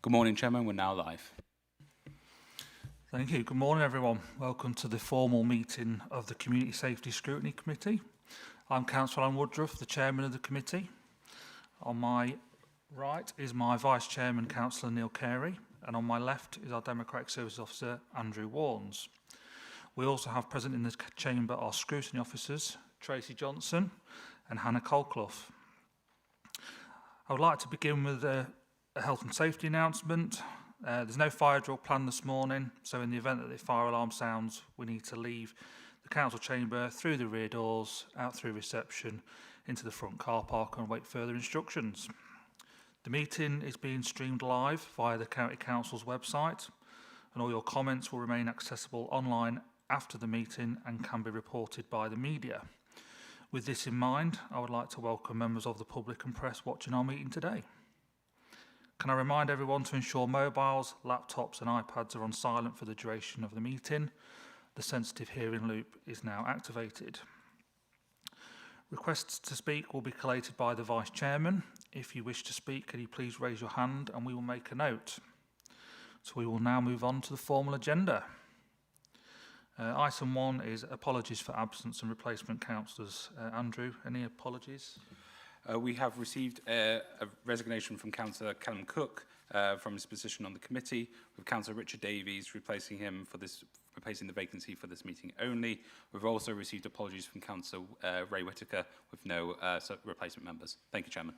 Good morning, Chairman. We're now live. Thank you. Good morning, everyone. Welcome to the formal meeting of the Community Safety Scrutiny Committee. I'm Councillor Alan Woodruff, the Chairman of the committee. On my right is my Vice Chairman, Councillor Neil Carey, and on my left is our Democratic Services Officer, Andrew Warnes. We also have present in the chamber our scrutiny officers, Tracy Johnson and Hannah Colclough. I would like to begin with a health and safety announcement. There's no fire drill planned this morning, so in the event that the fire alarm sounds, we need to leave the council chamber through the rear doors, out through reception, into the front car park and wait further instructions. The meeting is being streamed live via the County Council's website, and all your comments will remain accessible online after the meeting and can be reported by the media. With this in mind, I would like to welcome members of the public and press watching our meeting today. Can I remind everyone to ensure mobiles, laptops and iPads are on silent for the duration of the meeting? The sensitive hearing loop is now activated. Requests to speak will be collated by the Vice Chairman. If you wish to speak, can you please raise your hand and we will make a note. So we will now move on to the formal agenda. Item 1 is apologies for absence and replacement councillors. Andrew, any apologies? We have received a resignation from Councillor Callum Cook from his position on the committee, with Councillor Richard Davies replacing the vacancy for this meeting only. We've also received apologies from Councillor Ray Whittaker with no replacement members. Thank you, Chairman.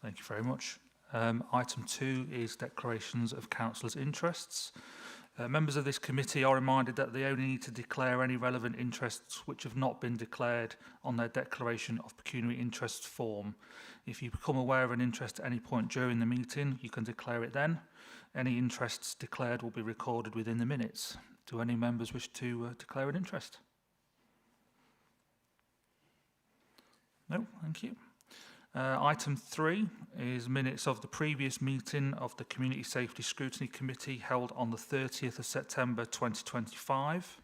Thank you very much. Item 2 is declarations of councillors' interests. Members of this committee are reminded that they only need to declare any relevant interests which have not been declared on their declaration of pecuniary interest form. If you become aware of an interest at any point during the meeting, you can declare it then. Any interests declared will be recorded within the minutes. Do any members wish to declare an interest? No, thank you. Item 3 is minutes of the previous meeting of the Community Safety Scrutiny Committee held on the 30th of September 2025.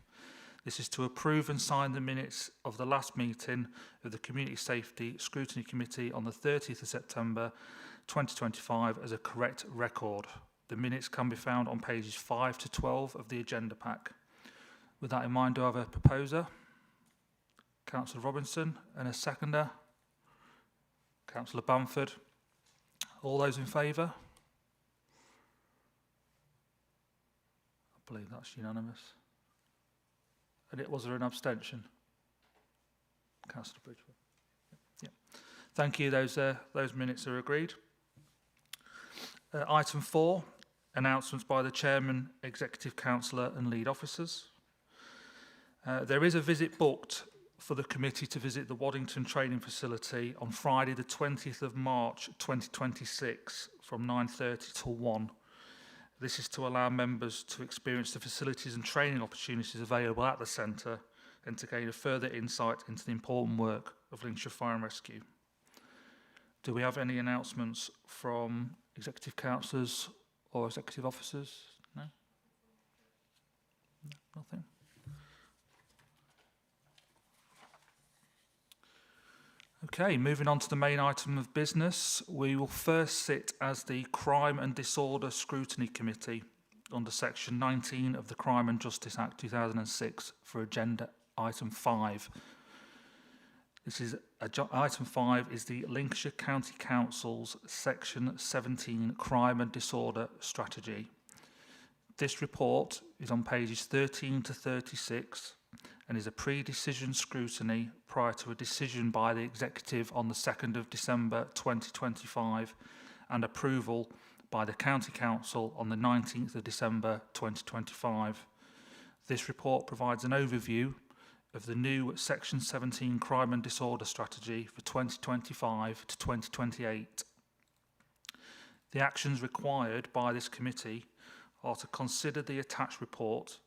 This is to approve and sign the minutes of the last meeting of the Community Safety Scrutiny Committee on the 30th of September 2025 as a correct record. The minutes can be found on pages 5 to 12 of the agenda pack. With that in mind, do I have a proposer? Councillor Robinson, and a seconder? Councillor Bamford. All those in favour? I believe that's unanimous. And was there an abstention? Councillor Bridgewood. Yeah. Thank you. Those minutes are agreed. Item 4, announcements by the Chairman, Executive Councillor and Lead Officers. There is a visit booked for the committee to visit the Waddington Training Facility on Friday the 20th of March 2026 from 9:30 till 1. This is to allow members to experience the facilities and training opportunities available at the centre and to gain a further insight into the important work of Lincolnshire Fire and Rescue. Do we have any announcements from executive councillors or executive officers? No? No, nothing. Okay, moving on to the main item of business, we will first sit as the Crime and Disorder Scrutiny Committee under Section 19 of the Crime and Justice Act 2006 for agenda item 5. Item 5 is the Lincolnshire County Council's Section 17 Crime and Disorder Strategy. This report is on pages 13 to 36 and is a pre-decision scrutiny prior to a decision by the Executive on the 2nd of December 2025 and approval by the County Council on the 19th of December 2025. This report provides an overview of the new Section 17 Crime and Disorder Strategy for 2025 to 2028. The actions required by this committee are to consider the attached report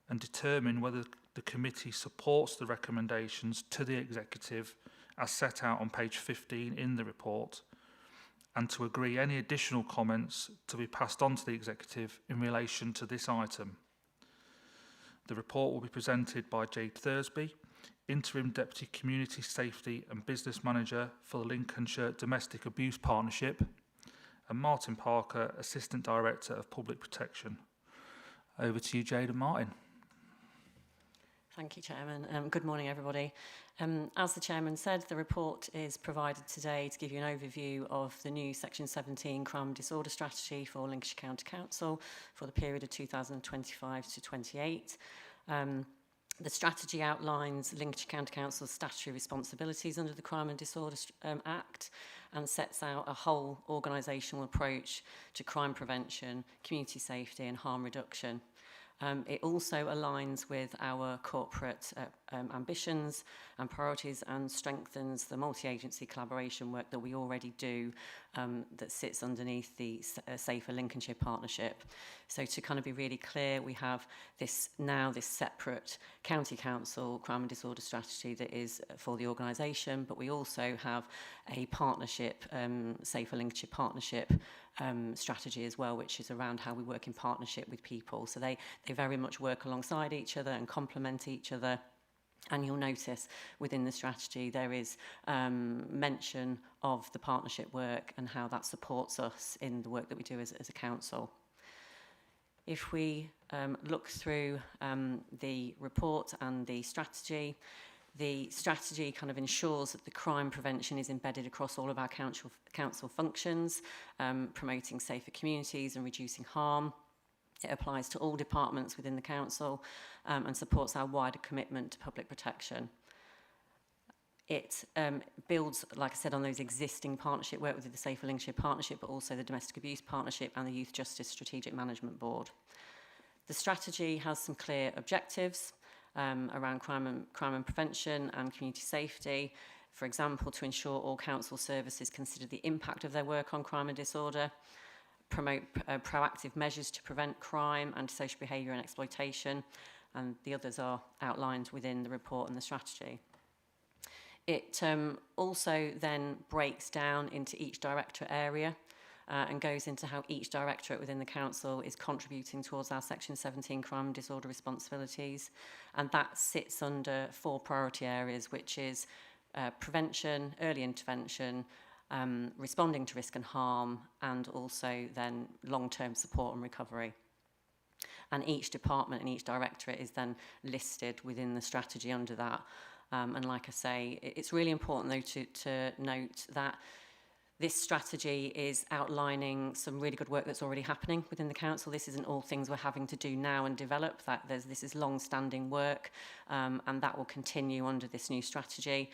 and determine whether the committee supports the recommendations to the Executive as set out on page 15 in the report, and to agree any additional comments to be passed on to the Executive in relation to this item. The report will be presented by Jade Thursby, Interim Deputy Community Safety and Business Manager for the Lincolnshire Domestic Abuse Partnership, and Martin Parker, Assistant Director of Public Protection. Over to you, Jade and Martin. Thank you, Chairman. Good morning, everybody. As the Chairman said, the report is provided today to give you an overview of the new Section 17 Crime and Disorder Strategy for Lincolnshire County Council for the period of 2025 to 28. The strategy outlines Lincolnshire County Council's statutory responsibilities under the Crime and Disorder Act and sets out a whole organisational approach to crime prevention, community safety and harm reduction. It also aligns with our corporate ambitions and priorities and strengthens the multi-agency collaboration work that we already do that sits underneath the Safer Lincolnshire Partnership. So to kind of be really clear, we have this separate county council crime and disorder strategy that is for the organisation, but we also have a partnership, Safer Lincolnshire Partnership strategy as well, which is around how we work in partnership with people. So they very much work alongside each other and complement each other. And you'll notice within the strategy there is mention of the partnership work and how that supports us in the work that we do as a council. If we look through the report and the strategy kind of ensures that the crime prevention is embedded across all of our council functions, promoting safer communities and reducing harm. It applies to all departments within the council and supports our wider commitment to public protection. It builds, like I said, on those existing partnership work with the Safer Lincolnshire Partnership, but also the Domestic Abuse Partnership and the Youth Justice Strategic Management Board. The strategy has some clear objectives around crime and prevention and community safety. For example, to ensure all council services consider the impact of their work on crime and disorder, promote proactive measures to prevent crime, antisocial behaviour and exploitation, and the others are outlined within the report and the strategy. It also then breaks down into each directorate area and goes into how each directorate within the council is contributing towards our Section 17 crime and disorder responsibilities, and that sits under 4 priority areas, which is prevention, early intervention, responding to risk and harm, and also then long-term support and recovery. And each department and each directorate is then listed within the strategy under that. And like I say, it's really important though to note that this strategy is outlining some really good work that's already happening within the council. This isn't all things we're having to do now and develop. This is long-standing work, and that will continue under this new strategy.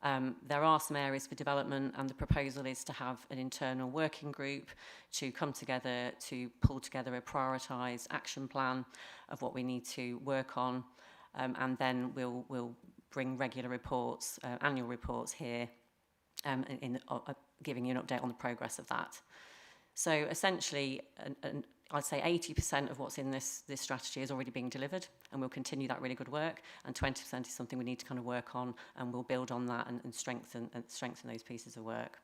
There are some areas for development, and the proposal is to have an internal working group to come together to pull together a prioritised action plan of what we need to work on, and then we'll bring regular reports, annual reports here, giving you an update on the progress of that. So essentially, I'd say 80% of what's in this strategy is already being delivered, and we'll continue that really good work, and 20% is something we need to kind of work on, and we'll build on that and strengthen those pieces of work.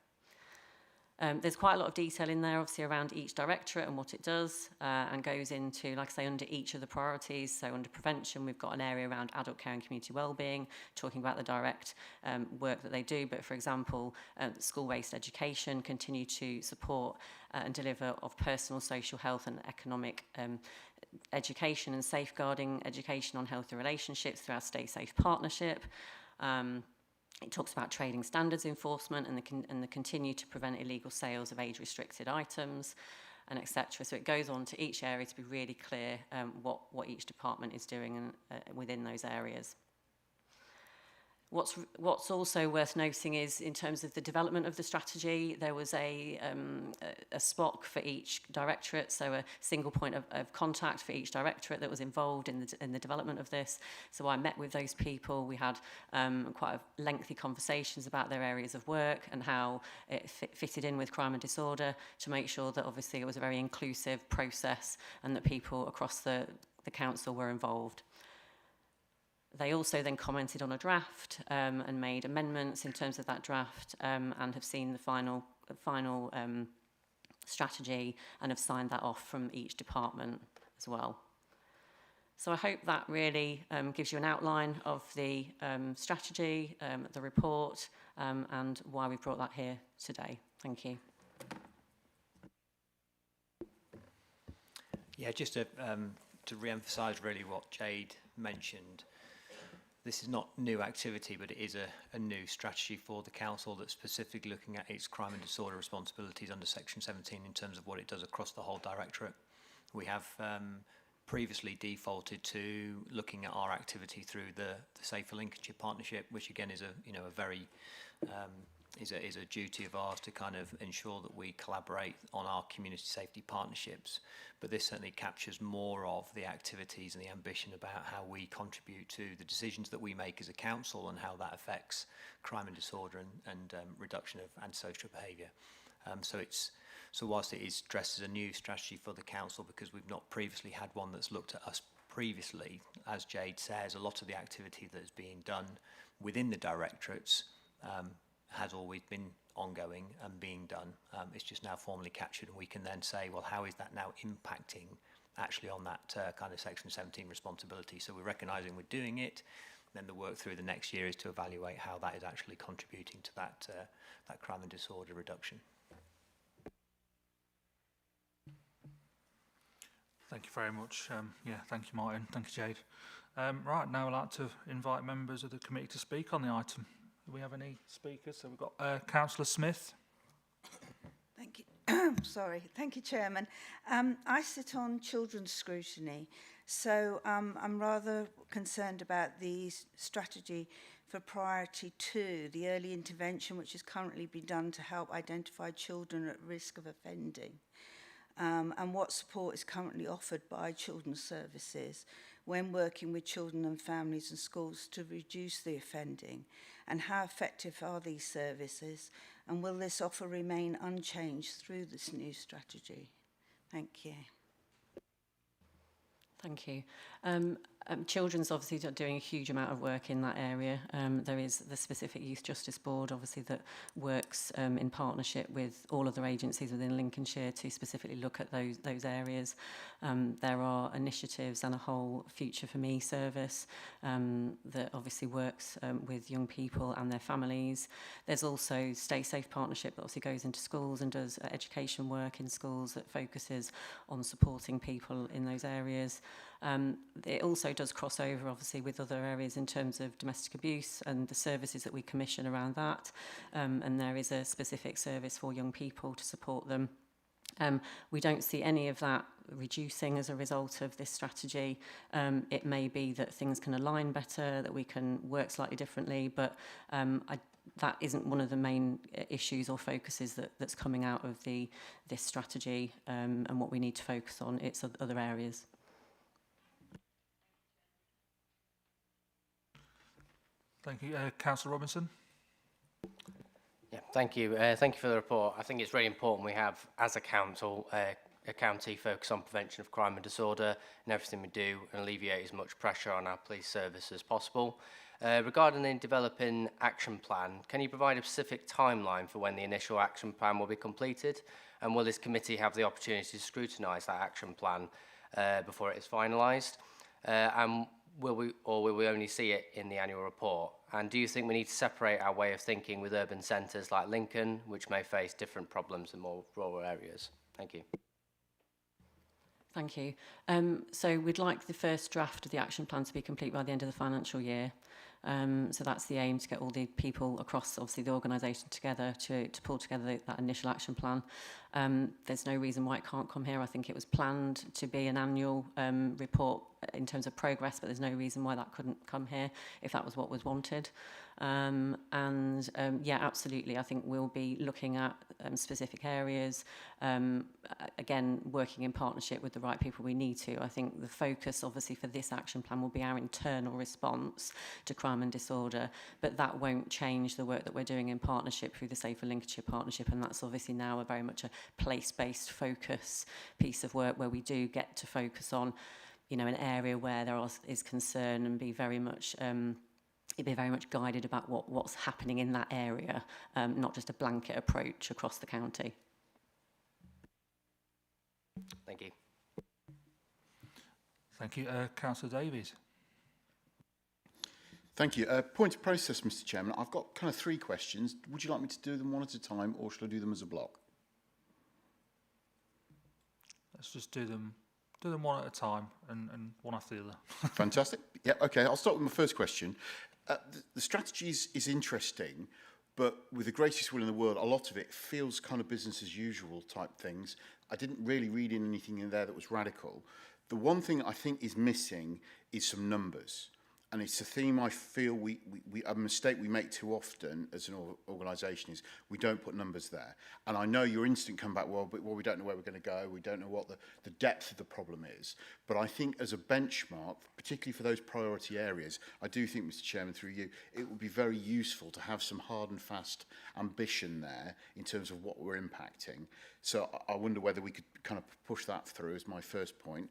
There's quite a lot of detail in there, obviously, around each directorate and what it does, and goes into, like I say, under each of the priorities. So under prevention, we've got an area around adult care and community wellbeing, talking about the direct work that they do. But for example, school-based education, continue to support and deliver of personal, social health and economic education and safeguarding education on healthy relationships through our Stay Safe partnership. It talks about trading standards enforcement and the continue to prevent illegal sales of age-restricted items, and etc. So it goes on to each area to be really clear what each department is doing within those areas. What's also worth noting is, in terms of the development of the strategy, there was a SPOC for each directorate, so a single point of contact for each directorate that was involved in the development of this. So I met with those people. We had quite lengthy conversations about their areas of work and how it fitted in with crime and disorder, to make sure that obviously it was a very inclusive process and that people across the council were involved. They also then commented on a draft and made amendments in terms of that draft, and have seen the final strategy and have signed that off from each department as well. So I hope that really gives you an outline of the strategy, the report, and why we brought that here today. Thank you. Yeah, just to re-emphasise really what Jade mentioned, this is not new activity, but it is a new strategy for the council that's specifically looking at its crime and disorder responsibilities under Section 17 in terms of what it does across the whole directorate. We have previously defaulted to looking at our activity through the Safer Lincolnshire partnership, which again is a very is a duty of ours to kind of ensure that we collaborate on our community safety partnerships. But this certainly captures more of the activities and the ambition about how we contribute to the decisions that we make as a council and how that affects crime and disorder and reduction of antisocial behaviour. So whilst it is dressed as a new strategy for the council, because we've not previously had one that's looked at us previously, as Jade says, a lot of the activity that is being done within the directorates has always been ongoing and being done. It's just now formally captured, and we can then say, well, how is that now impacting actually on that kind of Section 17 responsibility? So we're recognising we're doing it. Then the work through the next year is to evaluate how that is actually contributing to that crime and disorder reduction. Thank you very much. Thank you, Martin. Thank you, Jade. Right, now I'd like to invite members of the committee to speak on the item. Do we have any speakers? So we've got Councillor Smith. Thank you. Sorry. Thank you, Chairman. I sit on Children's Scrutiny, so I'm rather concerned about the strategy for priority 2, the early intervention, which is currently being done to help identify children at risk of offending. And what support is currently offered by children's services when working with children and families and schools to reduce the offending, and how effective are these services, and will this offer remain unchanged through this new strategy? Thank you. Thank you. Children's obviously doing a huge amount of work in that area. There is the specific Youth Justice Board, obviously, that works in partnership with all other agencies within Lincolnshire to specifically look at those areas. There are initiatives and a whole Future for Me service that obviously works with young people and their families. There's also Stay Safe Partnership that obviously goes into schools and does education work in schools that focuses on supporting people in those areas. It also does cross over obviously with other areas in terms of domestic abuse and the services that we commission around that, and there is a specific service for young people to support them. We don't see any of that reducing as a result of this strategy. It may be that things can align better, that we can work slightly differently, but that isn't one of the main issues or focuses that's coming out of this strategy, and what we need to focus on. It's other areas. Thank you. Councillor Robinson. Yeah, thank you. Thank you for the report. I think it's really important we have, as a council, a county focus on prevention of crime and disorder in everything we do and alleviate as much pressure on our police service as possible. Regarding the developing action plan, can you provide a specific timeline for when the initial action plan will be completed? And will this committee have the opportunity to scrutinise that action plan before it is finalised? And will we only see it in the annual report? And do you think we need to separate our way of thinking with urban centres like Lincoln, which may face different problems in more rural areas? Thank you. Thank you. So we'd like the first draft of the action plan to be complete by the end of the financial year. So that's the aim, to get all the people across, obviously, the organisation together to pull together that initial action plan. There's no reason why it can't come here. I think it was planned to be an annual report in terms of progress, but there's no reason why that couldn't come here if that was what was wanted. Yeah, absolutely. I think we'll be looking at specific areas, again, working in partnership with the right people we need to. I think the focus, obviously, for this action plan will be our internal response to crime and disorder, but that won't change the work that we're doing in partnership through the Safer Lincolnshire partnership, and that's obviously now very much a place-based focus piece of work where we do get to focus on, an area where there is concern and be very much guided about what's happening in that area, not just a blanket approach across the county. Thank you. Thank you. Councillor Davies. Thank you. Point of process, Mr. Chairman. I've got kind of 3 questions. Would you like me to do them one at a time, or shall I do them as a block? Let's just do them do them one at a time and one after the other. Fantastic. Yeah, okay, I'll start with my first question. The strategy is interesting, but with the greatest will in the world, a lot of it feels kind of business as usual type things. I didn't really read in anything in there that was radical. The one thing I think is missing is some numbers. And it's a theme I feel a mistake we make too often as an organisation is we don't put numbers there. And I know your instinct come back, well, we don't know where we're going to go. We don't know what the depth of the problem is. But I think as a benchmark, particularly for those priority areas, I do think, Mr. Chairman, through you, it would be very useful to have some hard and fast ambition there in terms of what we're impacting. So I wonder whether we could kind of push that through as my first point.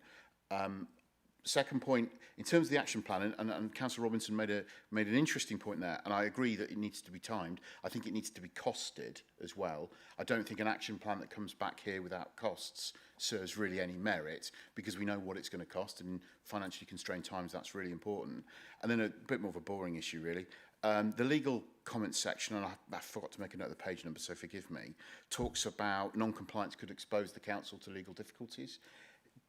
Second point, in terms of the action plan, and Councillor Robinson made an interesting point there, and I agree that it needs to be timed. I think it needs to be costed as well. I don't think an action plan that comes back here without costs serves really any merit, because we know what it's going to cost, and in financially constrained times, that's really important. And then a bit more of a boring issue, really. The legal comments section, and I forgot to make a note of the page number, so forgive me, talks about non-compliance could expose the council to legal difficulties.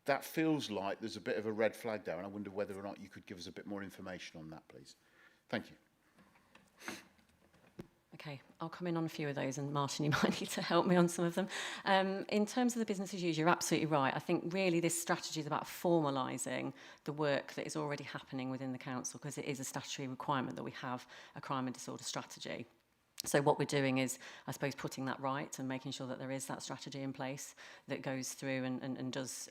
That feels like there's a bit of a red flag there, and I wonder whether or not you could give us a bit more information on that, please. Thank you. Okay, I'll come in on a few of those, and Martin, you might need to help me on some of them. In terms of the business as usual, you're absolutely right. I think really this strategy is about formalising the work that is already happening within the council, because it is a statutory requirement that we have a crime and disorder strategy. So what we're doing is, I suppose, putting that right and making sure that there is that strategy in place that goes through and does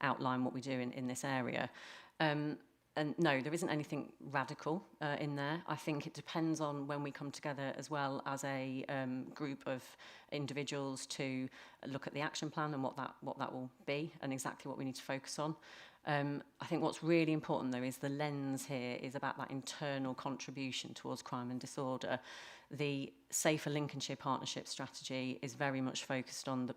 outline what we do in this area. And no, there isn't anything radical in there. I think it depends on when we come together as well as a group of individuals to look at the action plan and what that will be and exactly what we need to focus on. I think what's really important, though, is the lens here is about that internal contribution towards crime and disorder. The Safer Lincolnshire partnership strategy is very much focused on the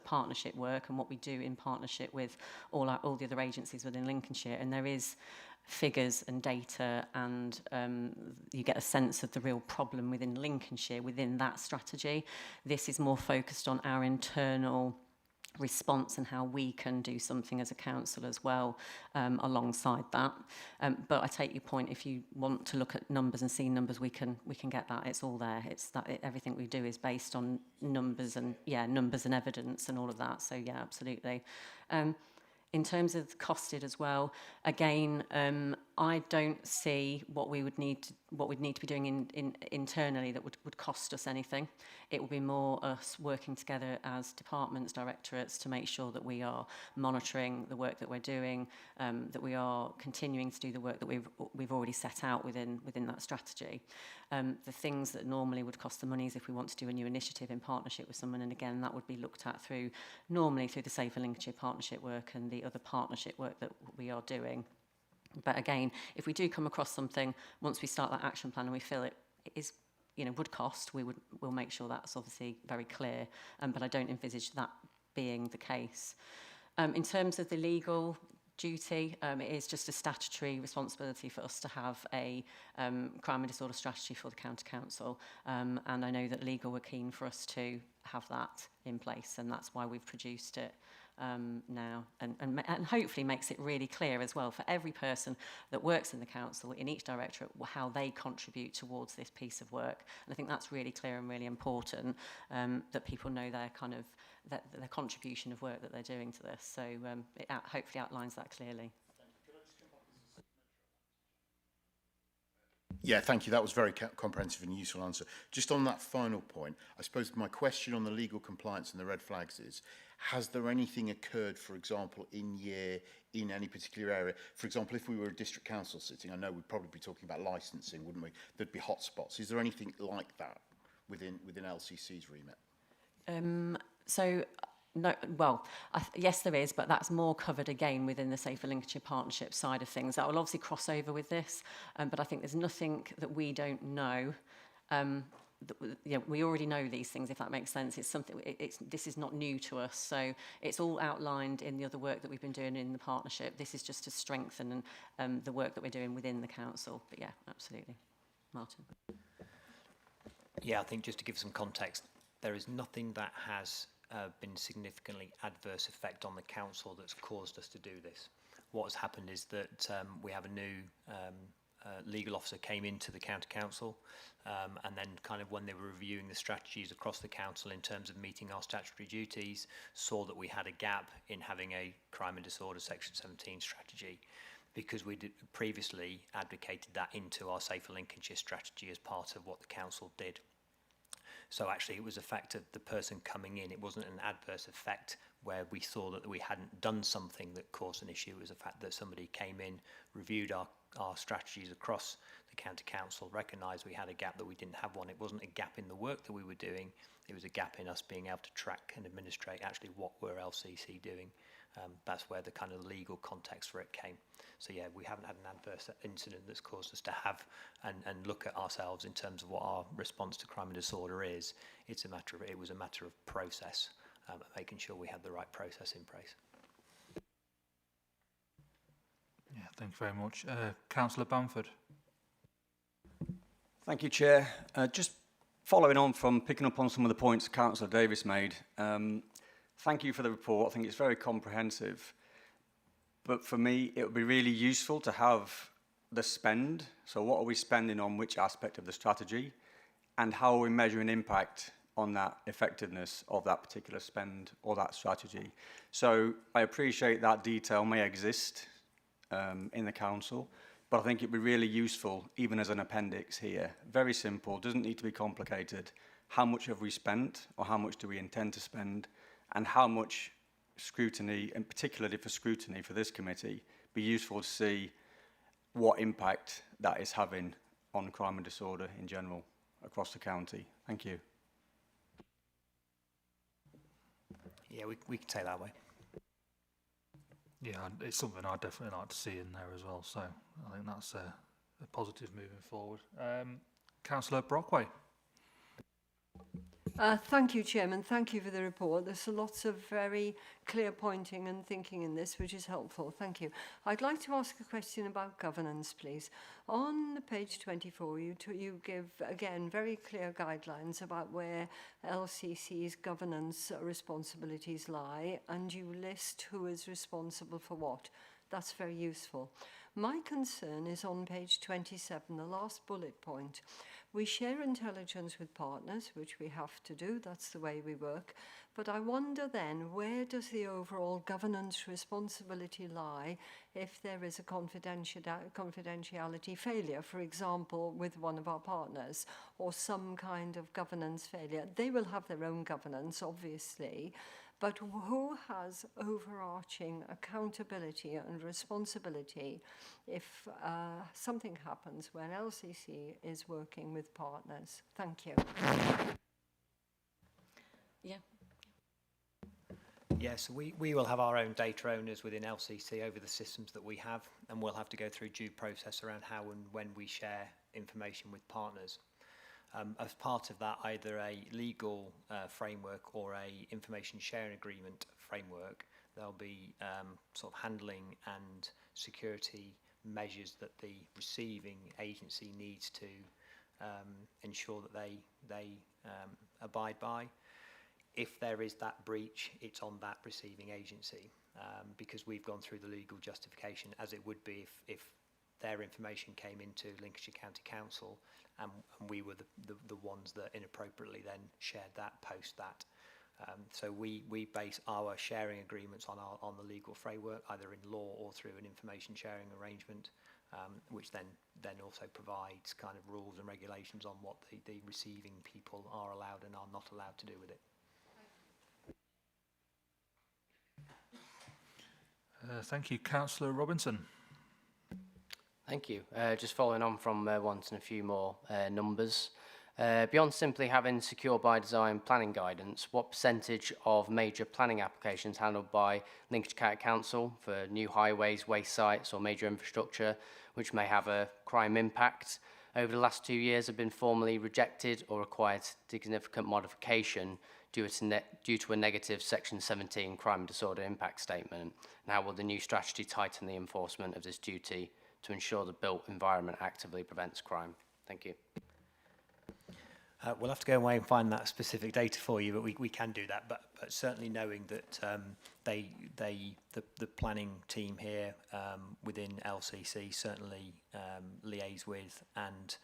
partnership work and what we do in partnership with all the other agencies within Lincolnshire. And there is figures and data, and you get a sense of the real problem within Lincolnshire within that strategy. This is more focused on our internal response and how we can do something as a council as well alongside that. But I take your point. If you want to look at numbers and see numbers, we can get that. It's all there. Everything we do is based on numbers and evidence and all of that. So yeah, absolutely. In terms of costed as well, again, I don't see what we'd need to be doing internally that would cost us anything. It will be more us working together as departments, directorates, to make sure that we are monitoring the work that we're doing, that we are continuing to do the work that we've already set out within that strategy. The things that normally would cost the money is if we want to do a new initiative in partnership with someone, and again, that would be looked at normally through the Safer Lincolnshire partnership work and the other partnership work that we are doing. But again, if we do come across something, once we start that action plan and we feel it is, would cost, we'll make sure that's obviously very clear. But I don't envisage that being the case. In terms of the legal duty, it is just a statutory responsibility for us to have a crime and disorder strategy for the county council. And I know that legal were keen for us to have that in place, and that's why we've produced it now, and hopefully makes it really clear as well for every person that works in the council in each directorate how they contribute towards this piece of work. And I think that's really clear and really important, that people know their their contribution of work that they're doing to this. So it hopefully outlines that clearly. Yeah, thank you. That was a very comprehensive and useful answer. Just on that final point, I suppose my question on the legal compliance and the red flags is, has there anything occurred, for example, in any particular area? For example, if we were a district council sitting, I know we'd probably be talking about licensing, wouldn't we? There'd be hotspots. Is there anything like that within LCC's remit? No, well, yes, there is, but that's more covered again within the Safer Lincolnshire partnership side of things. That will obviously cross over with this, but I think there's nothing that we don't know. We already know these things, if that makes sense. It's something. This is not new to us, so it's all outlined in the other work that we've been doing in the partnership. This is just to strengthen the work that we're doing within the council. But yeah, absolutely, Martin. Yeah, I think just to give some context, there is nothing that has been significantly adverse effect on the council that's caused us to do this. What has happened is that we have a new legal officer came into the county council, and then kind of when they were reviewing the strategies across the council in terms of meeting our statutory duties, saw that we had a gap in having a crime and disorder section 17 strategy, because we did previously advocated that into our Safer Lincolnshire strategy as part of what the council did. So actually it was a fact of the person coming in. It wasn't an adverse effect where we saw that we hadn't done something that caused an issue. It was a fact that somebody came in, reviewed our strategies across the county council, recognised we had a gap that we didn't have one. It wasn't a gap in the work that we were doing. It was a gap in us being able to track and administrate actually what were LCC doing. That's where the kind of legal context for it came. So yeah, we haven't had an adverse incident that's caused us to have and look at ourselves in terms of what our response to crime and disorder is. It was a matter of process, making sure we had the right process in place. Yeah, thank you very much. Councillor Bamford. Thank you, Chair. Just following on from picking up on some of the points Councillor Davis made, thank you for the report. I think it's very comprehensive. But for me, it would be really useful to have the spend. So what are we spending on which aspect of the strategy, and how are we measuring impact on that effectiveness of that particular spend or that strategy? So I appreciate that detail may exist in the council, but I think it'd be really useful, even as an appendix here. Very simple, doesn't need to be complicated. How much have we spent, or how much do we intend to spend, and how much scrutiny, and particularly for scrutiny for this committee, be useful to see what impact that is having on crime and disorder in general across the county. Thank you. Yeah, we can take that away. Yeah, it's something I'd definitely like to see in there as well. So I think that's a positive moving forward. Councillor Brockway. Thank you, Chairman. Thank you for the report. There's lots of very clear pointing and thinking in this, which is helpful. Thank you. I'd like to ask a question about governance, please. On page 24, you give, again, very clear guidelines about where LCC's governance responsibilities lie, and you list who is responsible for what. That's very useful. My concern is on page 27, the last bullet point. We share intelligence with partners, which we have to do. That's the way we work. But I wonder then, where does the overall governance responsibility lie if there is a confidentiality failure, for example, with one of our partners, or some kind of governance failure? They will have their own governance, obviously. But who has overarching accountability and responsibility if something happens when LCC is working with partners? Thank you. Yeah. Yes, we will have our own data owners within LCC over the systems that we have, and we'll have to go through due process around how and when we share information with partners. As part of that, either a legal framework or a information sharing agreement framework, there'll be sort of handling and security measures that the receiving agency needs to ensure that they abide by. If there is that breach, it's on that receiving agency, because we've gone through the legal justification, as it would be if their information came into Lincolnshire County Council and we were the ones that inappropriately then shared that post that. So we base our sharing agreements on the legal framework, either in law or through an information sharing arrangement, which then also provides kind of rules and regulations on what the receiving people are allowed and are not allowed to do with it. Thank you. Councillor Robinson. Thank you. Just following on from wanting a few more numbers. Beyond simply having secure by design planning guidance, what percentage of major planning applications handled by Lincolnshire County Council for new highways, waste sites or major infrastructure which may have a crime impact over the last 2 years have been formally rejected or required significant modification due to a negative Section 17 crime and disorder impact statement? And how will the new strategy tighten the enforcement of this duty to ensure the built environment actively prevents crime? Thank you. We'll have to go away and find that specific data for you, but we can do that. But certainly knowing that the planning team here within LCC certainly liaise with and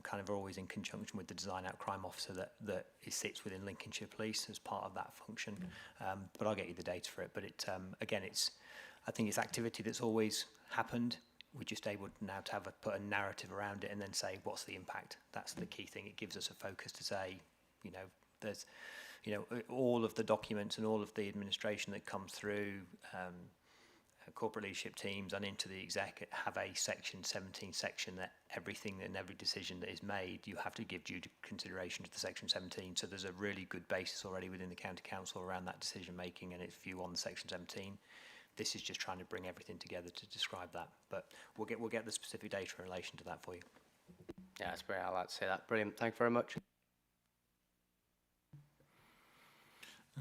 kind of are always in conjunction with the design out crime officer that sits within Lincolnshire Police as part of that function. But I'll get you the data for it. But again, I think it's activity that's always happened. We're just able now to put a narrative around it and then say, what's the impact? That's the key thing. It gives us a focus to say, there's, all of the documents and all of the administration that comes through corporate leadership teams and into the exec have a section 17 section that everything and every decision that is made, you have to give due consideration to the section 17. So there's a really good basis already within the county council around that decision making and its view on the section 17. This is just trying to bring everything together to describe that, but we'll get the specific data in relation to that for you. Yeah, that's great. I'd like to say that. Brilliant. Thank you very much.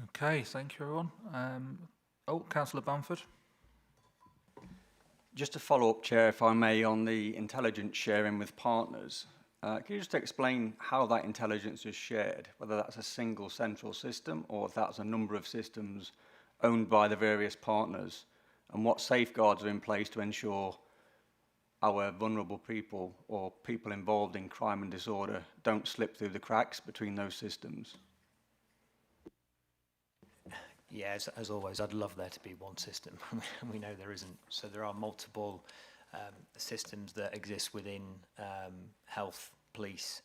Okay, thank you, everyone. Councillor Bamford. Just to follow up, Chair, if I may, on the intelligence sharing with partners. Can you just explain how that intelligence is shared, whether that's a single central system or if that's a number of systems owned by the various partners, and what safeguards are in place to ensure our vulnerable people or people involved in crime and disorder don't slip through the cracks between those systems? Yeah, as always, I'd love there to be one system. We know there isn't. So there are multiple systems that exist within health, police,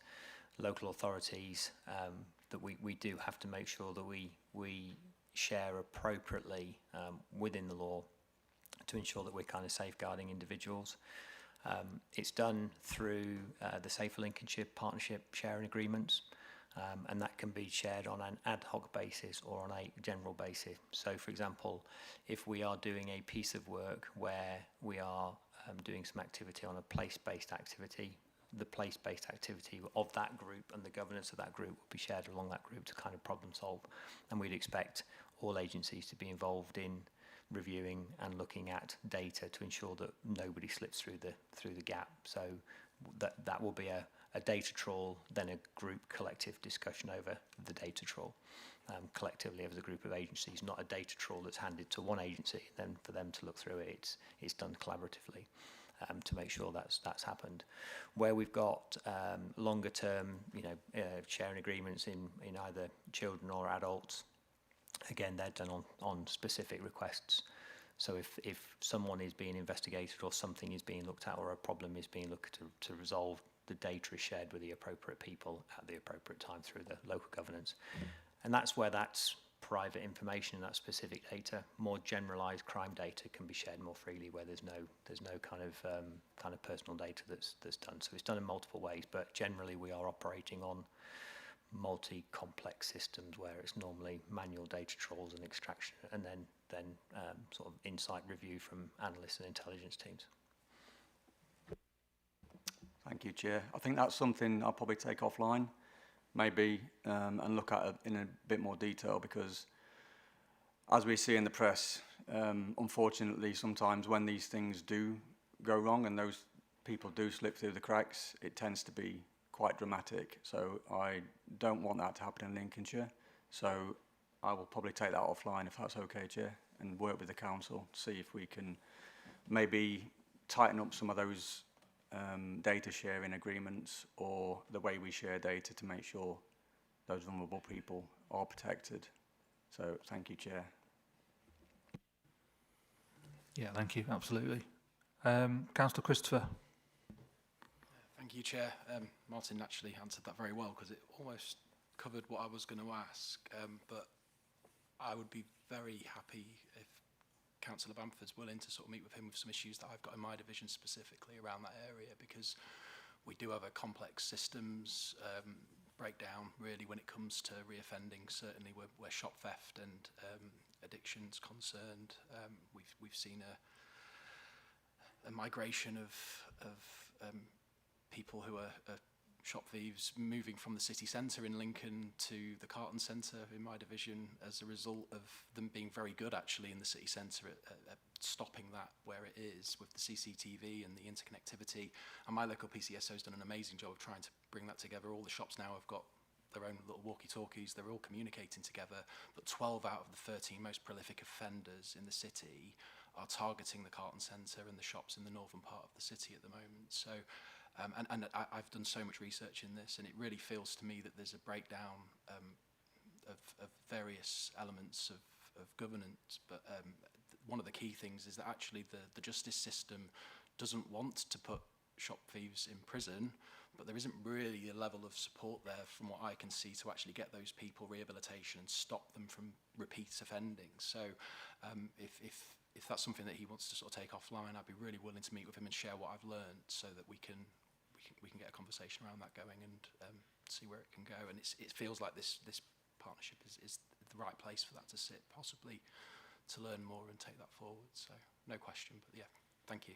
local authorities that we do have to make sure that we share appropriately within the law to ensure that we're kind of safeguarding individuals. It's done through the Safer Lincolnshire Partnership sharing agreements, and that can be shared on an ad hoc basis or on a general basis. So, for example, if we are doing a piece of work where we are doing some activity on a place-based activity, the place-based activity of that group and the governance of that group will be shared along that group to kind of problem solve. And we'd expect all agencies to be involved in reviewing and looking at data to ensure that nobody slips through the gap. So that will be a data trawl, then a group collective discussion over the data trawl collectively as a group of agencies, not a data trawl that's handed to one agency and then for them to look through it. It's done collaboratively to make sure that's happened. Where we've got longer term, sharing agreements in either children or adults, again, they're done on specific requests. So if someone is being investigated or something is being looked at or a problem is being looked to resolve, the data is shared with the appropriate people at the appropriate time through the local governance. And that's where that's private information and that specific data. More generalised crime data can be shared more freely where there's no kind of personal data that's done. So it's done in multiple ways, but generally we are operating on multi-complex systems where it's normally manual data trawls and extraction and then sort of insight review from analysts and intelligence teams. Thank you, Chair. I think that's something I'll probably take offline, maybe, and look at it in a bit more detail, because as we see in the press, unfortunately, sometimes when these things do go wrong and those people do slip through the cracks, it tends to be quite dramatic. So I don't want that to happen in Lincolnshire. So I will probably take that offline if that's okay, Chair, and work with the council to see if we can maybe tighten up some of those data sharing agreements or the way we share data to make sure those vulnerable people are protected. So thank you, Chair. Yeah, thank you, absolutely. Councillor Christopher. Thank you, Chair. Martin naturally answered that very well because it almost covered what I was going to ask, but I would be very happy if Councillor Bamford's willing to sort of meet with him with some issues that I've got in my division specifically around that area, because we do have a complex systems breakdown really when it comes to reoffending, certainly where shop theft and addiction's concerned. We've seen a migration of people who are shop thieves moving from the city centre in Lincoln to the Carlton Centre in my division as a result of them being very good actually in the city centre at stopping that where it is with the CCTV and the interconnectivity. And my local PCSO has done an amazing job of trying to bring that together. All the shops now have got their own little walkie-talkies, they're all communicating together, but 12 out of the 13 most prolific offenders in the city are targeting the Carlton Centre and the shops in the northern part of the city at the moment. So, I've done so much research in this, and it really feels to me that there's a breakdown of various elements of governance, but one of the key things is that actually the justice system doesn't want to put shop thieves in prison, but there isn't really a level of support there from what I can see to actually get those people rehabilitation and stop them from repeat offending. So if that's something that he wants to sort of take offline, I'd be really willing to meet with him and share what I've learned so that we can get a conversation around that going and see where it can go. And it feels like this partnership is the right place for that to sit, possibly to learn more and take that forward. So no question, but yeah, thank you.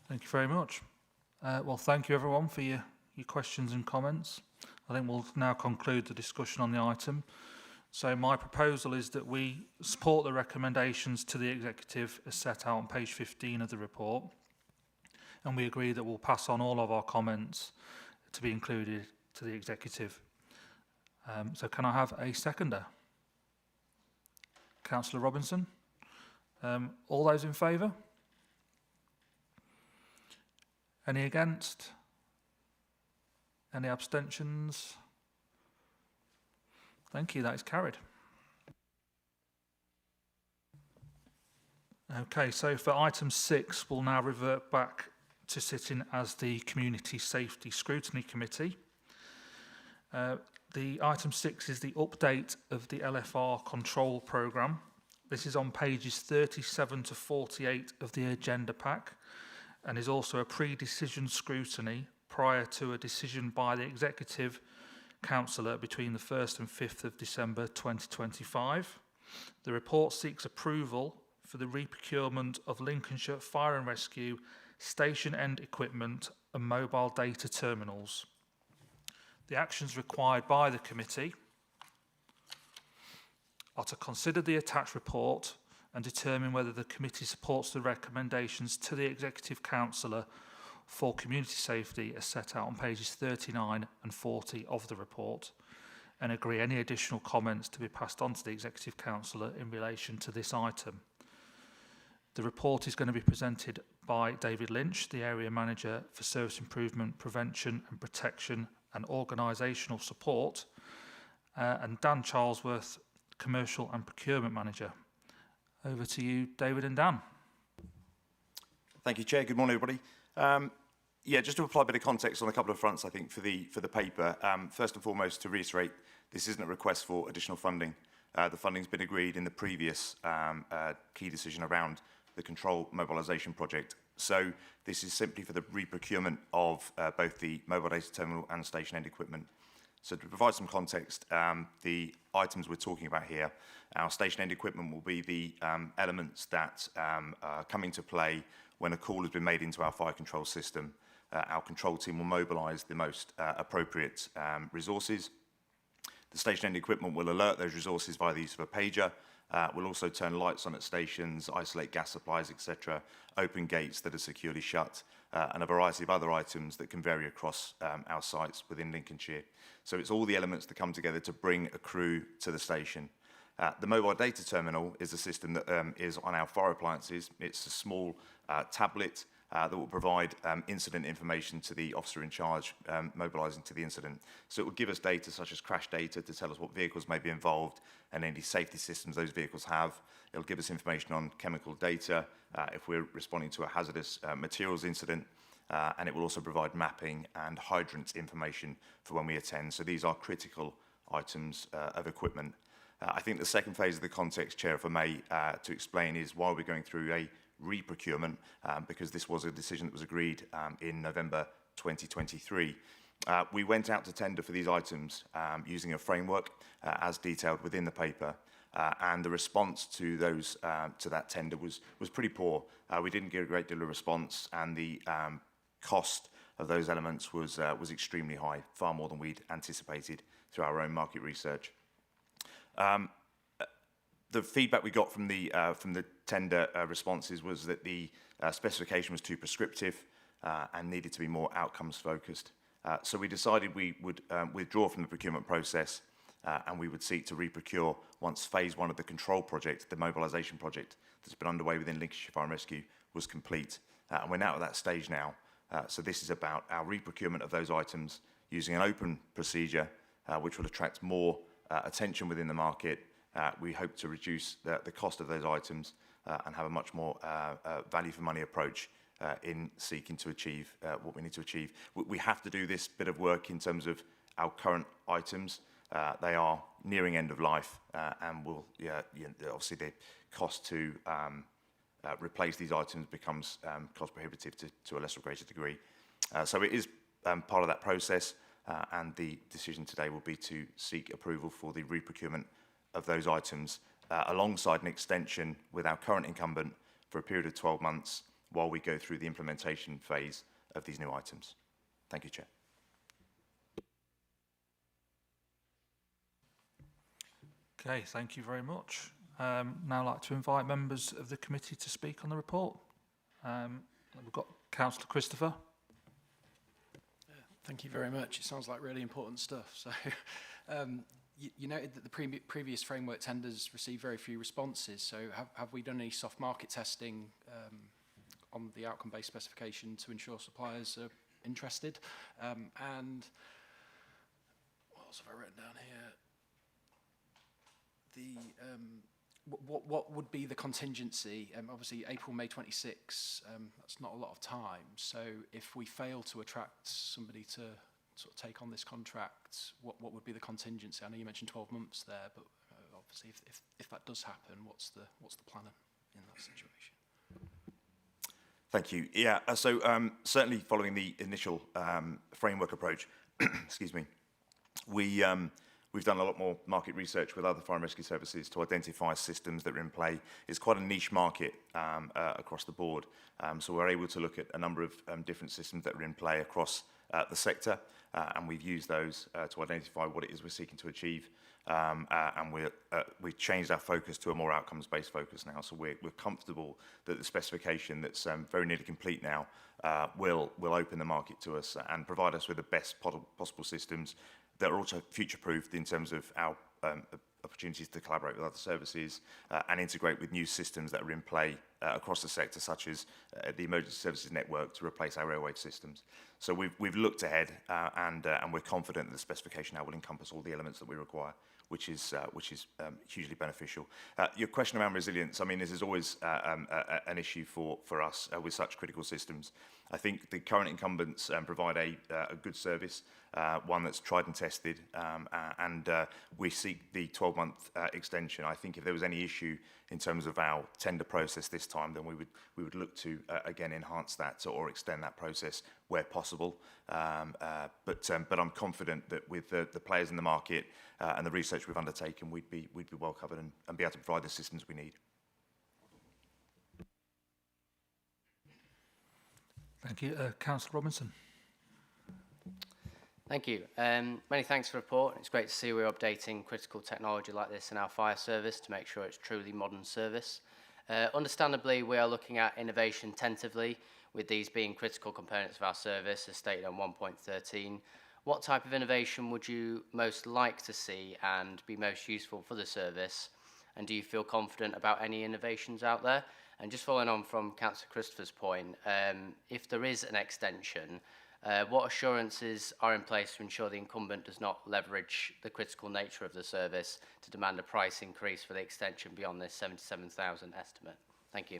Thank you very much. Well, thank you everyone for your questions and comments. I think we'll now conclude the discussion on the item. So my proposal is that we support the recommendations to the executive as set out on page 15 of the report, and we agree that we'll pass on all of our comments to be included to the executive. So can I have a seconder? Councillor Robinson. All those in favour? Any against? Any abstentions? Thank you, that is carried. Okay, so for item 6, we'll now revert back to sitting as the Community Safety Scrutiny Committee. The item 6 is the update of the LFR control programme. This is on pages 37 to 48 of the agenda pack and is also a pre-decision scrutiny prior to a decision by the Executive Councillor between the 1st and 5th of December 2025. The report seeks approval for the reprocurement of Lincolnshire Fire and Rescue station end equipment and mobile data terminals. The actions required by the committee are to consider the attached report and determine whether the committee supports the recommendations to the Executive Councillor for community safety as set out on pages 39 and 40 of the report, and agree any additional comments to be passed on to the Executive Councillor in relation to this item. The report is going to be presented by David Lynch, the Area Manager for Service Improvement, Prevention and Protection and Organisational Support, and Dan Charlesworth, Commercial and Procurement Manager. Over to you, David and Dan. Thank you, Chair. Good morning, everybody. Yeah, just to apply a bit of context on a couple of fronts, I think, for the paper. First and foremost, to reiterate, this isn't a request for additional funding. The funding's been agreed in the previous key decision around the control mobilisation project. So this is simply for the reprocurement of both the mobile data terminal and station end equipment. So to provide some context, the items we're talking about here, our station end equipment will be the elements that come into play when a call has been made into our fire control system. Our control team will mobilise the most appropriate resources. The station end equipment will alert those resources via the use of a pager. We'll also turn lights on at stations, isolate gas supplies, etc., open gates that are securely shut, and a variety of other items that can vary across our sites within Lincolnshire. So it's all the elements that come together to bring a crew to the station. The mobile data terminal is a system that is on our fire appliances. It's a small tablet that will provide incident information to the officer in charge mobilising to the incident. So it will give us data such as crash data to tell us what vehicles may be involved and any safety systems those vehicles have. It'll give us information on chemical data if we're responding to a hazardous materials incident. And it will also provide mapping and hydrant information for when we attend. So these are critical items of equipment. I think the second phase of the context, Chair, if I may, to explain is why we're going through a reprocurement, because this was a decision that was agreed in November 2023. We went out to tender for these items using a framework as detailed within the paper, and the response to those to that tender was pretty poor. We didn't get a great deal of response, and the cost of those elements was extremely high, far more than we'd anticipated through our own market research. The feedback we got from the tender responses was that the specification was too prescriptive and needed to be more outcomes focused. So we decided we would withdraw from the procurement process and we would seek to re-procure once phase one of the control project, the mobilisation project that's been underway within Lincolnshire Fire and Rescue, was complete. And we're now at that stage now. So this is about our re-procurement of those items using an open procedure which will attract more attention within the market. We hope to reduce the cost of those items and have a much more value for money approach in seeking to achieve what we need to achieve. We have to do this bit of work in terms of our current items. They are nearing end of life and will, obviously the cost to replace these items becomes cost prohibitive to a lesser or greater degree. So it is part of that process and the decision today will be to seek approval for the re-procurement of those items alongside an extension with our current incumbent for a period of 12 months while we go through the implementation phase of these new items. Thank you, Chair. Okay, thank you very much. Now I'd like to invite members of the committee to speak on the report. We've got Councillor Christopher. Thank you very much. It sounds like really important stuff. So, you noted that the previous framework tenders received very few responses. So, have we done any soft market testing on the outcome-based specification to ensure suppliers are interested? And what else have I written down here? What would be the contingency? Obviously, April, May 26, that's not a lot of time. So if we fail to attract somebody to sort of take on this contract, what would be the contingency? I know you mentioned 12 months there, but obviously if that does happen, what's the plan in that situation? Thank you. Yeah, so certainly following the initial framework approach, excuse me, we've done a lot more market research with other fire and rescue services to identify systems that are in play. It's quite a niche market across the board. So we're able to look at a number of different systems that are in play across the sector, and we've used those to identify what it is we're seeking to achieve. And we've changed our focus to a more outcomes-based focus now. So we're comfortable that the specification that's very nearly complete now will open the market to us and provide us with the best possible systems that are also future-proofed in terms of our opportunities to collaborate with other services and integrate with new systems that are in play across the sector, such as the emergency services network to replace our railway systems. So we've looked ahead and we're confident that the specification now will encompass all the elements that we require, which is hugely beneficial. Your question around resilience, I mean, this is always an issue for us with such critical systems. I think the current incumbents provide a good service, one that's tried and tested, and we seek the 12-month extension. I think if there was any issue in terms of our tender process this time, then we would look to again enhance that or extend that process where possible. But I'm confident that with the players in the market and the research we've undertaken, we'd be well covered and be able to provide the systems we need. Thank you. Councillor Robinson. Thank you. Many thanks for the report. It's great to see we're updating critical technology like this in our fire service to make sure it's truly modern service. Understandably, we are looking at innovation tentatively, with these being critical components of our service, as stated on 1.13. What type of innovation would you most like to see and be most useful for the service? And do you feel confident about any innovations out there? And just following on from Councillor Christopher's point, if there is an extension, what assurances are in place to ensure the incumbent does not leverage the critical nature of the service to demand a price increase for the extension beyond this 77,000 estimate? Thank you.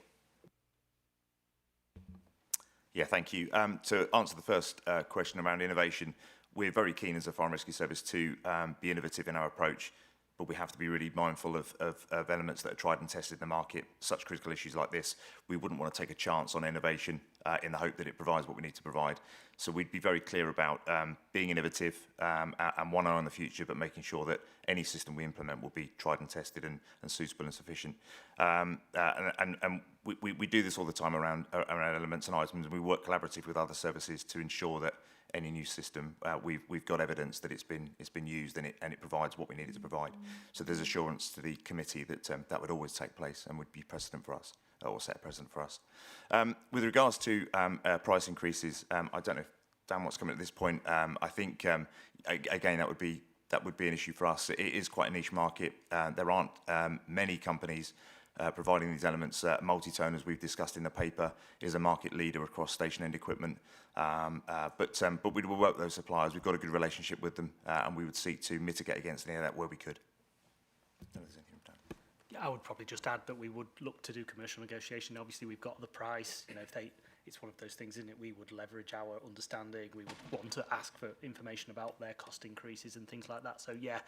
Yeah, thank you. To answer the first question around innovation, we're very keen as a fire and rescue service to be innovative in our approach but we have to be really mindful of elements that are tried and tested in the market. Such critical issues like this, we wouldn't want to take a chance on innovation in the hope that it provides what we need to provide. So we'd be very clear about being innovative and one eye on the future, but making sure that any system we implement will be tried and tested and suitable and sufficient. And we do this all the time around elements and items, and we work collaboratively with other services to ensure that any new system, we've got evidence that it's been used and it provides what we need it to provide. So there's assurance to the committee that that would always take place and would be precedent for us, or set a precedent for us. With regards to price increases, I don't know if Dan what's coming at this point. I think again that would be an issue for us. It is quite a niche market. There aren't many companies providing these elements. Multitone, as we've discussed in the paper, is a market leader across station end equipment. But we will work with those suppliers. We've got a good relationship with them, and we would seek to mitigate against any of that where we could. I would probably just add that we would look to do commercial negotiation. Obviously, we've got the price. You know, it's one of those things, isn't it? We would leverage our understanding. We would want to ask for information about their cost increases and things like that. So yeah,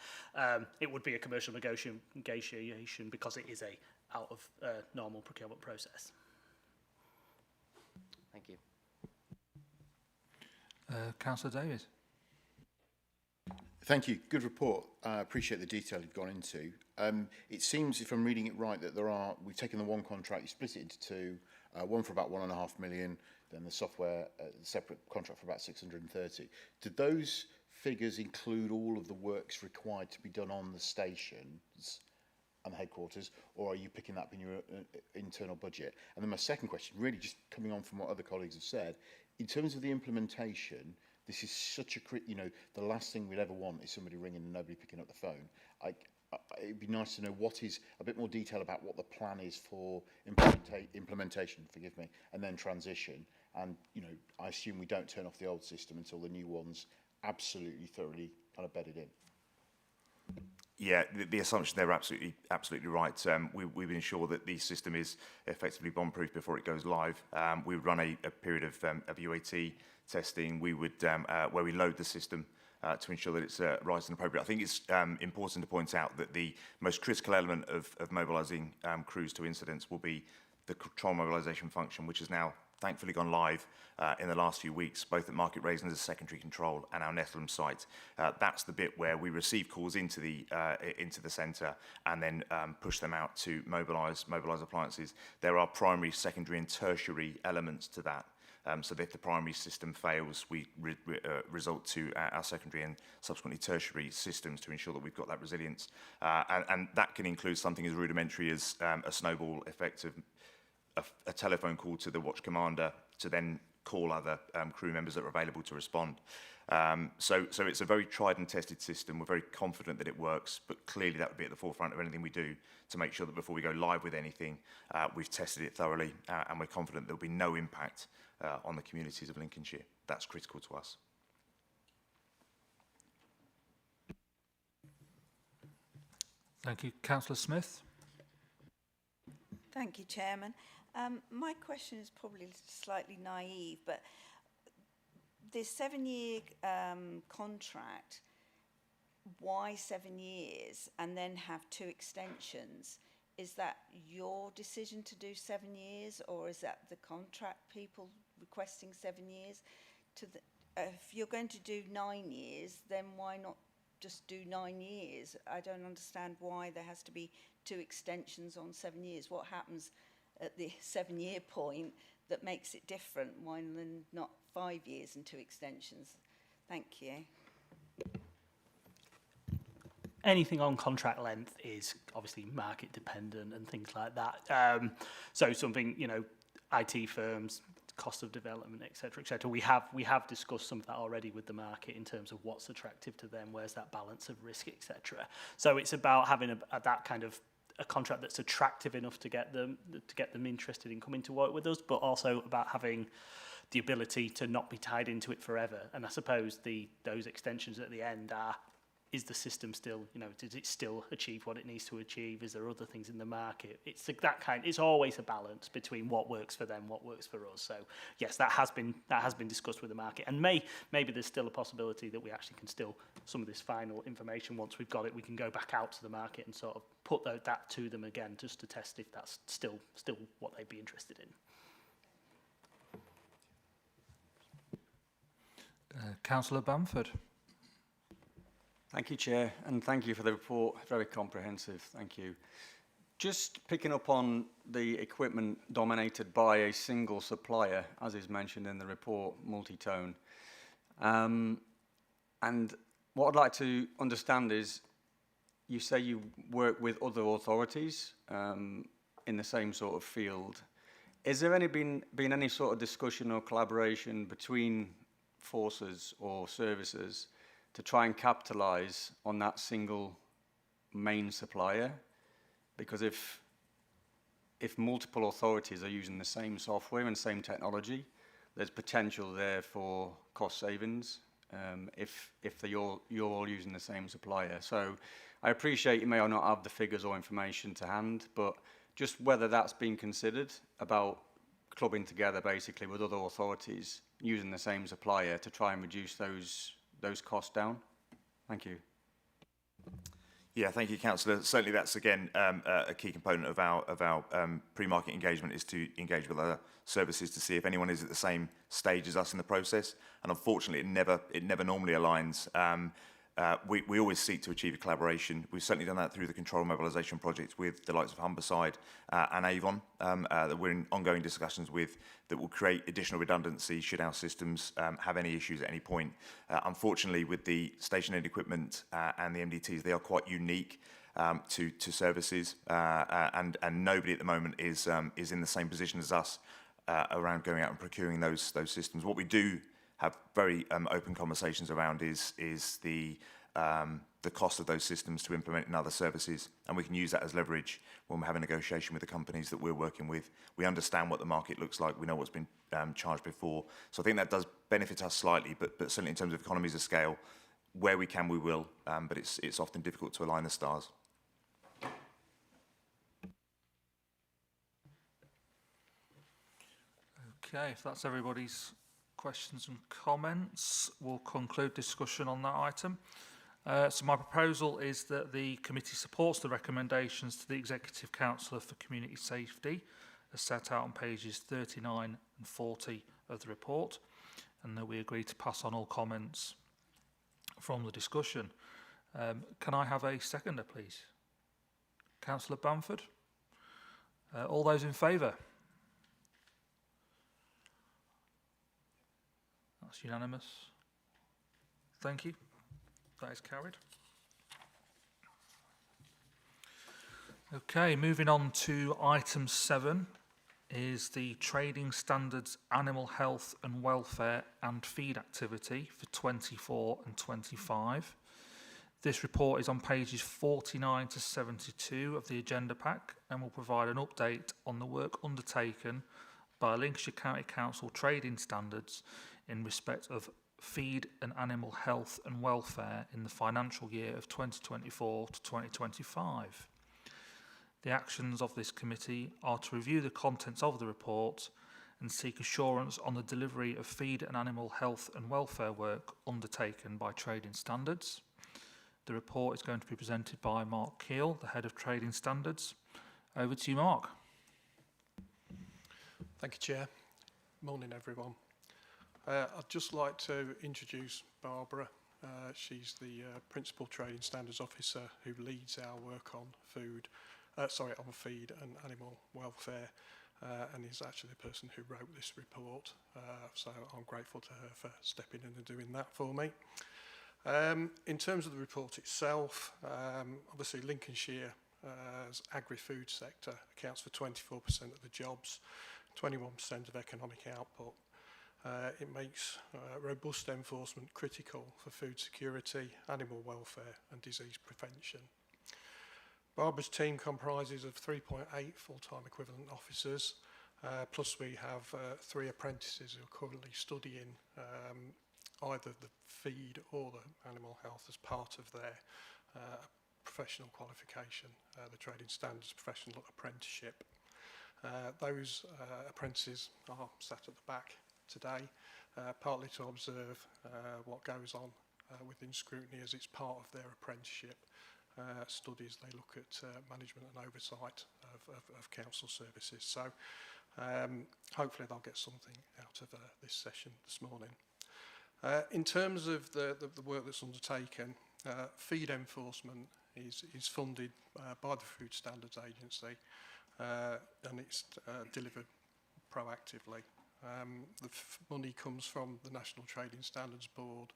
it would be a commercial negotiation because it is a out of normal procurement process. Thank you. Councillor Davies. Thank you. Good report. I appreciate the detail you've gone into. It seems, if I'm reading it right, that we've taken the one contract, you split it into two, one for about £1.5 million, then the software, separate contract for about 630. Did those figures include all of the works required to be done on the stations and the headquarters, or are you picking that up in your internal budget? And then my second question, really just coming on from what other colleagues have said, in terms of the implementation, this is such a, the last thing we'd ever want is somebody ringing and nobody picking up the phone. It'd be nice to know what is, a bit more detail about what the plan is for implementation, forgive me, and then transition. And, I assume we don't turn off the old system until the new one's absolutely thoroughly kind of bedded in. Yeah, the assumption they're absolutely right. We've ensured that the system is effectively bomb-proof before it goes live. We would run a period of UAT testing. We would where we load the system to ensure that it's right and appropriate. I think it's important to point out that the most critical element of mobilising crews to incidents will be the control mobilisation function, which has now thankfully gone live in the last few weeks, both at Market Raisins as a secondary control and our Netherlands site. That's the bit where we receive calls into the centre and then push them out to mobilise appliances. There are primary, secondary and tertiary elements to that. So that if the primary system fails, we result to our secondary and subsequently tertiary systems to ensure that we've got that resilience. And that can include something as rudimentary as a snowball effect of a telephone call to the watch commander to then call other crew members that are available to respond. So it's a very tried and tested system. We're very confident that it works, but clearly that would be at the forefront of anything we do to make sure that before we go live with anything, we've tested it thoroughly and we're confident there'll be no impact on the communities of Lincolnshire. That's critical to us. Thank you. Councillor Smith. Thank you, Chairman. My question is probably slightly naive, but this 7-year contract, why 7 years and then have 2 extensions? Is that your decision to do 7 years, or is that the contract people requesting 7 years? If you're going to do 9 years, then why not just do 9 years? I don't understand why there has to be 2 extensions on 7 years. What happens at the 7-year point that makes it different? Why then not 5 years and 2 extensions? Thank you. Anything on contract length is obviously market dependent and things like that. So something, IT firms, cost of development, et cetera, we have discussed some of that already with the market in terms of what's attractive to them, where's that balance of risk, etc. So it's about having that kind of a contract that's attractive enough to get them interested in coming to work with us, but also about having the ability to not be tied into it forever. And I suppose those extensions at the end are is the system still, you know, does it still achieve what it needs to achieve? Is there other things in the market? It's that kind. It's always a balance between what works for them, what works for us. So yes, that has been discussed with the market, and maybe there's still a possibility that we actually can still, some of this final information, once we've got it, we can go back out to the market and sort of put that to them again, just to test if that's still what they'd be interested in. Councillor Bamford. Thank you, Chair, and thank you for the report. Very comprehensive. Thank you. Just picking up on the equipment dominated by a single supplier, as is mentioned in the report, Multitone. And what I'd like to understand is, you say you work with other authorities in the same sort of field. Is there been any sort of discussion or collaboration between forces or services to try and capitalise on that single main supplier? Because if multiple authorities are using the same software and same technology, there's potential there for cost savings if you're all using the same supplier. So I appreciate you may or not have the figures or information to hand, but just whether that's been considered about clubbing together basically with other authorities using the same supplier to try and reduce those costs down. Thank you. Yeah, thank you, Councillor. Certainly that's, again, a key component of our pre-market engagement, is to engage with other services to see if anyone is at the same stage as us in the process. And unfortunately, it never normally aligns. We always seek to achieve a collaboration. We've certainly done that through the control mobilisation project with the likes of Humberside and Avon, that we're in ongoing discussions with, that will create additional redundancy should our systems have any issues at any point. Unfortunately, with the station-end equipment and the MDTs, they are quite unique to services, and nobody at the moment is in the same position as us around going out and procuring those systems. What we do have very open conversations around is the cost of those systems to implement in other services, and we can use that as leverage when we have a negotiation with the companies that we're working with. We understand what the market looks like, we know what's been charged before, so I think that does benefit us slightly, but certainly in terms of economies of scale, where we can we will, but it's often difficult to align the stars. Okay, if that's everybody's questions and comments, we'll conclude discussion on that item. So my proposal is that the committee supports the recommendations to the Executive Councillor for Community Safety as set out on pages 39 and 40 of the report, and that we agree to pass on all comments from the discussion. Can I have a seconder, please? Councillor Bamford. All those in favour? That's unanimous. Thank you. That is carried. Okay, moving on to item 7 is the Trading Standards Animal Health and Welfare and Feed activity for 24 and 25. This report is on pages 49 to 72 of the agenda pack and will provide an update on the work undertaken by Lincolnshire County Council Trading Standards in respect of feed and animal health and welfare in the financial year of 2024 to 2025. The actions of this committee are to review the contents of the report and seek assurance on the delivery of feed and animal health and welfare work undertaken by Trading Standards. The report is going to be presented by Mark Keel, the Head of Trading Standards. Over to you, Mark. Thank you, Chair. Morning, everyone. I'd just like to introduce Barbara. She's the Principal Trading Standards Officer who leads our work on on feed and animal welfare, and is actually the person who wrote this report. So I'm grateful to her for stepping in and doing that for me. In terms of the report itself, obviously Lincolnshire's agri-food sector accounts for 24% of the jobs, 21% of economic output. It makes robust enforcement critical for food security, animal welfare and disease prevention. Barbara's team comprises of 3.8 full-time equivalent officers, plus we have 3 apprentices who are currently studying either the feed or the animal health as part of their professional qualification, the Trading Standards Professional Apprenticeship. Those apprentices are sat at the back today, partly to observe what goes on within Scrutiny as it's part of their apprenticeship studies. They look at management and oversight of council services. So hopefully they'll get something out of this session this morning. In terms of the work that's undertaken, feed enforcement is funded by the Food Standards Agency, and it's delivered proactively. The money comes from the National Trading Standards Board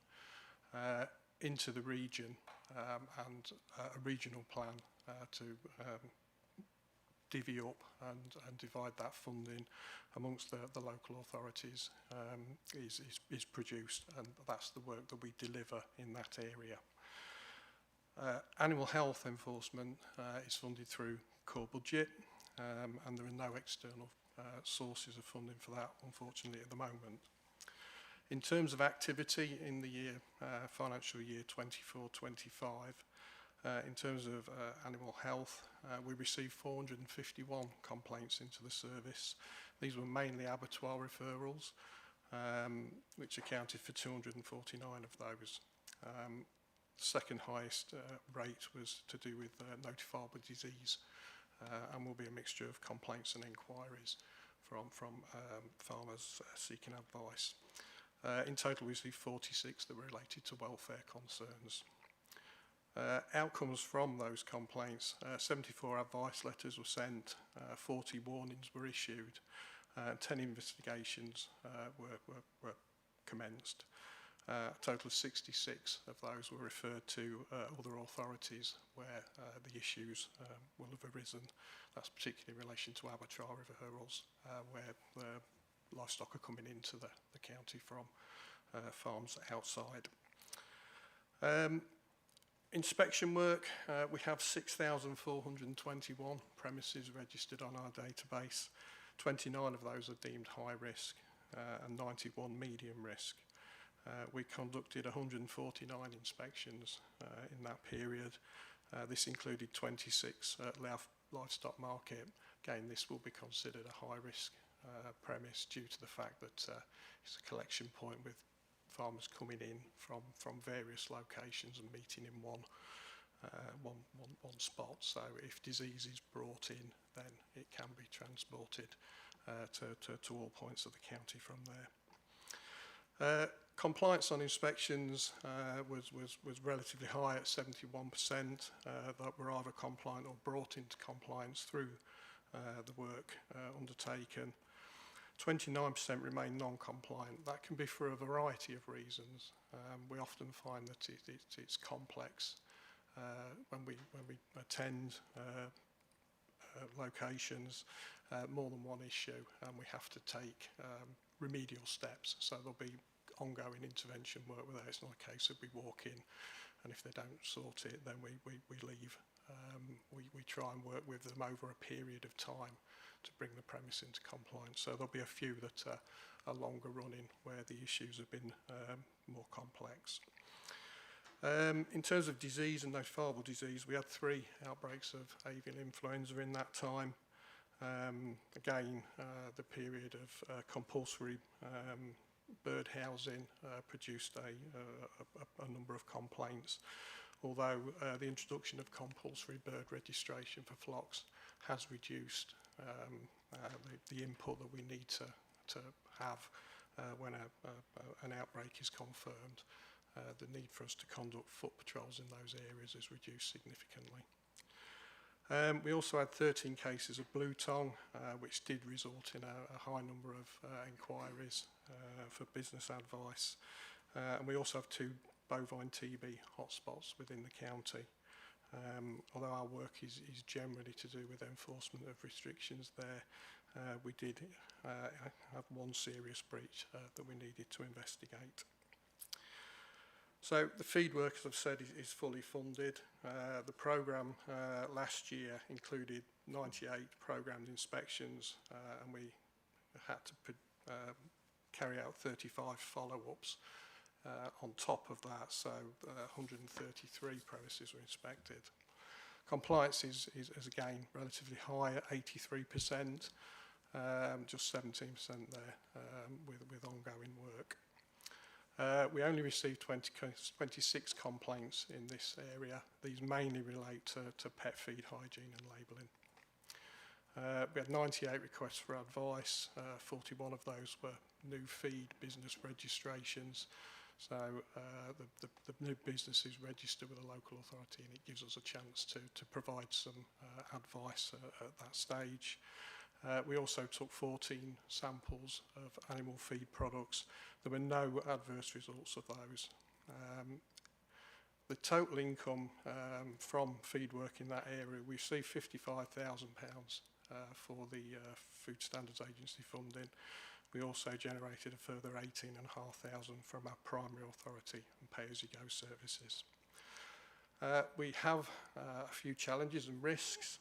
into the region, and a regional plan to divvy up and divide that funding amongst the local authorities is produced, and that's the work that we deliver in that area. Animal health enforcement is funded through core budget, and there are no external sources of funding for that, unfortunately, at the moment. In terms of activity in the year, financial year 24-25, in terms of animal health, we received 451 complaints into the service. These were mainly abattoir referrals, which accounted for 249 of those. Second highest rate was to do with notifiable disease, and will be a mixture of complaints and inquiries from farmers seeking advice. In total, we received 46 that were related to welfare concerns. Outcomes from those complaints, 74 advice letters were sent, 40 warnings were issued, 10 investigations were commenced. A total of 66 of those were referred to other authorities where the issues will have arisen. That's particularly in relation to abattoir referrals, where the livestock are coming into the county from farms outside. Inspection work, we have 6,421 premises registered on our database. 29 of those are deemed high risk and 91 medium risk. We conducted 149 inspections in that period. This included 26 livestock market. Again, this will be considered a high risk premise due to the fact that it's a collection point with farmers coming in from various locations and meeting in one spot. So if disease is brought in, then it can be transported to all points of the county from there. Compliance on inspections was relatively high at 71%, that were either compliant or brought into compliance through the work undertaken. 29% remain non-compliant. That can be for a variety of reasons. We often find that it's complex. When we attend locations, more than one issue, and we have to take remedial steps. So there'll be ongoing intervention work with that. It's not a case of we walk in, and if they don't sort it, then we leave. We try and work with them over a period of time to bring the premise into compliance. So there'll be a few that are longer running where the issues have been more complex. In terms of disease and notifiable disease, we had 3 outbreaks of avian influenza in that time. Again, the period of compulsory bird housing produced a number of complaints, although the introduction of compulsory bird registration for flocks has reduced the input that we need to have when an outbreak is confirmed. The need for us to conduct foot patrols in those areas is reduced significantly. We also had 13 cases of blue tongue, which did result in a high number of inquiries for business advice. And we also have 2 bovine TB hotspots within the county. Although our work is generally to do with enforcement of restrictions there, we did have one serious breach that we needed to investigate. So the feed work, as I've said, is fully funded. The programme last year included 98 programmed inspections, and we had to carry out 35 follow-ups on top of that, so 133 premises were inspected. Compliance is again relatively high at 83%, just 17% there with ongoing work. We only received 26 complaints in this area. These mainly relate to pet feed hygiene and labelling. We had 98 requests for advice. 41 of those were new feed business registrations. So the new business is registered with a local authority, and it gives us a chance to provide some advice at that stage. We also took 14 samples of animal feed products. There were no adverse results of those. The total income from feed work in that area, we received £55,000 for the Food Standards Agency funding. We also generated a further £18,500 from our primary authority and pay-as-you-go services. We have a few challenges and risks.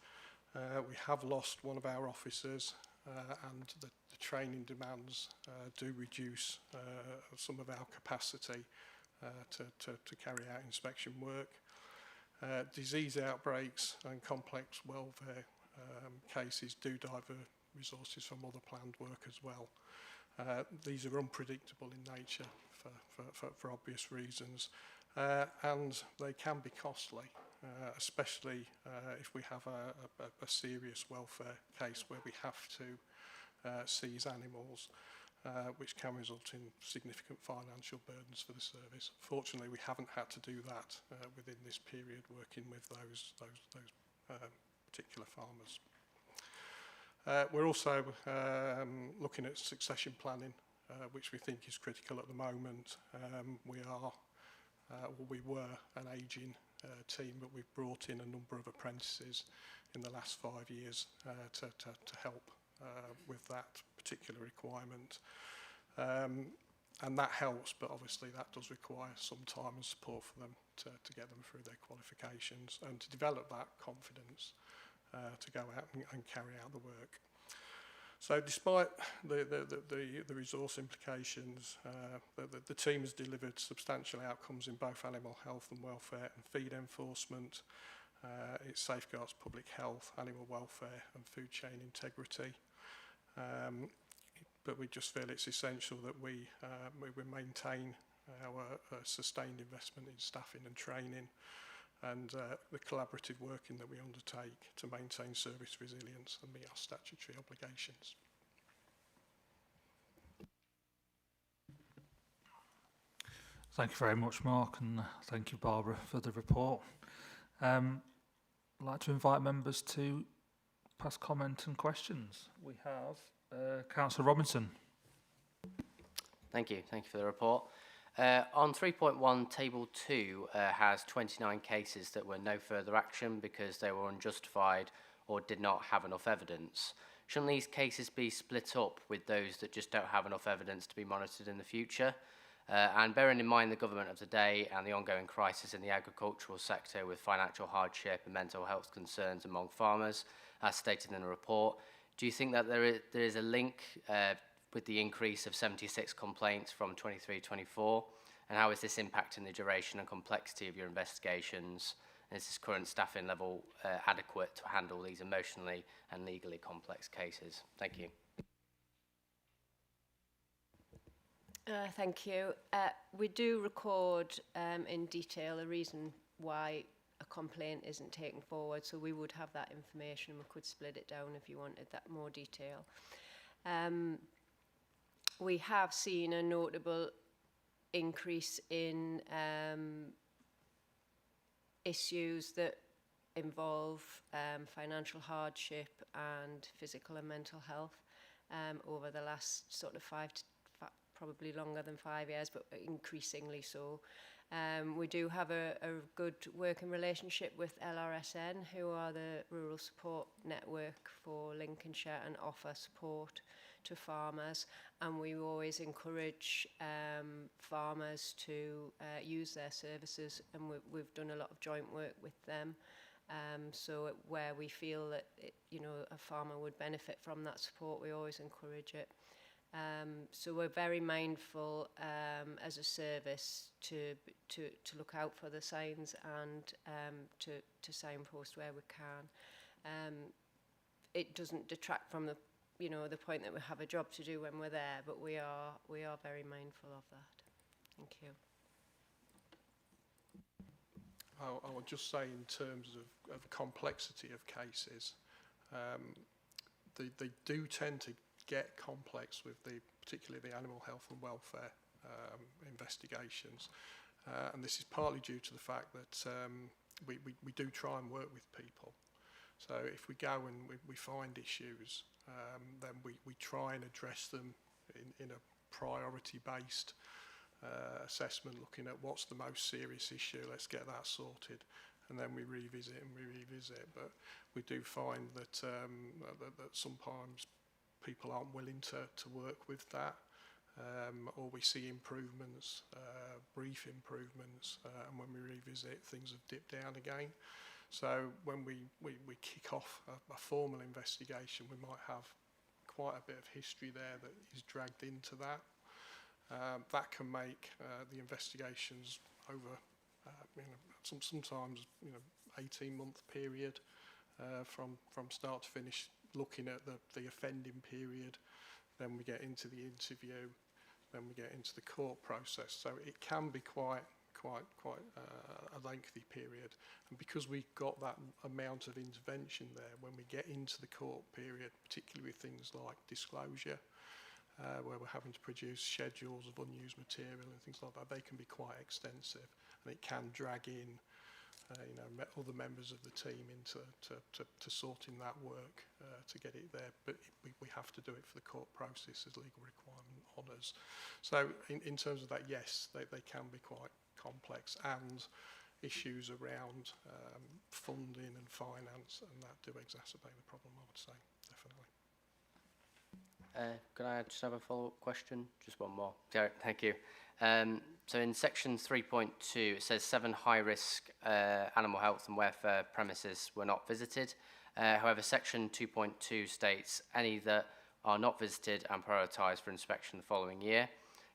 We have lost one of our officers, and the training demands do reduce some of our capacity to carry out inspection work. Disease outbreaks and complex welfare cases do divert resources from other planned work as well. These are unpredictable in nature for obvious reasons, and they can be costly. Especially if we have a serious welfare case where we have to seize animals, which can result in significant financial burdens for the service. Fortunately, we haven't had to do that within this period, working with those particular farmers. We're also looking at succession planning, which we think is critical at the moment. We were an ageing team, but we've brought in a number of apprentices in the last 5 years to help with that particular requirement. And that helps, but obviously that does require some time and support for them to get them through their qualifications and to develop that confidence to go out and carry out the work. So despite the resource implications, the team has delivered substantial outcomes in both animal health and welfare and feed enforcement. It safeguards public health, animal welfare and food chain integrity. But we just feel it's essential that we maintain our sustained investment in staffing and training and the collaborative working that we undertake to maintain service resilience and meet our statutory obligations. Thank you very much, Mark, and thank you, Barbara, for the report. I'd like to invite members to pass comment and questions. We have Councillor Robinson. Thank you for the report. On 3.1, Table 2 has 29 cases that were no further action because they were unjustified or did not have enough evidence. Shouldn't these cases be split up with those that just don't have enough evidence to be monitored in the future? And bearing in mind the government of the day and the ongoing crisis in the agricultural sector with financial hardship and mental health concerns among farmers, as stated in the report, do you think that there is a link with the increase of 76 complaints from 23-24, and how is this impacting the duration and complexity of your investigations? And is this current staffing level adequate to handle these emotionally and legally complex cases? Thank you. Thank you. We do record in detail the reason why a complaint isn't taken forward, so we would have that information. We could split it down if you wanted that more detail. We have seen a notable increase in issues that involve financial hardship and physical and mental health over the last sort of probably longer than 5 years, but increasingly so. We do have a good working relationship with LRSN, who are the rural support network for Lincolnshire and offer support to farmers, and we always encourage farmers to use their services, and we've done a lot of joint work with them. So where we feel that a farmer would benefit from that support, we always encourage it. So we're very mindful as a service to look out for the signs and to signpost where we can. It doesn't detract from the the point that we have a job to do when we're there, but we are very mindful of that. Thank you. I would just say in terms of complexity of cases, they do tend to get complex with particularly the animal health and welfare investigations. And this is partly due to the fact that we do try and work with people. So if we go and we find issues, then we try and address them in a priority-based assessment, looking at what's the most serious issue, let's get that sorted, and then we revisit and revisit. But we do find that, that sometimes people aren't willing to work with that, or we see improvements, brief improvements, and when we revisit, things have dipped down again. So when we kick off a formal investigation, we might have quite a bit of history there that is dragged into that. That can make the investigations over, sometimes 18-month period from start to finish, looking at the offending period. Then we get into the interview, then we get into the court process. So it can be quite a lengthy period, and because we've got that amount of intervention there, when we get into the court period, particularly with things like disclosure, where we're having to produce schedules of unused material and things like that, they can be quite extensive, and it can drag in other members of the team into to sorting that work to get it there. But we have to do it for the court process as legal requirement on us. So in terms of that, yes, they can be quite complex, and issues around funding and finance, and that do exacerbate the problem, I would say, definitely. Could I just have a follow-up question? Just one more. Thank you. So in section 3.2, it says 7 high-risk animal health and welfare premises were not visited. However, section 2.2 states any that are not visited and prioritised for inspection the following year.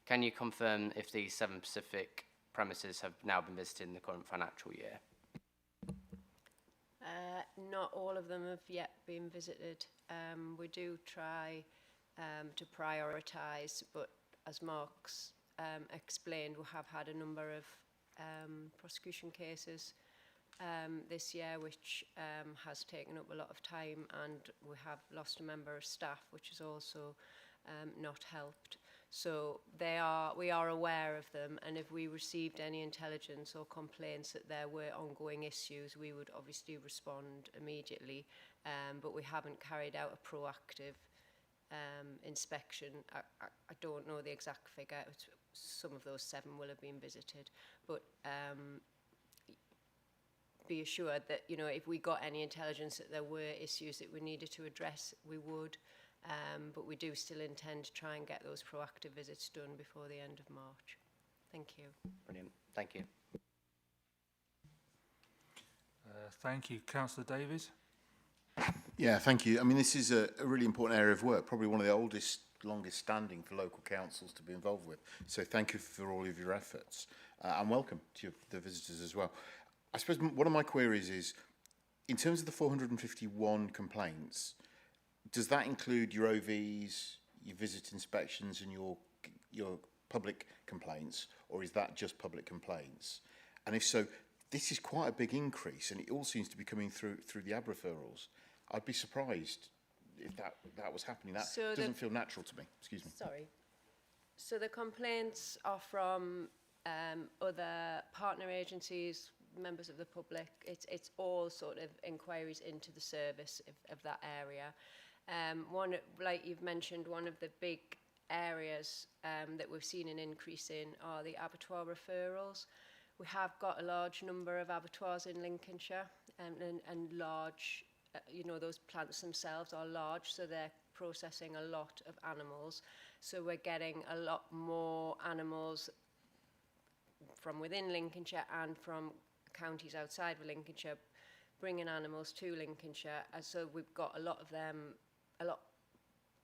Can you confirm if these 7 specific premises have now been visited in the current financial year? Not all of them have yet been visited. We do try to prioritise, but as Mark's explained, we have had a number of prosecution cases this year, which has taken up a lot of time, and we have lost a member of staff, which has also not helped. So we are aware of them, and if we received any intelligence or complaints that there were ongoing issues, we would obviously respond immediately, but we haven't carried out a proactive inspection. I don't know the exact figure. Some of those 7 will have been visited, but be assured that if we got any intelligence that there were issues that we needed to address, we would. But we do still intend to try and get those proactive visits done before the end of March. Thank you. Brilliant. Thank you. Thank you. Councillor Davies. Yeah, thank you. I mean, this is a really important area of work, probably one of the oldest, longest standing for local councils to be involved with. So thank you for all of your efforts, and welcome to the visitors as well. I suppose one of my queries is, in terms of the 451 complaints, does that include your OVs, your visit inspections, and your public complaints, or is that just public complaints? And if so, this is quite a big increase, and it all seems to be coming through the AB referrals. I'd be surprised if that was happening. That doesn't feel natural to me. Excuse me. Sorry. So the complaints are from other partner agencies, members of the public. It's all sort of inquiries into the service of that area. One, like you've mentioned, one of the big areas that we've seen an increase in are the abattoir referrals. We have got a large number of abattoirs in Lincolnshire, and large, those plants themselves are large, so they're processing a lot of animals. So we're getting a lot more animals from within Lincolnshire and from counties outside of Lincolnshire, bringing animals to Lincolnshire. And so we've got a lot of them, a lot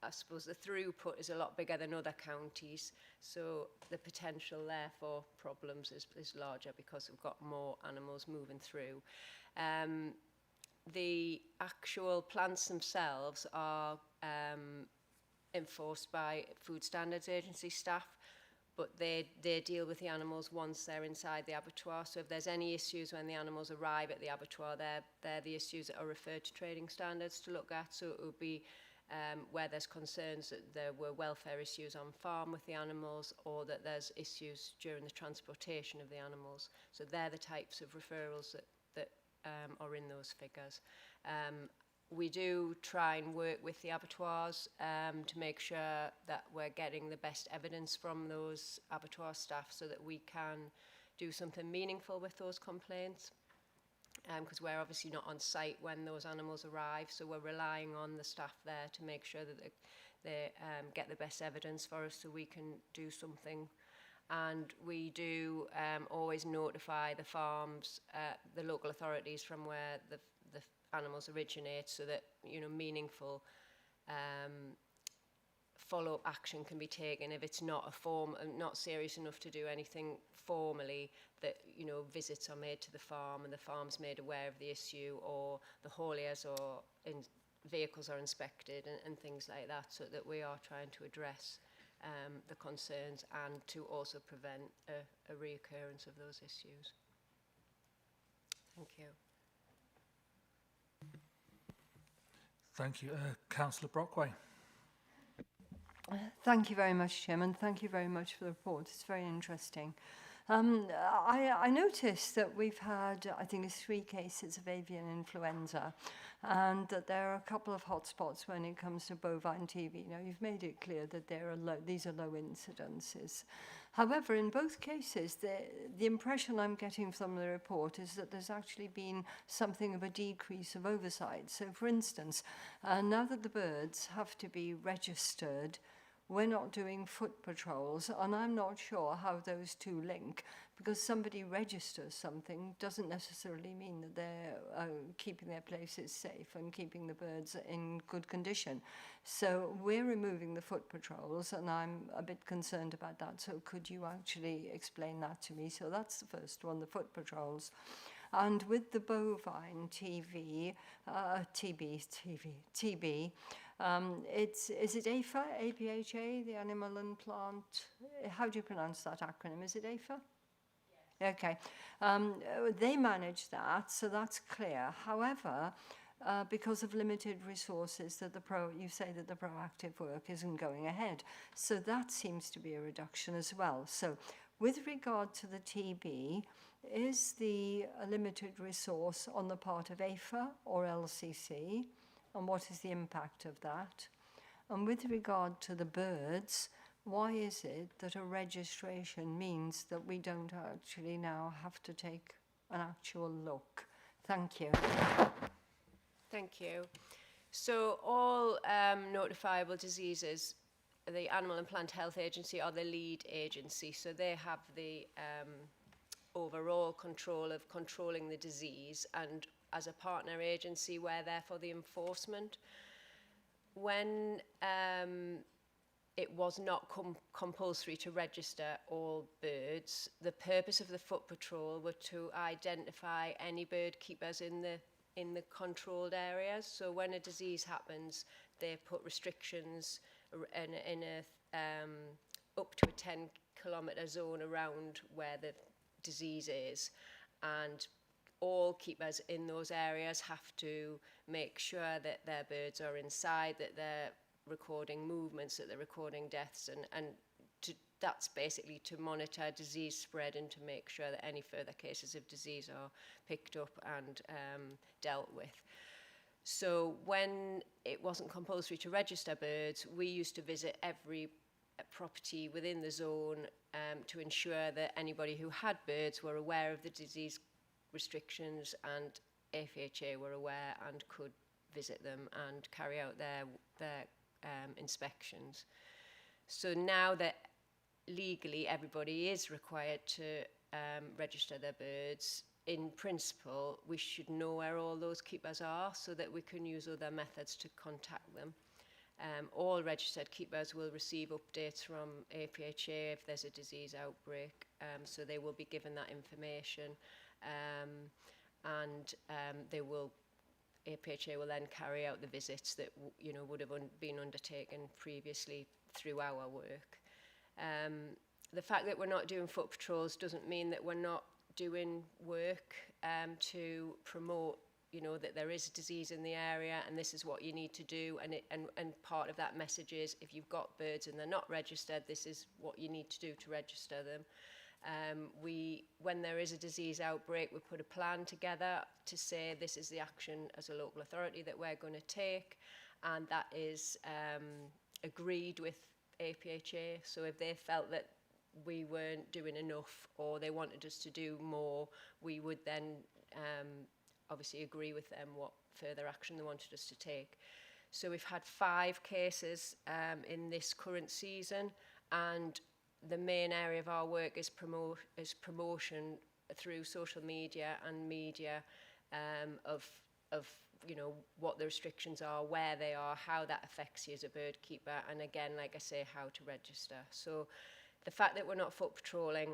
I suppose the throughput is a lot bigger than other counties, so the potential there for problems is larger because we've got more animals moving through. The actual plants themselves are enforced by Food Standards Agency staff, but they deal with the animals once they're inside the abattoir. So if there's any issues when the animals arrive at the abattoir, they're the issues that are referred to trading standards to look at. So it would be where there's concerns that there were welfare issues on farm with the animals, or that there's issues during the transportation of the animals. So they're the types of referrals that are in those figures. We do try and work with the abattoirs to make sure that we're getting the best evidence from those abattoir staff so that we can do something meaningful with those complaints. Because we're obviously not on site when those animals arrive, so we're relying on the staff there to make sure that they get the best evidence for us so we can do something. And we do always notify the farms, the local authorities from where the animals originate, so that, you know, meaningful follow-up action can be taken if it's not not serious enough to do anything formally, that, you know, visits are made to the farm and the farm's made aware of the issue, or the hauliers or vehicles are inspected and things like that, so that we are trying to address the concerns and to also prevent a reoccurrence of those issues. Thank you. Thank you. Councillor Brockway. Thank you very much, Chairman. Thank you very much for the report. It's very interesting. I noticed that we've had, I think it's 3 cases of avian influenza, and that there are a couple of hotspots when it comes to bovine TB. Now, you've made it clear that these are low incidences. However, in both cases, the impression I'm getting from the report is that there's actually been something of a decrease of oversight. So, for instance, now that the birds have to be registered, we're not doing foot patrols, and I'm not sure how those two link, because somebody registers something doesn't necessarily mean that they're keeping their places safe and keeping the birds in good condition. So we're removing the foot patrols, and I'm a bit concerned about that. So could you actually explain that to me? So that's the first one, the foot patrols. And with the bovine TB, is it APHA, APHA, the Animal and Plant? How do you pronounce that acronym? Is it APHA? Yes. Okay. They manage that, so that's clear. However, because of limited resources, you say that the proactive work isn't going ahead. So that seems to be a reduction as well. So with regard to the TB, is the limited resource on the part of APHA or LCC? And what is the impact of that? And with regard to the birds, why is it that a registration means that we don't actually now have to take an actual look? Thank you. Thank you. So all notifiable diseases, the Animal and Plant Health Agency are the lead agency, so they have the overall control of controlling the disease, and as a partner agency, we're there for the enforcement. When it was not compulsory to register all birds, the purpose of the foot patrol were to identify any bird keepers in the controlled areas. So when a disease happens, they put restrictions in a up to a 10-kilometre zone around where the disease is, and all keepers in those areas have to make sure that their birds are inside, that they're recording movements, that they're recording deaths, and that's basically to monitor disease spread and to make sure that any further cases of disease are picked up and dealt with. So when it wasn't compulsory to register birds, we used to visit every property within the zone to ensure that anybody who had birds were aware of the disease restrictions, and FHA were aware and could visit them and carry out their inspections. So now that legally everybody is required to register their birds, in principle we should know where all those keepers are so that we can use other methods to contact them. All registered keepers will receive updates from APHA if there's a disease outbreak, so they will be given that information, and APHA will then carry out the visits that would have been undertaken previously through our work. The fact that we're not doing foot patrols doesn't mean that we're not doing work to promote that there is a disease in the area and this is what you need to do, and part of that message is if you've got birds and they're not registered, this is what you need to do to register them. When there is a disease outbreak, we put a plan together to say this is the action as a local authority that we're going to take, and that is agreed with APHA. So if they felt that we weren't doing enough or they wanted us to do more, we would then obviously agree with them what further action they wanted us to take. So we've had 5 cases in this current season, and the main area of our work is promotion through social media and media of what the restrictions are, where they are, how that affects you as a bird keeper, and again, like I say, how to register. So the fact that we're not foot patrolling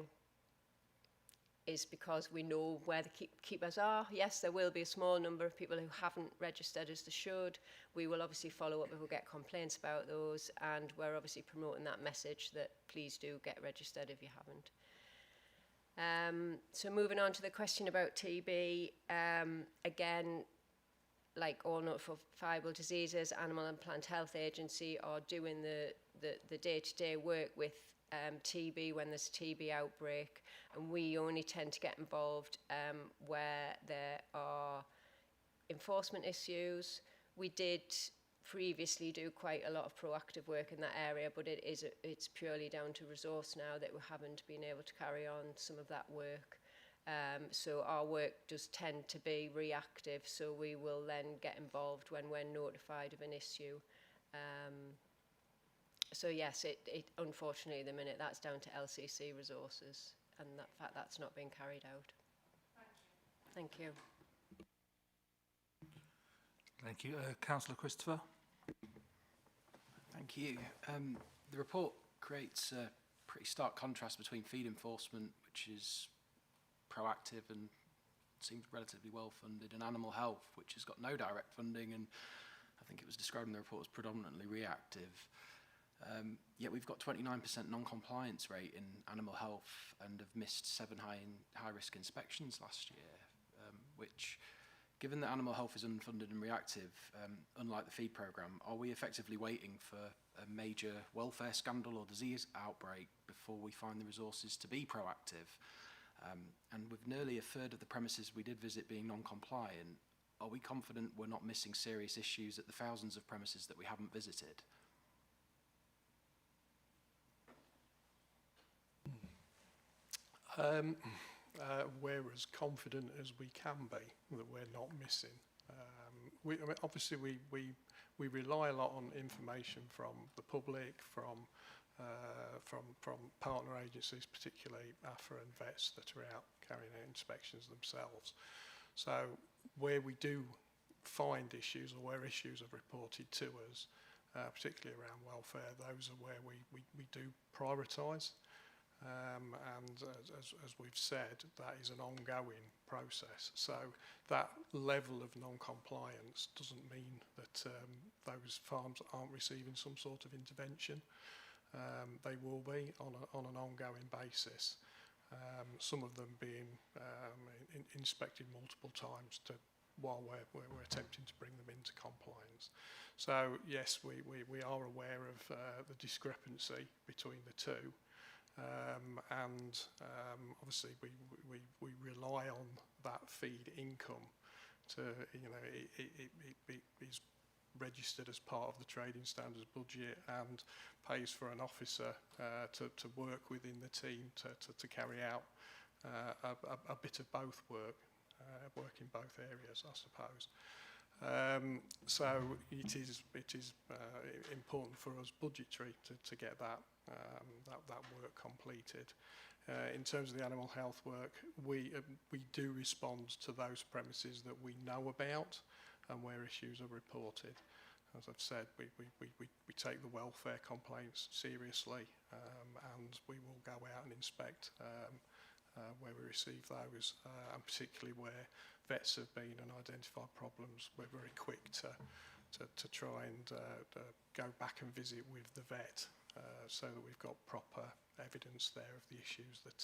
is because we know where the keepers are. Yes, there will be a small number of people who haven't registered as they should. We will obviously follow up if we get complaints about those, and we're obviously promoting that message that please do get registered if you haven't. So moving on to the question about TB, again, like all notifiable diseases, Animal and Plant Health Agency are doing the day-to-day work with TB when there's a TB outbreak, and we only tend to get involved where there are enforcement issues. We did previously do quite a lot of proactive work in that area, but it's purely down to resource now that we haven't been able to carry on some of that work. So our work does tend to be reactive, so we will then get involved when we're notified of an issue. So yes, it unfortunately at the minute that's down to LCC resources, and that fact that's not being carried out. Thank you. Thank you. Councillor Christopher. Thank you. The report creates a pretty stark contrast between feed enforcement, which is proactive and seems relatively well funded, and animal health, which has got no direct funding, and I think it was described in the report as predominantly reactive. Yet we've got 29% non-compliance rate in animal health and have missed 7 high-risk inspections last year, which, given that animal health is unfunded and reactive, unlike the feed programme, are we effectively waiting for a major welfare scandal or disease outbreak before we find the resources to be proactive? And with nearly a third of the premises we did visit being non-compliant, are we confident we're not missing serious issues at the thousands of premises that we haven't visited? We're as confident as we can be that we're not missing. I mean, obviously, we rely a lot on information from the public, from partner agencies, particularly AFA and vets that are out carrying out inspections themselves. So where we do find issues or where issues are reported to us, particularly around welfare, those are where we do prioritise. And as we've said, that is an ongoing process. So that level of non-compliance doesn't mean that those farms aren't receiving some sort of intervention. They will be on an ongoing basis. Some of them being inspected multiple times while we're attempting to bring them into compliance. So yes, we are aware of the discrepancy between the two. And obviously we rely on that feed income to, it is registered as part of the trading standards budget and pays for an officer to work within the team to carry out a bit of both work in both areas, I suppose. So it is important for us budgetary to get that work completed. In terms of the animal health work, we do respond to those premises that we know about and where issues are reported. as I've said, we take the welfare complaints seriously, and we will go out and inspect where we receive those, and particularly where vets have been and identified problems. We're very quick to try and go back and visit with the vet, so that we've got proper evidence there of the issues that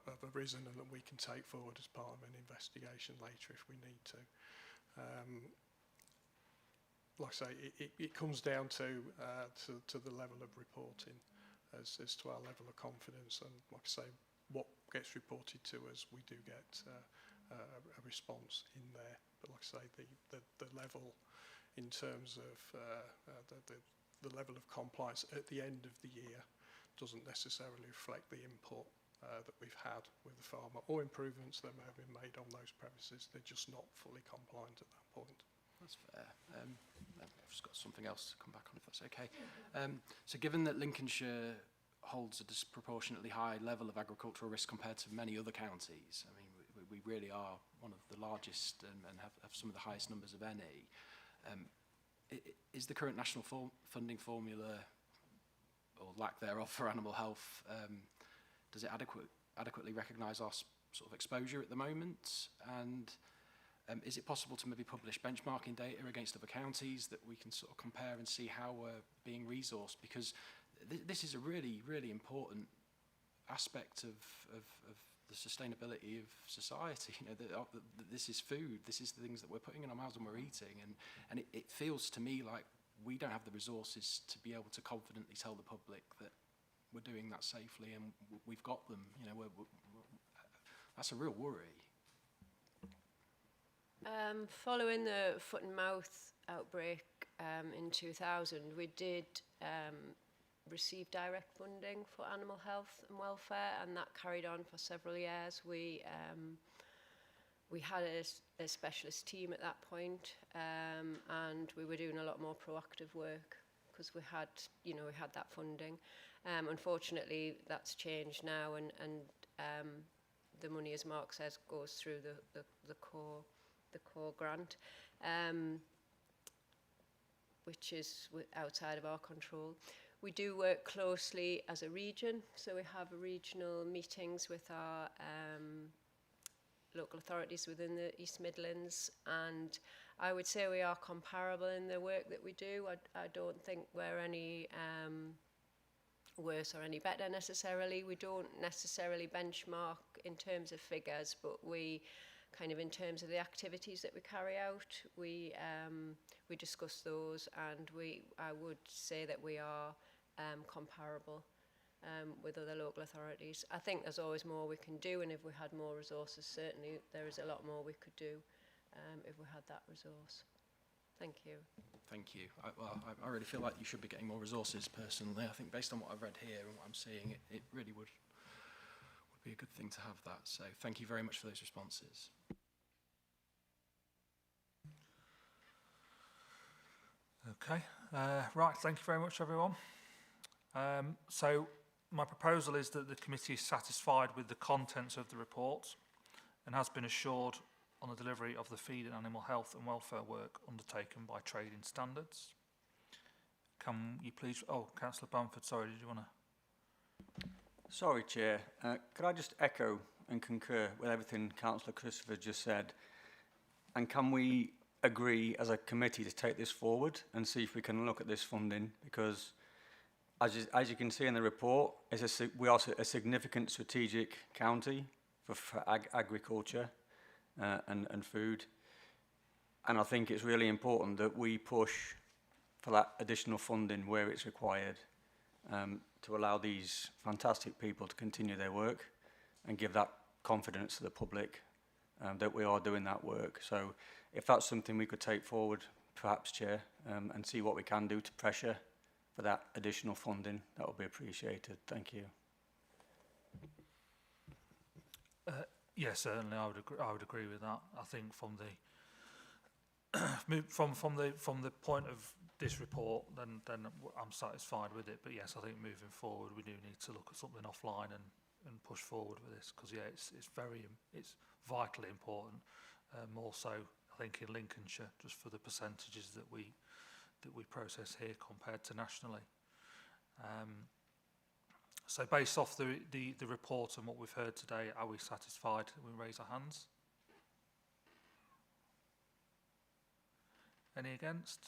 have arisen and that we can take forward as part of an investigation later if we need to. Like I say, it comes down to the level of reporting as to our level of confidence, and like I say, what gets reported to us, we do get a response in there. But like I say, the level in terms of the level of compliance at the end of the year doesn't necessarily reflect the input that we've had with the farmer or improvements that may have been made on those premises. They're just not fully compliant at that point. That's fair. I've just got something else to come back on, if that's okay. So given that Lincolnshire holds a disproportionately high level of agricultural risk compared to many other counties, I mean, we really are one of the largest and have some of the highest numbers of any. Is the current national funding formula, or lack thereof, for animal health, does it adequately recognise our sort of exposure at the moment? And is it possible to maybe publish benchmarking data against other counties that we can sort of compare and see how we're being resourced? Because this is a really, really important aspect of the sustainability of society. You know, this is food. This is the things that we're putting in our mouths and we're eating. And it feels to me like we don't have the resources to be able to confidently tell the public that we're doing that safely and we've got them. You know, that's a real worry. Following the foot and mouth outbreak in 2000, we did receive direct funding for animal health and welfare, and that carried on for several years. We had a specialist team at that point, and we were doing a lot more proactive work because we had that funding. Unfortunately, that's changed now, and the money, as Mark says, goes through the core grant, which is outside of our control. We do work closely as a region, so we have regional meetings with our local authorities within the East Midlands, and I would say we are comparable in the work that we do. I don't think we're any worse or any better necessarily. We don't necessarily benchmark in terms of figures, but we kind of in terms of the activities that we carry out, we discuss those, and I would say that we are comparable with other local authorities. I think there's always more we can do, and if we had more resources, certainly there is a lot more we could do if we had that resource. Thank you. Thank you. I really feel like you should be getting more resources personally. I think based on what I've read here and what I'm seeing, it really would be a good thing to have that. So thank you very much for those responses. Okay, right, thank you very much, everyone. So my proposal is that the committee is satisfied with the contents of the report and has been assured on the delivery of the feed and animal health and welfare work undertaken by trading standards. Can you please, Councillor Bamford, sorry, did you want to? Sorry, Chair. Could I just echo and concur with everything Councillor Christopher just said? And can we agree as a committee to take this forward and see if we can look at this funding? Because as you can see in the report, we are a significant strategic county for agriculture and food. And I think it's really important that we push for that additional funding where it's required to allow these fantastic people to continue their work and give that confidence to the public that we are doing that work. So if that's something we could take forward, perhaps, Chair, and see what we can do to pressure for that additional funding, that would be appreciated. Thank you. Yes, certainly, I would agree with that. I think from the point of this report, then I'm satisfied with it. But yes, I think moving forward, we do need to look at something offline and push forward with this, because yeah, it's vitally important. More so, I think, in Lincolnshire, just for the percentages that we process here compared to nationally. So based off the report and what we've heard today, are we satisfied? We raise our hands. Any against?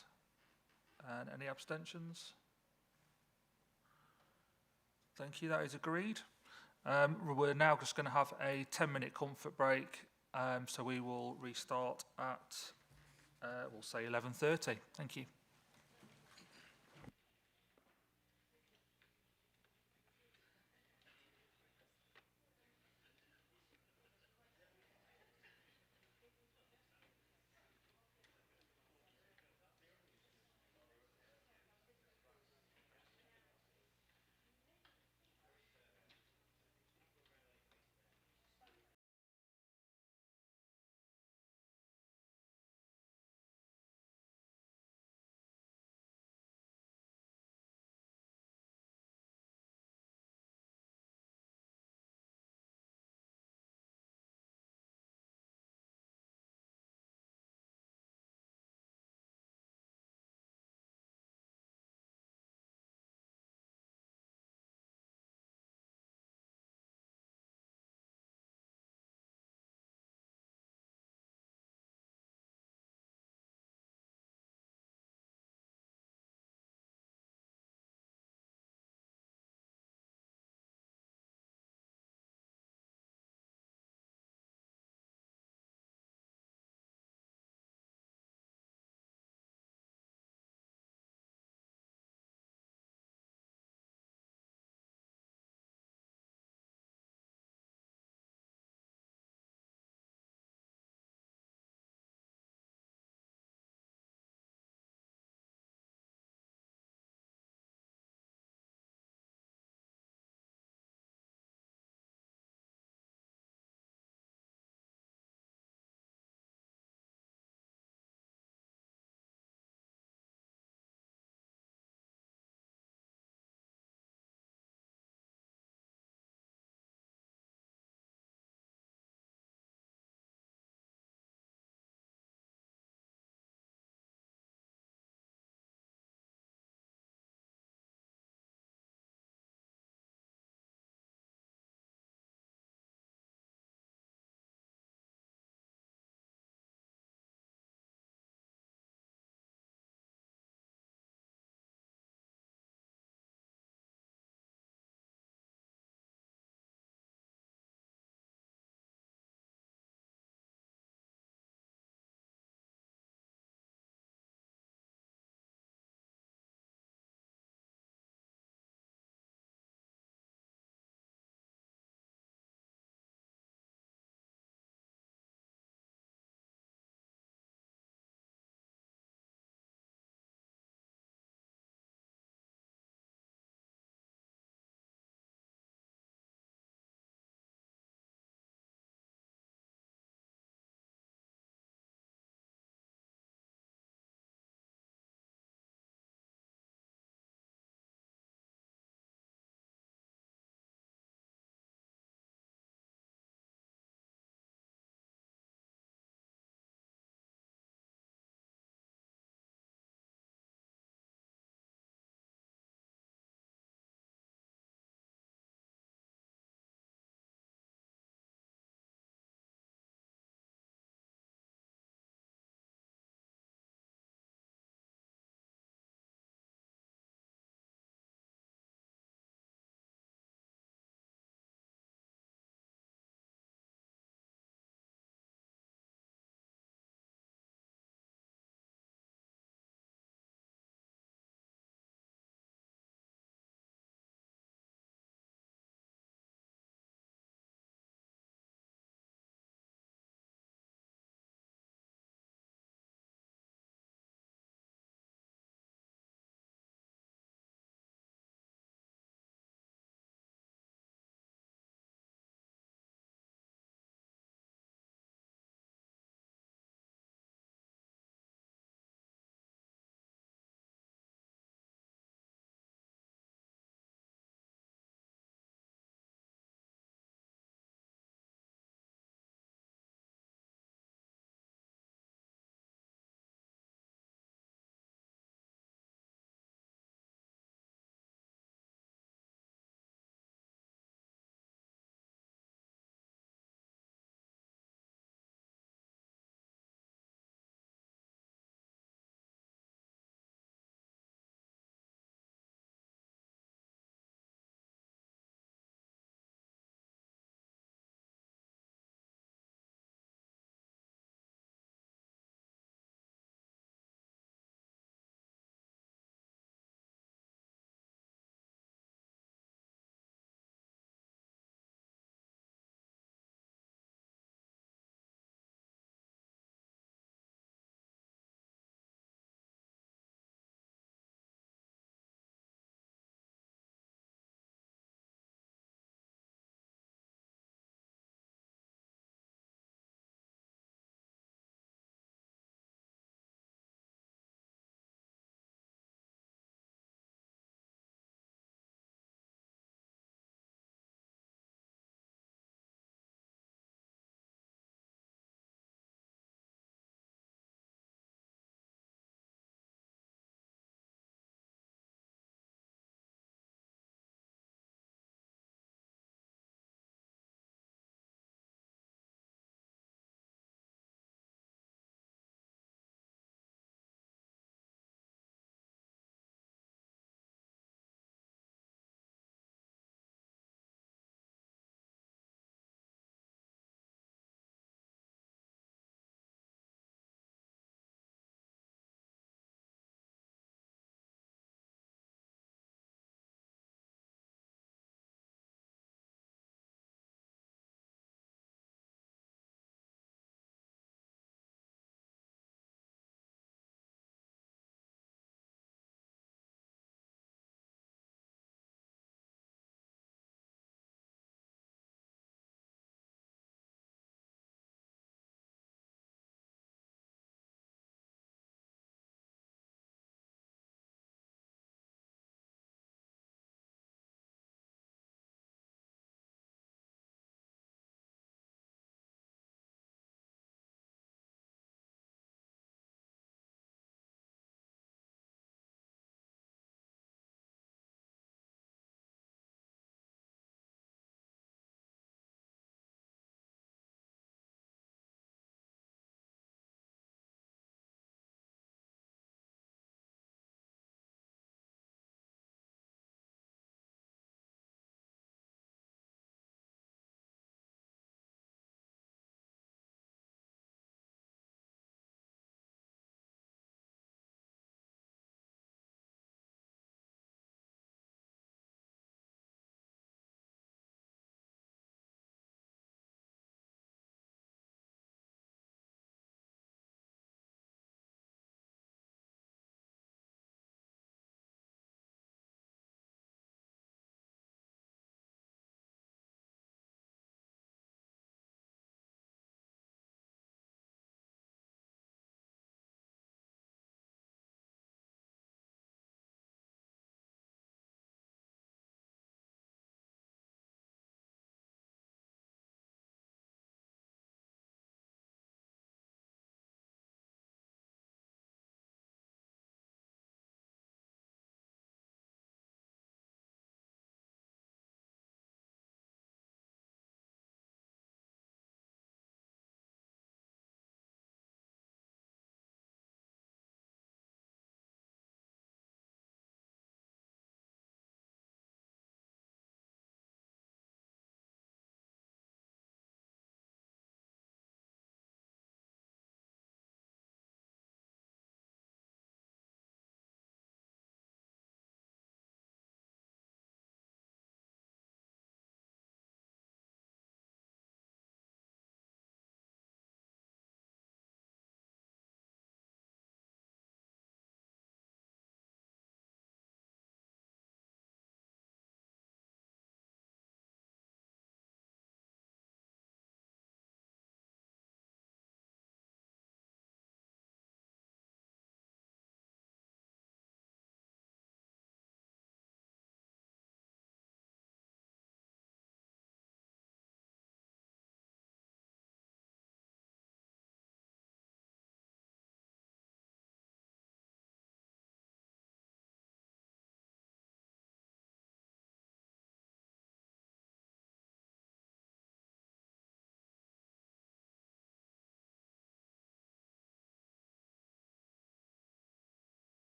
And any abstentions? Thank you, that is agreed. We're now just going to have a 10-minute comfort break, so we will restart at, we'll say 11:30. Thank you.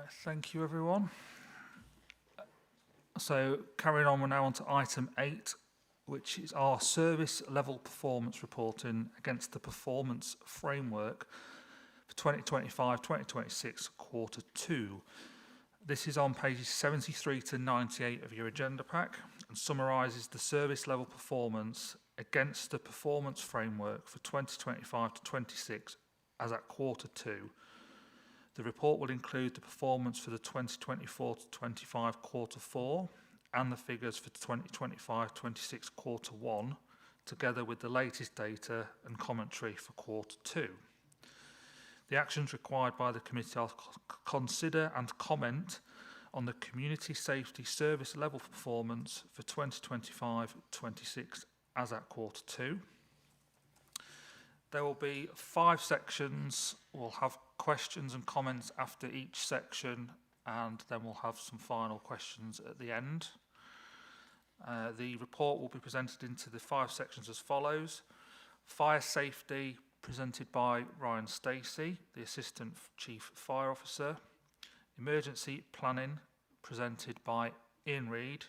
Thank you, everyone. So carrying on, we're now on to item 8, which is our service level performance reporting against the performance framework for 2025-2026 quarter 2. This is on pages 73 to 98 of your agenda pack and summarises the service level performance against the performance framework for 2025 to 26 as at quarter 2. The report will include the performance for the 2024 to 25 quarter 4 and the figures for 2025-26 quarter 1, together with the latest data and commentary for quarter 2. The actions required by the committee are consider and comment on the community safety service level performance for 2025-26 as at quarter 2. There will be 5 sections. We'll have questions and comments after each section, and then we'll have some final questions at the end. The report will be presented into the 5 sections as follows. Fire safety, presented by Ryan Stacey, the Assistant Chief Fire Officer. Emergency planning, presented by Ian Reid,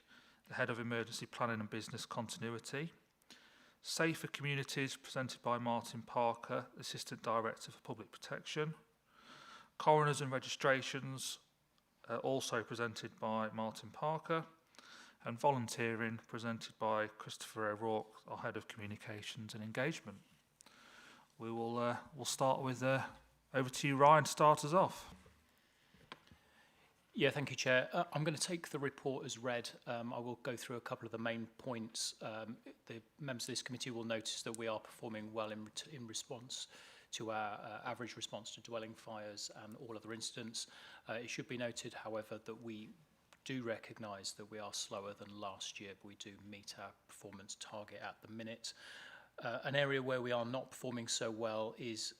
the Head of Emergency Planning and Business Continuity. Safer Communities, presented by Martin Parker, Assistant Director for Public Protection. Coroners and Registrations, also presented by Martin Parker. And Volunteering, presented by Christopher O'Rourke, our Head of Communications and Engagement. We'll start with, over to you, Ryan, to start us off. Yeah, thank you, Chair. I'm going to take the report as read. I will go through a couple of the main points. The members of this committee will notice that we are performing well in response to our average response to dwelling fires and all other incidents. It should be noted, however, that we do recognise that we are slower than last year, but we do meet our performance target at the minute. An area where we are not performing so well is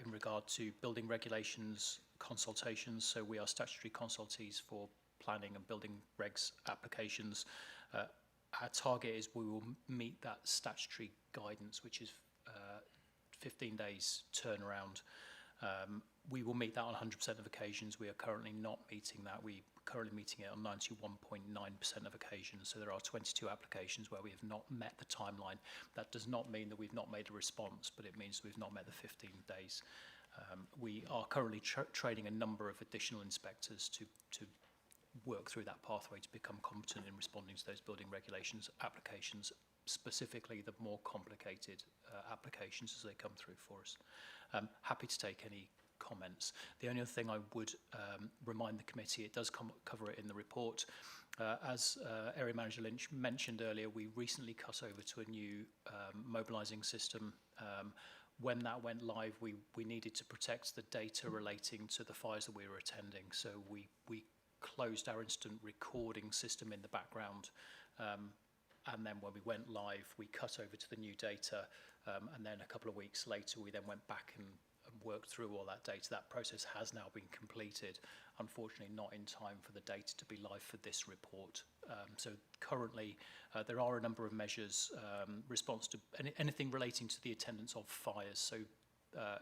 in regard to building regulations consultations. So we are statutory consultees for planning and building regs applications. Our target is we will meet that statutory guidance, which is 15 days turnaround. We will meet that on 100% of occasions. We are currently not meeting that. We are currently meeting it on 91.9% of occasions. So there are 22 applications where we have not met the timeline. That does not mean that we've not made a response, but it means we've not met the 15 days. We are currently training a number of additional inspectors to work through that pathway to become competent in responding to those building regulations applications, specifically the more complicated applications as they come through for us. Happy to take any comments. The only other thing I would remind the committee, it does cover it in the report. As Area Manager Lynch mentioned earlier, we recently cut over to a new mobilising system. When that went live, we needed to protect the data relating to the fires that we were attending. So we closed our instant recording system in the background. And then when we went live, we cut over to the new data. And then a couple of weeks later, we then went back and worked through all that data. That process has now been completed. Unfortunately, not in time for the data to be live for this report. So currently, there are a number of measures, response to anything relating to the attendance of fires. So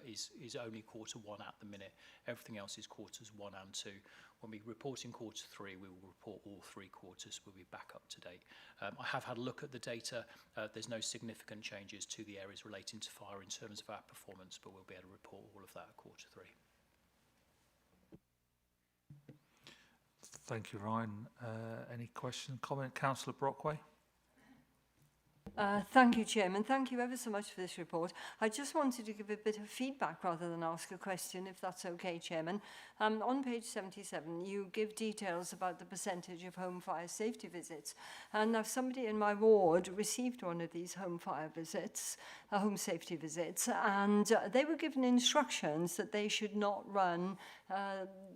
is only quarter 1 at the minute. Everything else is quarters 1 and 2. When we report in quarter 3, we will report all 3 quarters. We'll be back up to date. I have had a look at the data. There's no significant changes to the areas relating to fire in terms of our performance, but we'll be able to report all of that at quarter 3. Thank you, Ryan. Any question, comment? Councillor Brockway? Thank you, Chairman. Thank you ever so much for this report. I just wanted to give a bit of feedback rather than ask a question, if that's okay, Chairman. On page 77, you give details about the percentage of home fire safety visits. And now somebody in my ward received one of these home fire visits, home safety visits, and they were given instructions that they should not run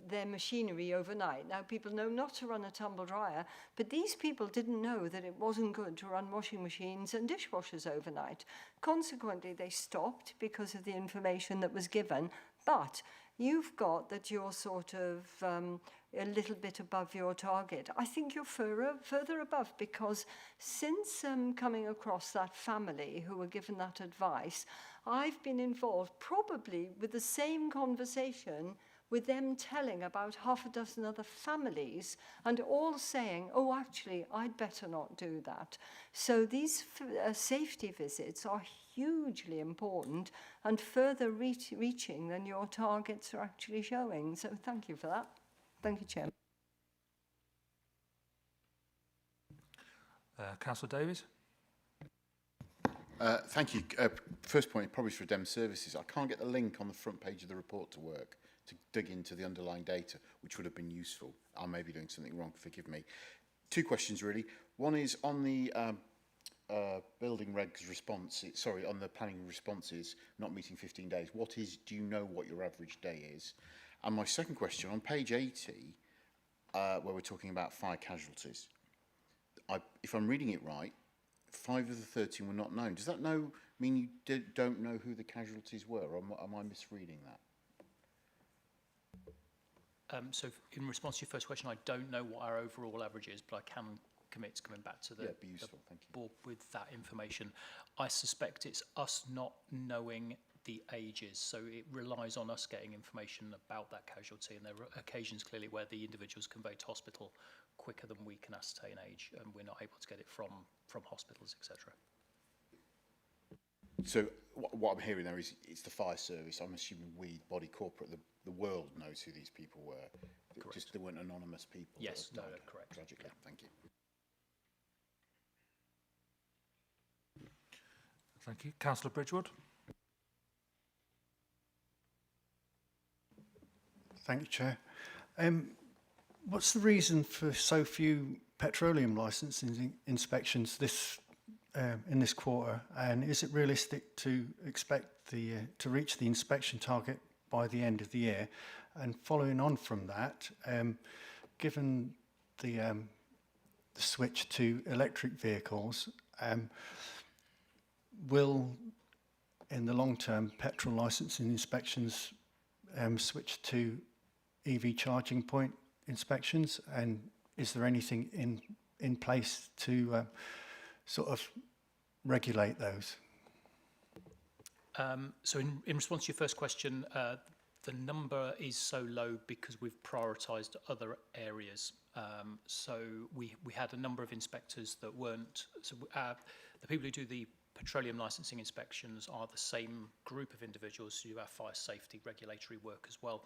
their machinery overnight. Now, people know not to run a tumble dryer, but these people didn't know that it wasn't good to run washing machines and dishwashers overnight. Consequently, they stopped because of the information that was given, but you've got that you're sort of a little bit above your target. I think you're further above, because since coming across that family who were given that advice, I've been involved probably with the same conversation with them telling about half a dozen other families and all saying, oh, actually, I'd better not do that. So these safety visits are hugely important and further reaching than your targets are actually showing. So thank you for that. Thank you, Chairman. Councillor Davies. Thank you. First point, probably for Dem Services. I can't get the link on the front page of the report to work to dig into the underlying data, which would have been useful. I may be doing something wrong, forgive me. Two questions, really. One is on the building regs response, on the planning responses not meeting 15 days. Do you know what your average day is? And my second question, on page 80, where we're talking about fire casualties, if I'm reading it right, 5 of the 13 were not known. Does that mean you don't know who the casualties were, or am I misreading that? So in response to your first question, I don't know what our overall average is, but I can commit to coming back to the, be useful. Thank you. Board with that information. I suspect it's us not knowing the ages, so it relies on us getting information about that casualty, and there are occasions clearly where the individual's conveyed to hospital quicker than we can ascertain age, and we're not able to get it from hospitals, etc. So what I'm hearing there is it's the fire service. I'm assuming we, body corporate, the world knows who these people were. Correct. Just they weren't anonymous people. Yes, no, died correct. Tragically. Yeah. Thank you. Thank you. Councillor Bridgewood. Thank you, Chair. What's the reason for so few petroleum licensing inspections in this quarter? And is it realistic to expect to reach the inspection target by the end of the year? And following on from that, given the switch to electric vehicles, will, in the long term, petrol licensing inspections switch to EV charging point inspections? And is there anything in place to sort of regulate those? So in response to your first question, the number is so low because we've prioritised other areas. So we had a number of inspectors that weren't, so the people who do the petroleum licensing inspections are the same group of individuals who do our fire safety regulatory work as well.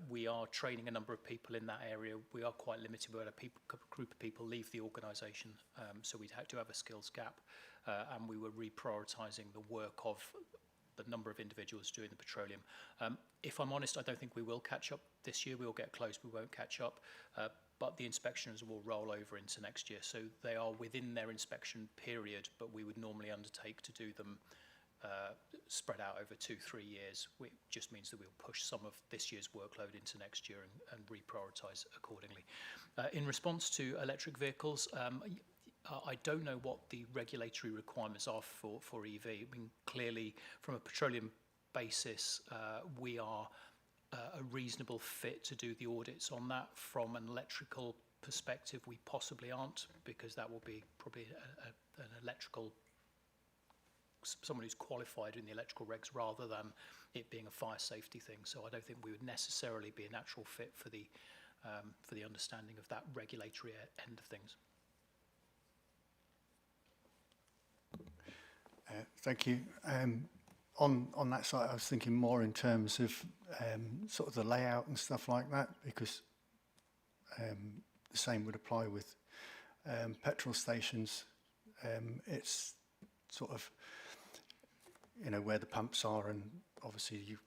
We are training a number of people in that area. We are quite limited. We had a group of people leave the organisation, so we do have a skills gap, and we were reprioritising the work of the number of individuals doing the petroleum. If I'm honest, I don't think we will catch up this year. We'll get close, we won't catch up. But the inspections will roll over into next year. So they are within their inspection period, but we would normally undertake to do them spread out over 2-3 years, which just means that we'll push some of this year's workload into next year and reprioritise accordingly. In response to electric vehicles, I don't know what the regulatory requirements are for EV. I mean, clearly, from a petroleum basis, we are a reasonable fit to do the audits on that. From an electrical perspective, we possibly aren't, because that will be probably an electrical, someone who's qualified in the electrical regs rather than it being a fire safety thing. So I don't think we would necessarily be a natural fit for the understanding of that regulatory end of things. Thank you. On that side, I was thinking more in terms of sort of the layout and stuff like that, because the same would apply with petrol stations. It's sort of, you know, where the pumps are, and obviously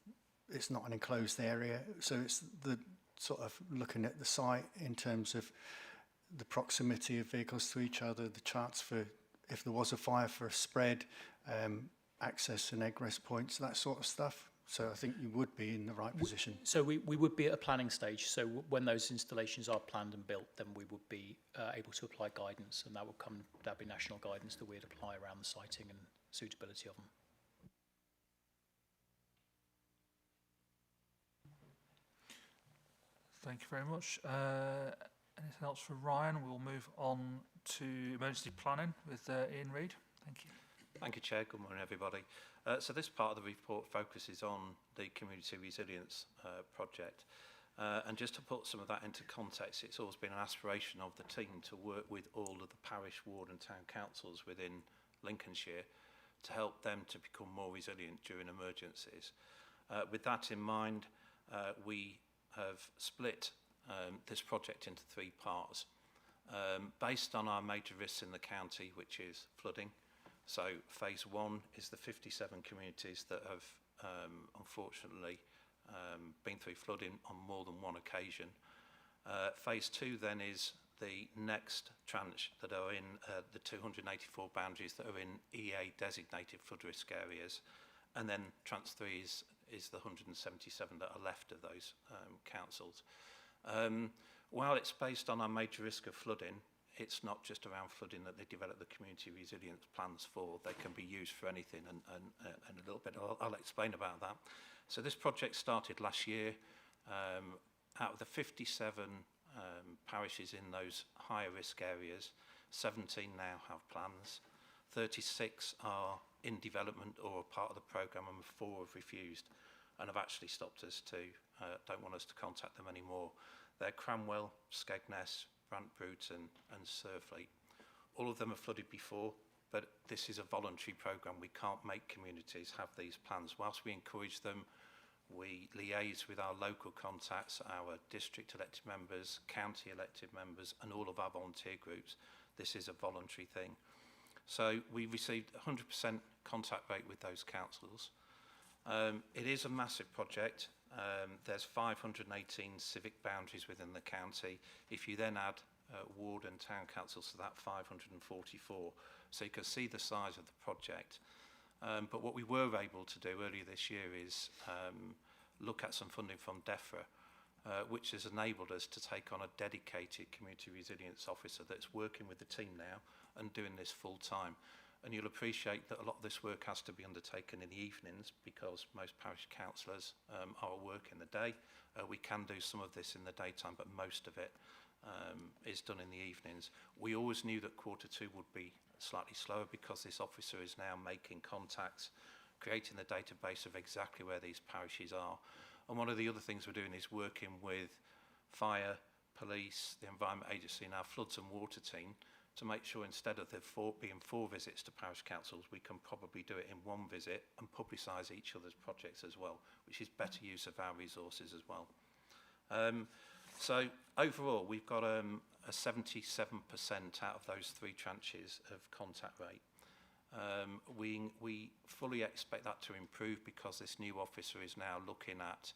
it's not an enclosed area, so it's the sort of looking at the site in terms of the proximity of vehicles to each other, the chance for, if there was a fire, for a spread, access and egress points, that sort of stuff. So I think you would be in the right position. So we would be at a planning stage. So when those installations are planned and built, then we would be able to apply guidance, and that'd be national guidance that we'd apply around the siting and suitability of them. Thank you very much. Anything else for Ryan? We'll move on to emergency planning with Ian Reid. Thank you. Thank you, Chair. Good morning, everybody. So this part of the report focuses on the Community Resilience project. And just to put some of that into context, it's always been an aspiration of the team to work with all of the parish, ward and town councils within Lincolnshire to help them to become more resilient during emergencies. With that in mind, we have split this project into three parts. Based on our major risks in the county, which is flooding. So phase one is the 57 communities that have unfortunately been through flooding on more than one occasion. Phase two then is the next tranche that are in the 284 boundaries that are in EA designated flood risk areas. And then tranche three is the 177 that are left of those councils. While it's based on our major risk of flooding, it's not just around flooding that they develop the community resilience plans for. They can be used for anything, and a little bit I'll explain about that. So this project started last year. Out of the 57 parishes in those higher risk areas, 17 now have plans. 36 are in development or are part of the programme, and 4 have refused and have actually stopped us to, don't want us to contact them anymore. They're Cranwell, Skegness, Brantbrut and Surfleet. All of them have flooded before, but this is a voluntary programme. We can't make communities have these plans. Whilst we encourage them, we liaise with our local contacts, our district elected members, county elected members, and all of our volunteer groups. This is a voluntary thing. So we received 100% contact rate with those councils. It is a massive project. There's 518 civic boundaries within the county. If you then add ward and town councils to that, 544. So you can see the size of the project. But what we were able to do earlier this year is look at some funding from DEFRA, which has enabled us to take on a dedicated community resilience officer that's working with the team now and doing this full time. And you'll appreciate that a lot of this work has to be undertaken in the evenings because most parish councillors are at work in the day. We can do some of this in the daytime, but most of it is done in the evenings. We always knew that Q2 would be slightly slower because this officer is now making contacts, creating the database of exactly where these parishes are. And one of the other things we're doing is working with fire, police, the Environment Agency and our floods and water team to make sure instead of there being 4 visits to parish councils, we can probably do it in 1 visit and publicise each other's projects as well, which is better use of our resources as well. So overall, we've got a 77% out of those 3 tranches of contact rate. We fully expect that to improve because this new officer is now looking at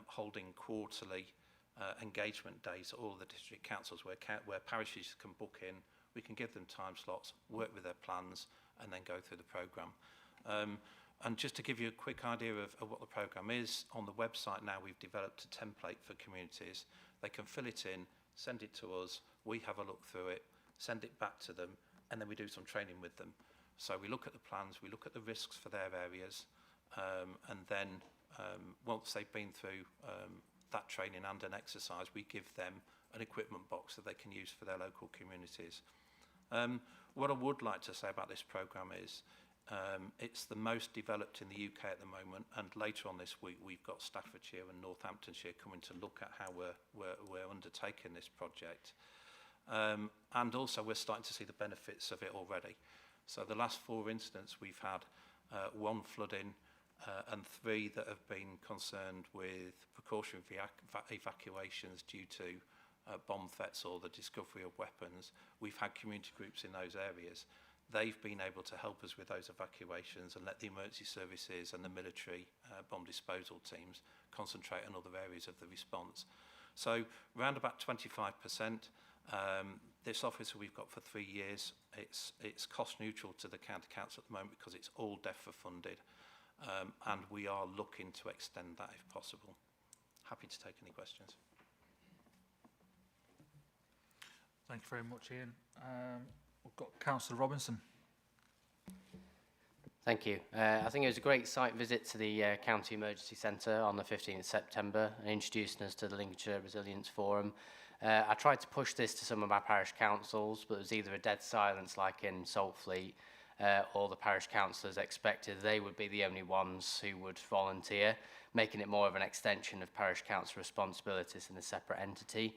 holding quarterly engagement days at all the district councils where parishes can book in. We can give them time slots, work with their plans, and then go through the programme. And just to give you a quick idea of what the programme is, on the website now we've developed a template for communities. They can fill it in, send it to us, we have a look through it, send it back to them, and then we do some training with them. So we look at the plans, we look at the risks for their areas, and then once they've been through that training and an exercise, we give them an equipment box that they can use for their local communities. What I would like to say about this programme is it's the most developed in the UK at the moment, and later on this week we've got Staffordshire and Northamptonshire coming to look at how we're undertaking this project. And also we're starting to see the benefits of it already. So the last 4 incidents we've had 1 flooding and 3 that have been concerned with precautionary evacuations due to bomb threats or the discovery of weapons. We've had community groups in those areas. They've been able to help us with those evacuations and let the emergency services and the military bomb disposal teams concentrate on other areas of the response. So around about 25%. This officer we've got for 3 years. It's cost neutral to the county council at the moment because it's all DEFRA funded, and we are looking to extend that if possible. Happy to take any questions. Thank you very much, Ian. We've got Councillor Robinson. Thank you. I think it was a great site visit to the County Emergency Centre on the 15th of September and introducing us to the Lincolnshire Resilience Forum. I tried to push this to some of our parish councils, but there was either a dead silence like in Saltfleet all the parish councillors expected they would be the only ones who would volunteer, making it more of an extension of parish council responsibilities in a separate entity.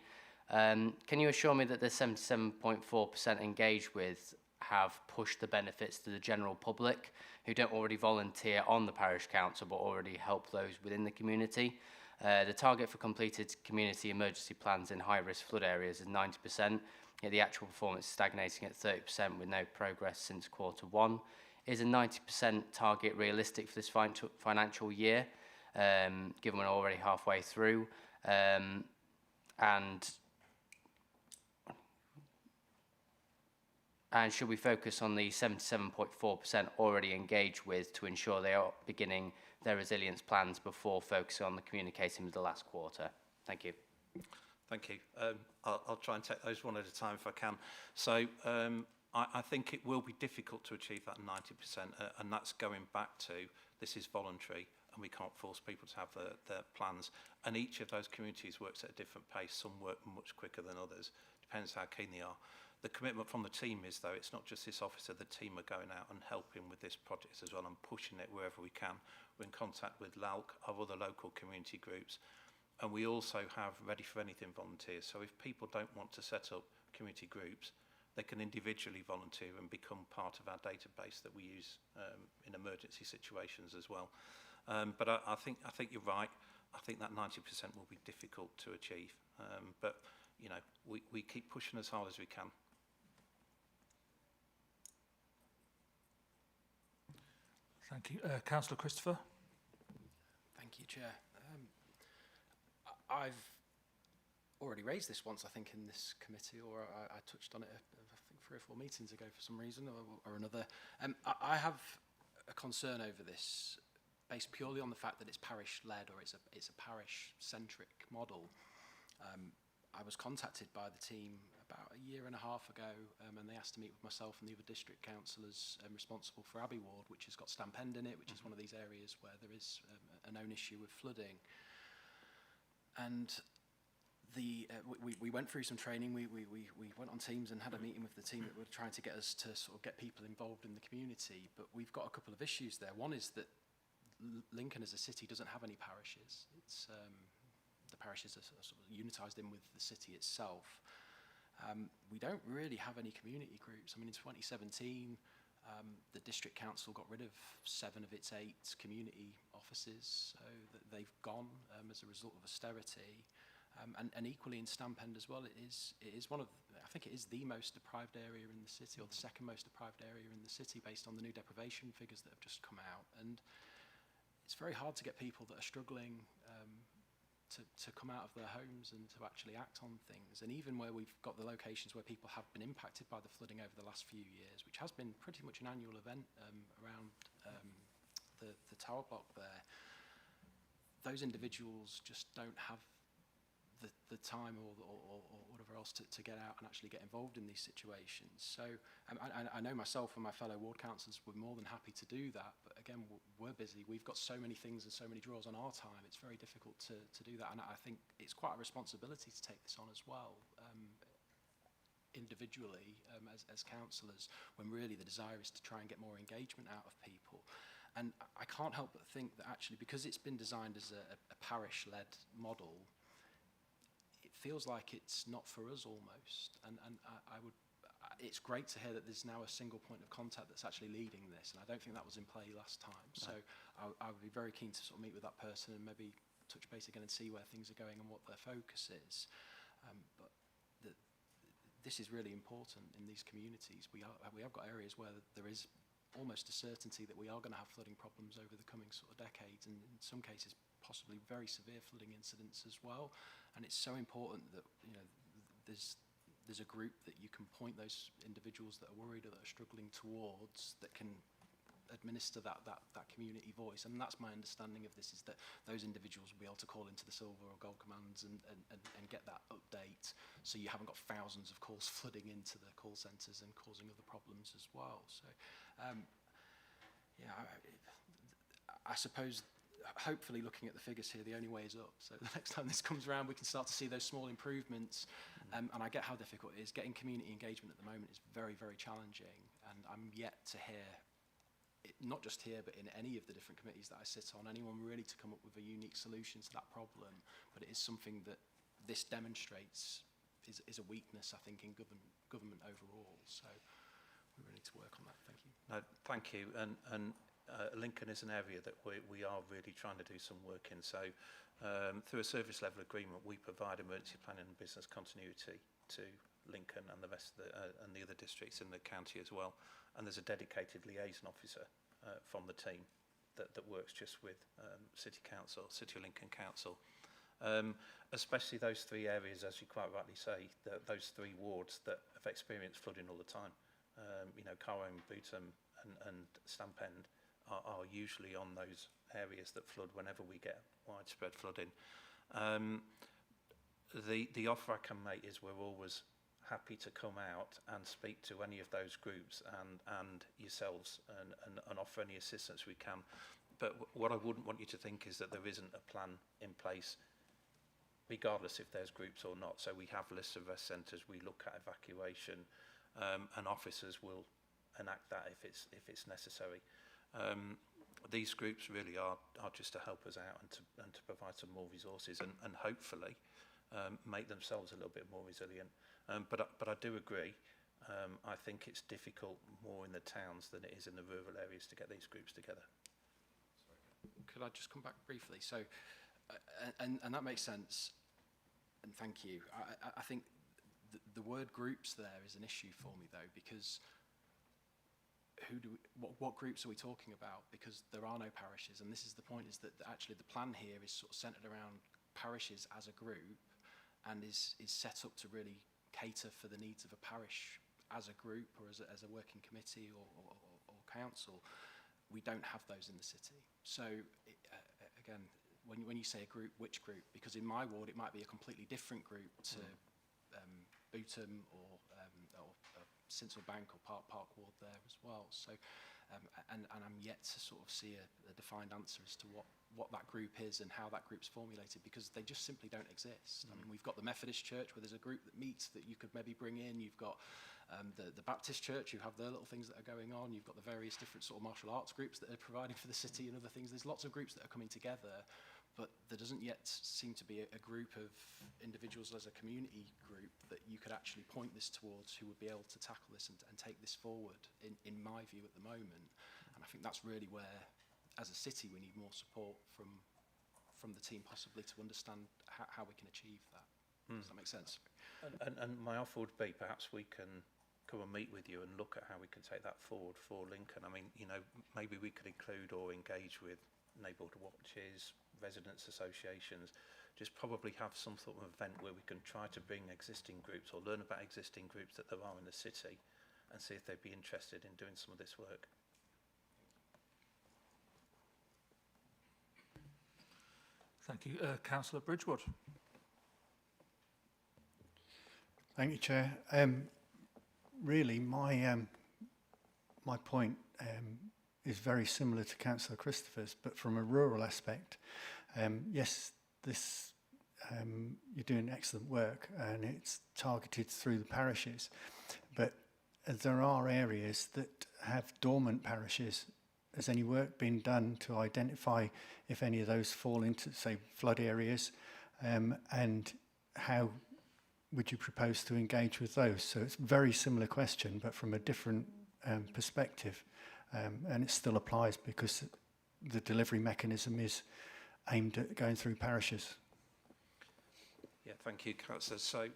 Can you assure me that the 77.4% engaged with have pushed the benefits to the general public who don't already volunteer on the parish council but already help those within the community? The target for completed community emergency plans in high-risk flood areas is 90%, yet the actual performance is stagnating at 30% with no progress since Q1. Is a 90% target realistic for this financial year, given we're already halfway through? And should we focus on the 77.4% already engaged with to ensure they are beginning their resilience plans before focusing on the communicating with the last quarter? Thank you. Thank you. I'll try and take those one at a time if I can. So I think it will be difficult to achieve that 90%, and that's going back to this is voluntary and we can't force people to have their plans. And each of those communities works at a different pace. Some work much quicker than others. Depends how keen they are. The commitment from the team is, though, it's not just this officer, the team are going out and helping with this project as well and pushing it wherever we can. We're in contact with LALC, our other local community groups, and we also have Ready for Anything volunteers. So if people don't want to set up community groups, they can individually volunteer and become part of our database that we use in emergency situations as well. But I think you're right. I think that 90% will be difficult to achieve. But, you know, we keep pushing as hard as we can. Thank you. Councillor Christopher. Thank you, Chair. I've already raised this once, I think, in this committee, or I touched on it, I think 3 or 4 meetings ago for some reason or another. I have a concern over this based purely on the fact that it's parish-led or it's a parish-centric model. I was contacted by the team about 1.5 years ago, and they asked to meet with myself and the other district councillors responsible for Abbey Ward, which has got Stampend in it, which is one of these areas where there is a known issue with flooding. And we went through some training. We went on Teams and had a meeting with the team that were trying to get us to sort of get people involved in the community. But we've got a couple of issues there. One is that Lincoln as a city doesn't have any parishes. It's the parishes are sort of unitised in with the city itself. We don't really have any community groups. I mean, in 2017, the district council got rid of 7 of its 8 community offices, so they've gone as a result of austerity. And equally in Stampend as well, it is one of, I think it is the most deprived area in the city, or the second most deprived area in the city, based on the new deprivation figures that have just come out. And it's very hard to get people that are struggling to come out of their homes and to actually act on things. And even where we've got the locations where people have been impacted by the flooding over the last few years, which has been pretty much an annual event around the tower block there, those individuals just don't have the time or whatever else to get out and actually get involved in these situations. So I know myself and my fellow ward councillors were more than happy to do that, but again, we're busy. We've got so many things and so many draws on our time. It's very difficult to do that, and I think it's quite a responsibility to take this on as well, individually as councillors, when really the desire is to try and get more engagement out of people. And I can't help but think that actually, because it's been designed as a parish-led model, feels like it's not for us almost, and it's great to hear that there's now a single point of contact that's actually leading this, and I don't think that was in play last time. So I would be very keen to sort of meet with that person and maybe touch base again and see where things are going and what their focus is. But this is really important in these communities. We have got areas where there is almost a certainty that we are going to have flooding problems over the coming sort of decades, and in some cases possibly very severe flooding incidents as well. And it's so important that, you know, there's a group that you can point those individuals that are worried or that are struggling towards, that can administer that community voice. And that's my understanding of this, is that those individuals will be able to call into the silver or gold commands and get that update, so you haven't got thousands of calls flooding into the call centres and causing other problems as well. So yeah, I suppose, hopefully, looking at the figures here, the only way is up. So the next time this comes around, we can start to see those small improvements. And I get how difficult it is. Getting community engagement at the moment is very, very challenging. and I'm yet to hear, not just here, but in any of the different committees that I sit on, anyone really to come up with a unique solution to that problem. But it is something that this demonstrates is a weakness, I think, in government overall. So we really need to work on that. Thank you. No, thank you. And Lincoln is an area that we are really trying to do some work in. So through a service level agreement, we provide emergency planning and business continuity to Lincoln and the rest of and the other districts in the county as well. And there's a dedicated liaison officer from the team that works just with City Council, City of Lincoln Council. Especially those three areas, as you quite rightly say, those three wards that have experienced flooding all the time. You know, Carway, Bootham and Stampend are usually on those areas that flood whenever we get widespread flooding. The offer I can make is we're always happy to come out and speak to any of those groups and yourselves and offer any assistance we can. But what I wouldn't want you to think is that there isn't a plan in place, regardless if there's groups or not. So we have lists of rest centres, we look at evacuation, and officers will enact that if it's necessary. These groups really are just to help us out and to provide some more resources and hopefully make themselves a little bit more resilient. But I do agree. I think it's difficult more in the towns than it is in the rural areas to get these groups together. Could I just come back briefly? So, and that makes sense. And thank you. I think the word groups there is an issue for me though, because what groups are we talking about? Because there are no parishes, and this is the point: is that actually the plan here is sort of centred around parishes as a group, and is set up to really cater for the needs of a parish as a group or as a working committee or council. We don't have those in the city. So again, when you say a group, which group? Because in my ward it might be a completely different group to Bootham or Sinsel Bank or Park Ward there as well. So and I'm yet to sort of see a defined answer as to what that group is and how that group's formulated, because they just simply don't exist. I mean, we've got the Methodist Church where there's a group that meets that you could maybe bring in. You've got the Baptist Church who have their little things that are going on. You've got the various different sort of martial arts groups that are providing for the city and other things. There's lots of groups that are coming together, but there doesn't yet seem to be a group of individuals as a community group that you could actually point this towards who would be able to tackle this and take this forward, in my view at the moment. And I think that's really where, as a city, we need more support from the team possibly to understand how we can achieve that. Does that make sense? And my offer would be perhaps we can come and meet with you and look at how we can take that forward for Lincoln. I mean, you know, maybe we could include or engage with neighbourhood watches, residents associations, just probably have some sort of event where we can try to bring existing groups or learn about existing groups that there are in the city and see if they'd be interested in doing some of this work. Thank you. Councillor Bridgewood. Thank you, Chair. Really, my point is very similar to Councillor Christopher's, but from a rural aspect. Yes, you're doing excellent work and it's targeted through the parishes, but there are areas that have dormant parishes. Has any work been done to identify if any of those fall into, say, flood areas, and how would you propose to engage with those? So it's a very similar question, but from a different perspective, and it still applies because the delivery mechanism is aimed at going through parishes. Yeah, thank you, Councillor. So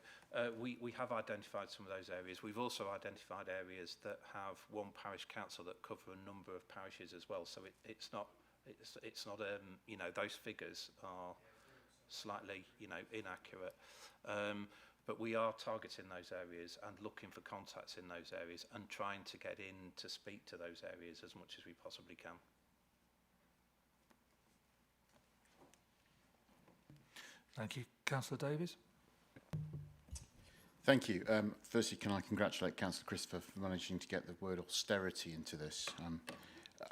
we have identified some of those areas. We've also identified areas that have one parish council that cover a number of parishes as well. So it's not you know, those figures are slightly, you know, inaccurate. But we are targeting those areas and looking for contacts in those areas and trying to get in to speak to those areas as much as we possibly can. Thank you. Councillor Davies. Thank you. Firstly, can I congratulate Councillor Christopher for managing to get the word austerity into this.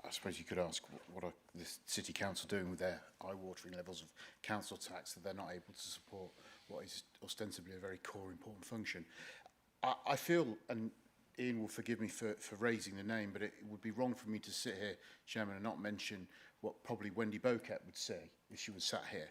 I suppose you could ask, what are the City Council doing with their eye-watering levels of council tax that they're not able to support what is ostensibly a very core important function? I feel, and Ian will forgive me for raising the name, but it would be wrong for me to sit here, Chairman, and not mention what probably Wendy Boquet would say if she was sat here.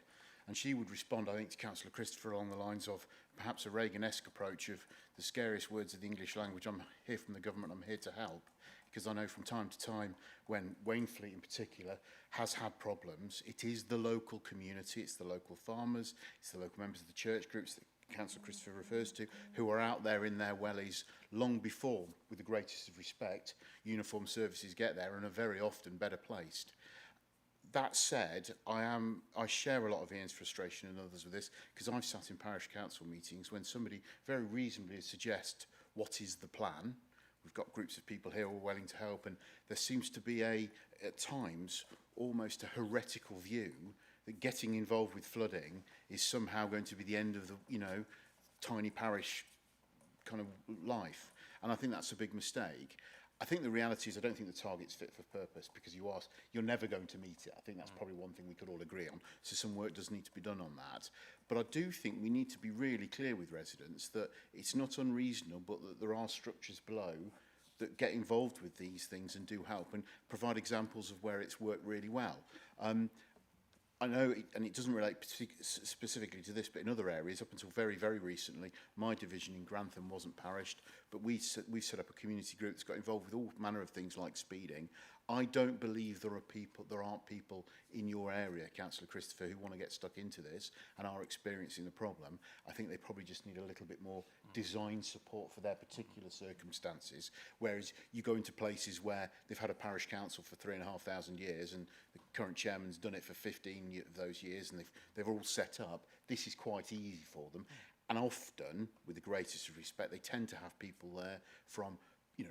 And she would respond, I think, to Councillor Christopher along the lines of perhaps a Reagan-esque approach of the scariest words of the English language. I'm here from the government, I'm here to help. Because I know from time to time when Wainfleet in particular has had problems, it is the local community, it's the local farmers, it's the local members of the church groups that Councillor Christopher refers to, who are out there in their wellies long before, with the greatest of respect, uniformed services get there and are very often better placed. That said, I share a lot of Ian's frustration and others with this, because I've sat in parish council meetings when somebody very reasonably suggests what is the plan. We've got groups of people here all willing to help, and there seems to be at times, almost a heretical view that getting involved with flooding is somehow going to be the end of the, tiny parish kind of life. And I think that's a big mistake. I think the reality is I don't think the target's fit for purpose, because you're never going to meet it. I think that's probably one thing we could all agree on. So some work does need to be done on that. But I do think we need to be really clear with residents that it's not unreasonable, but that there are structures below that get involved with these things and do help and provide examples of where it's worked really well. I know, and it doesn't relate specifically to this, but in other areas, up until very, very recently, my division in Grantham wasn't parished, but we set up a community group that's got involved with all manner of things like speeding. I don't believe there aren't people in your area, Councillor Christopher, who want to get stuck into this and are experiencing the problem. I think they probably just need a little bit more design support for their particular circumstances, whereas you go into places where they've had a parish council for 3,500 years and the current chairman's done it for 15 of those years and they've all set up. This is quite easy for them. And often, with the greatest of respect, they tend to have people there from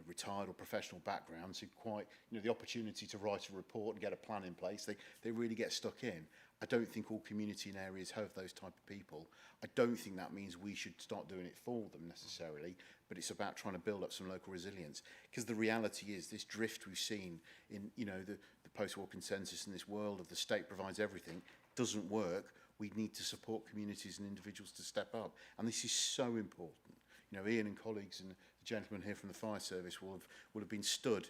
retired or professional backgrounds who quite, the opportunity to write a report and get a plan in place, they really get stuck in. I don't think all community and areas have those type of people. I don't think that means we should start doing it for them necessarily, but it's about trying to build up some local resilience. Because the reality is this drift we've seen in, the post-war consensus in this world of the state provides everything doesn't work. We need to support communities and individuals to step up. And this is so important. Ian and colleagues and the gentleman here from the fire service will have been stood,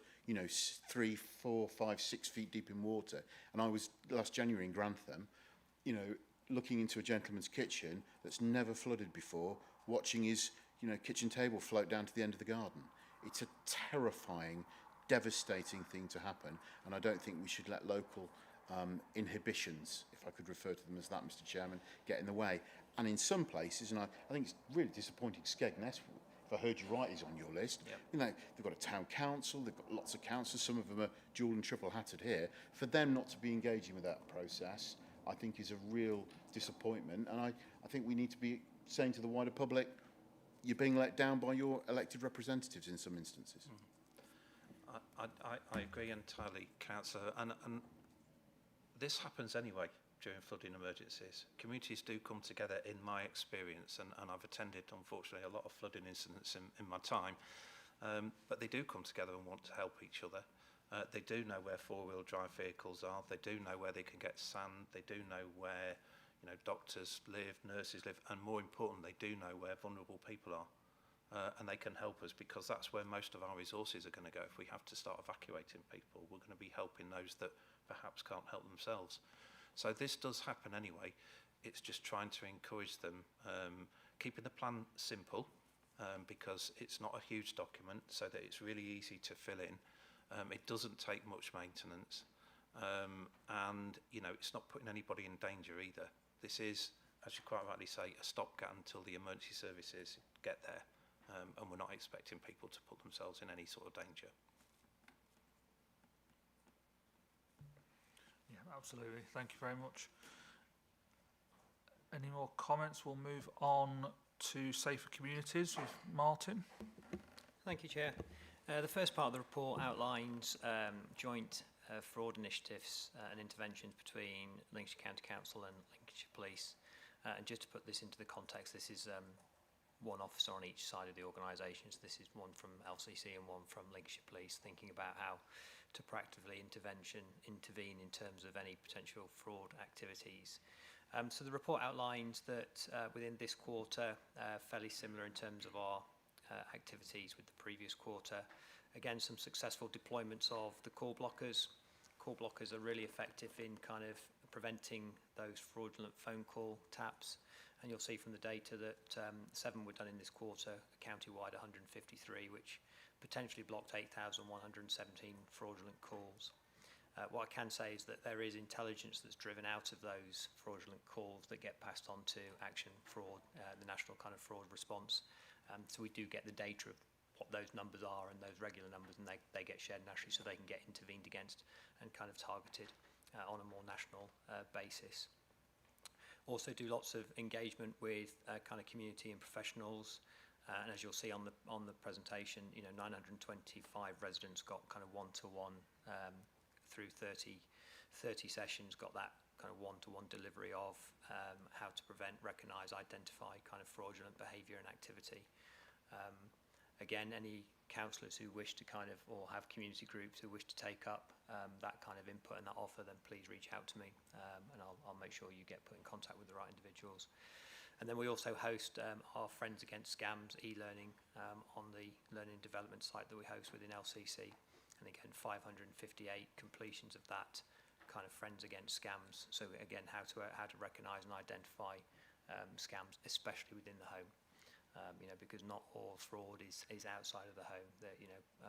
3, 4, 5, 6 feet deep in water. And I was last January in Grantham, looking into a gentleman's kitchen that's never flooded before, watching his, kitchen table float down to the end of the garden. It's a terrifying, devastating thing to happen. And I don't think we should let local inhibitions, if I could refer to them as that, Mr. Chairman, get in the way. And in some places, and I think it's really disappointing, Skegness, if I heard you right, is on your list. Yep. They've got a town council, they've got lots of councillors, some of them are dual and triple hatted here. For them not to be engaging with that process, I think is a real disappointment. And I think we need to be saying to the wider public, you're being let down by your elected representatives in some instances. I agree entirely, Councillor. And this happens anyway during flooding emergencies. Communities do come together, in my experience, and I've attended, unfortunately, a lot of flooding incidents in my time, but they do come together and want to help each other. They do know where four-wheel drive vehicles are. They do know where they can get sand. They do know where doctors live, nurses live, and more important, they do know where vulnerable people are. And they can help us, because that's where most of our resources are going to go. If we have to start evacuating people, we're going to be helping those that perhaps can't help themselves. So this does happen anyway. It's just trying to encourage them, keeping the plan simple, because it's not a huge document, so that it's really easy to fill in. It doesn't take much maintenance, and it's not putting anybody in danger either. This is, as you quite rightly say, a stopgap until the emergency services get there, and we're not expecting people to put themselves in any sort of danger. Yeah, absolutely. Thank you very much. Any more comments? We'll move on to safer communities with Martin. Thank you, Chair. The first part of the report outlines joint fraud initiatives and interventions between Lincolnshire County Council and Lincolnshire Police. And just to put this into the context, this is one officer on each side of the organisation. So this is one from LCC and one from Lincolnshire Police, thinking about how to proactively intervene in terms of any potential fraud activities. So the report outlines that within this quarter, fairly similar in terms of our activities with the previous quarter. Again, some successful deployments of the call blockers. Call blockers are really effective in kind of preventing those fraudulent phone call taps. And you'll see from the data that 7 were done in this quarter, county-wide 153, which potentially blocked 8,117 fraudulent calls. What I can say is that there is intelligence that's driven out of those fraudulent calls that get passed on to Action Fraud, the national kind of fraud response. So we do get the data of what those numbers are and those regular numbers, and they get shared nationally so they can get intervened against and kind of targeted on a more national basis. Also do lots of engagement with kind of community and professionals. And as you'll see on the presentation, 925 residents got kind of one-to-one through 30 sessions, got that kind of one-to-one delivery of how to prevent, recognise, identify kind of fraudulent behaviour and activity. Again, any councillors who wish to kind of, or have community groups who wish to take up that kind of input and that offer, then please reach out to me, and I'll make sure you get put in contact with the right individuals. And then we also host our Friends Against Scams e-learning on the learning and development site that we host within LCC. And again, 558 completions of that kind of Friends Against Scams. So again, how to recognise and identify scams, especially within the home. Because not all fraud is outside of the home. That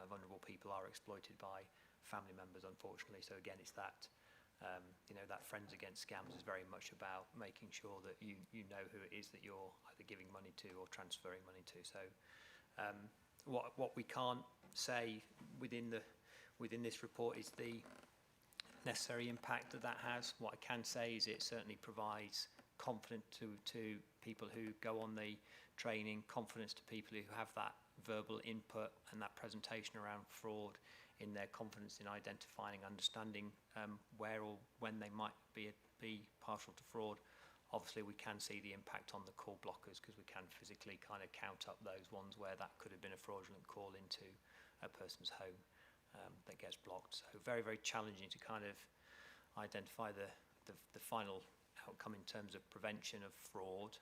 vulnerable people are exploited by family members, unfortunately. So again, it's that that Friends Against Scams is very much about making sure that you know who it is that you're either giving money to or transferring money to. So what we can't say within this report is the necessary impact that has. What I can say is it certainly provides confidence to people who go on the training, confidence to people who have that verbal input and that presentation around fraud, in their confidence in identifying, understanding where or when they might be partial to fraud. Obviously, we can see the impact on the call blockers because we can physically kind of count up those ones where that could have been a fraudulent call into a person's home that gets blocked. So very, very challenging to kind of identify the final outcome in terms of prevention of fraud.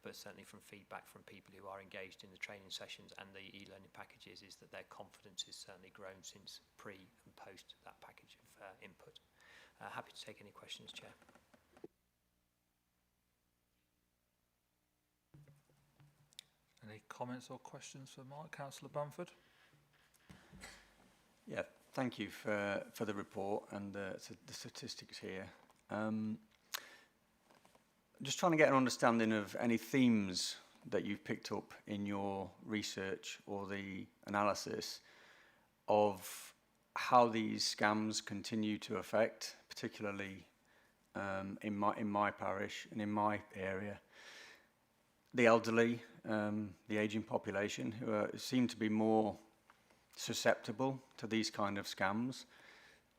But certainly from feedback from people who are engaged in the training sessions and the e-learning packages is that their confidence has certainly grown since pre and post that package of input. Happy to take any questions, Chair. Any comments or questions for Mark? Councillor Bamford? Yeah, thank you for the report and the statistics here. Just trying to get an understanding of any themes that you've picked up in your research or the analysis of how these scams continue to affect, particularly in my parish and in my area, the elderly, the ageing population, who seem to be more susceptible to these kind of scams,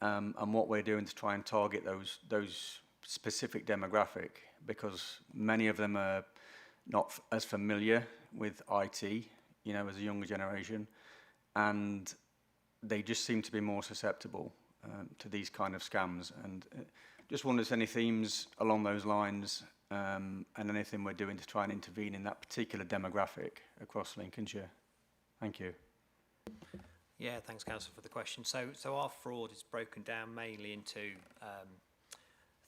and what we're doing to try and target those specific demographic, because many of them are not as familiar with IT, as a younger generation, and they just seem to be more susceptible to these kind of scams. And just wonder if there's any themes along those lines, and anything we're doing to try and intervene in that particular demographic across Lincolnshire. Thank you. Yeah, thanks, Councillor, for the question. So our fraud is broken down mainly into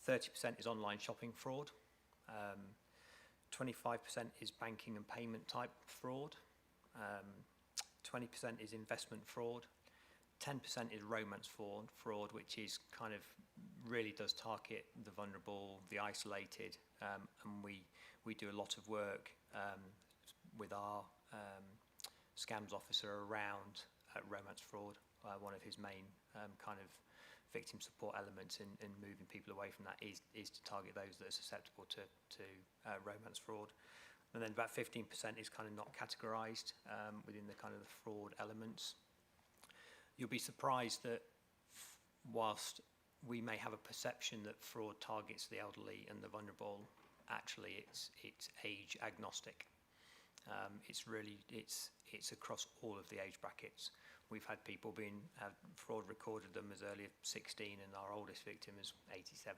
30% is online shopping fraud, 25% is banking and payment type fraud, 20% is investment fraud, 10% is romance fraud, which is kind of really does target the vulnerable, the isolated, and we do a lot of work with our scams officer around romance fraud. One of his main kind of victim support elements in moving people away from that is to target those that are susceptible to romance fraud. And then about 15% is kind of not categorised within the kind of the fraud elements. You'll be surprised that whilst we may have a perception that fraud targets the elderly and the vulnerable, actually it's age agnostic. It's across all of the age brackets. We've had people have fraud recorded them as early as 16, and our oldest victim is 87.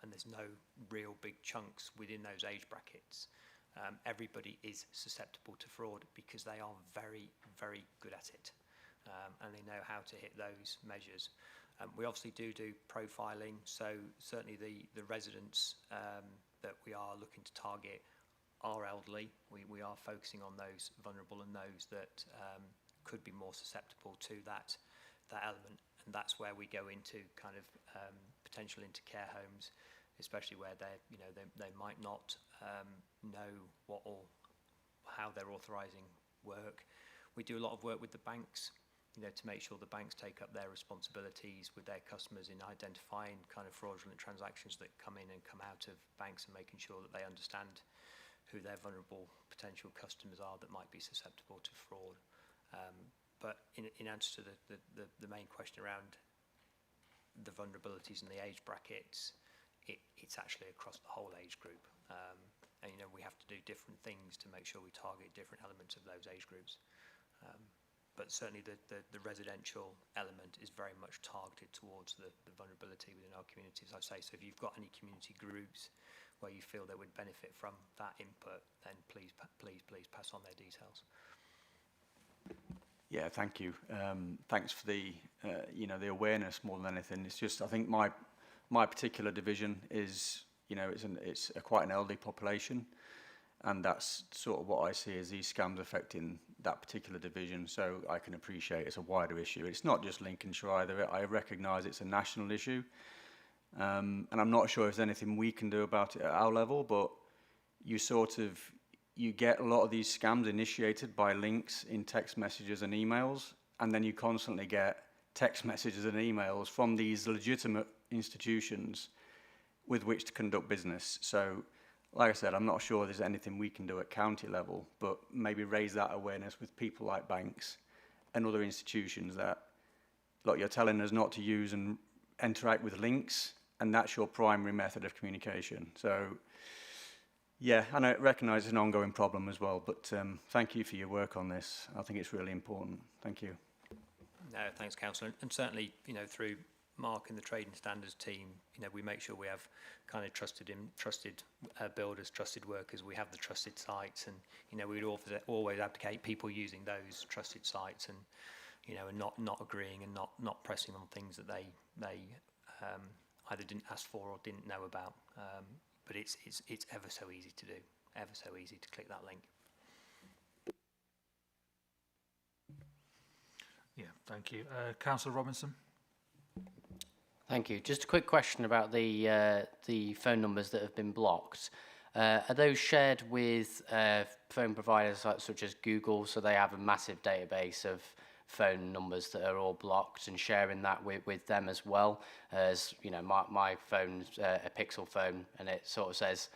And there's no real big chunks within those age brackets. everybody is susceptible to fraud because they are very, very good at it. And they know how to hit those measures. We obviously do profiling, so certainly the residents that we are looking to target are elderly. We are focusing on those vulnerable and those that could be more susceptible to that element, and that's where we go into kind of potential into care homes, especially where they might not know what or how their authorising work. We do a lot of work with the banks, to make sure the banks take up their responsibilities with their customers in identifying kind of fraudulent transactions that come in and come out of banks and making sure that they understand who their vulnerable potential customers are that might be susceptible to fraud. But in answer to the main question around the vulnerabilities in the age brackets, it's actually across the whole age group. And we have to do different things to make sure we target different elements of those age groups. But certainly the residential element is very much targeted towards the vulnerability within our communities, I say. So if you've got any community groups where you feel they would benefit from that input, then please pass on their details. Yeah, thank you. Thanks for the the awareness more than anything. It's just I think my particular division is it's quite an elderly population, and that's sort of what I see as these scams affecting that particular division. So I can appreciate it's a wider issue. It's not just Lincolnshire either. I recognise it's a national issue. And I'm not sure if there's anything we can do about it at our level, but you get a lot of these scams initiated by links in text messages and emails, and then you constantly get text messages and emails from these legitimate institutions with which to conduct business. So, like I said, I'm not sure there's anything we can do at county level, but maybe raise that awareness with people like banks and other institutions that, look, you're telling us not to use and interact with links, and that's your primary method of communication. So, yeah, and I recognise it's an ongoing problem as well, but thank you for your work on this. I think it's really important. Thank you. No, thanks, Councillor. And certainly, through Mark and the Trading Standards team, we make sure we have kind of trusted builders, trusted workers. We have the trusted sites, and we would always advocate people using those trusted sites and and not agreeing and not pressing on things that they either didn't ask for or didn't know about. But it's ever so easy to do, ever so easy to click that link. Yeah, thank you. Councillor Robinson. Thank you. Just a quick question about the phone numbers that have been blocked. Are those shared with phone providers such as Google, so they have a massive database of phone numbers that are all blocked, and sharing that with them as well? As my phone's a Pixel phone, and it sort of says,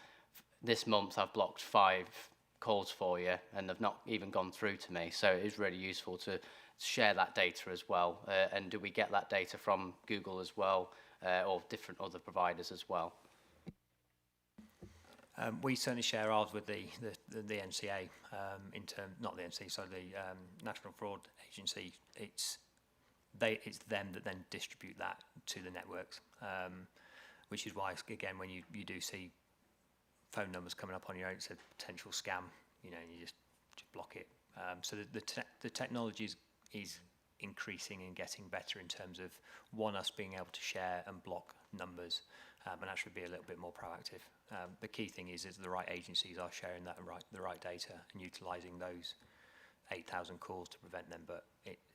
this month I've blocked 5 calls for you, and they've not even gone through to me. So it is really useful to share that data as well. And do we get that data from Google as well, or different other providers as well? We certainly share ours with the NCA, not the NCA, sorry, the National Fraud Agency. It's them that then distribute that to the networks, which is why, again, when you do see phone numbers coming up on your own, it's a potential scam, and you just block it. So the technology is increasing and getting better in terms of, us being able to share and block numbers, and actually be a little bit more proactive. The key thing is the right agencies are sharing the right data and utilising those 8,000 calls to prevent them. But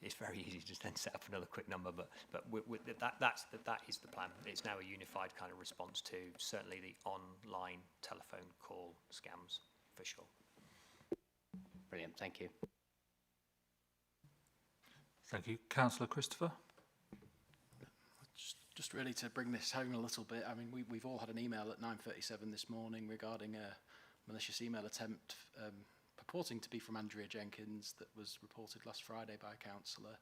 it's very easy to just then set up another quick number. But that is the plan. It's now a unified kind of response to certainly the online telephone call scams, for sure. Brilliant. Thank you. Thank you. Councillor Christopher. Just really to bring this home a little bit, I mean, we've all had an email at 9:37 this morning regarding a malicious email attempt purporting to be from Andrea Jenkins that was reported last Friday by a councillor,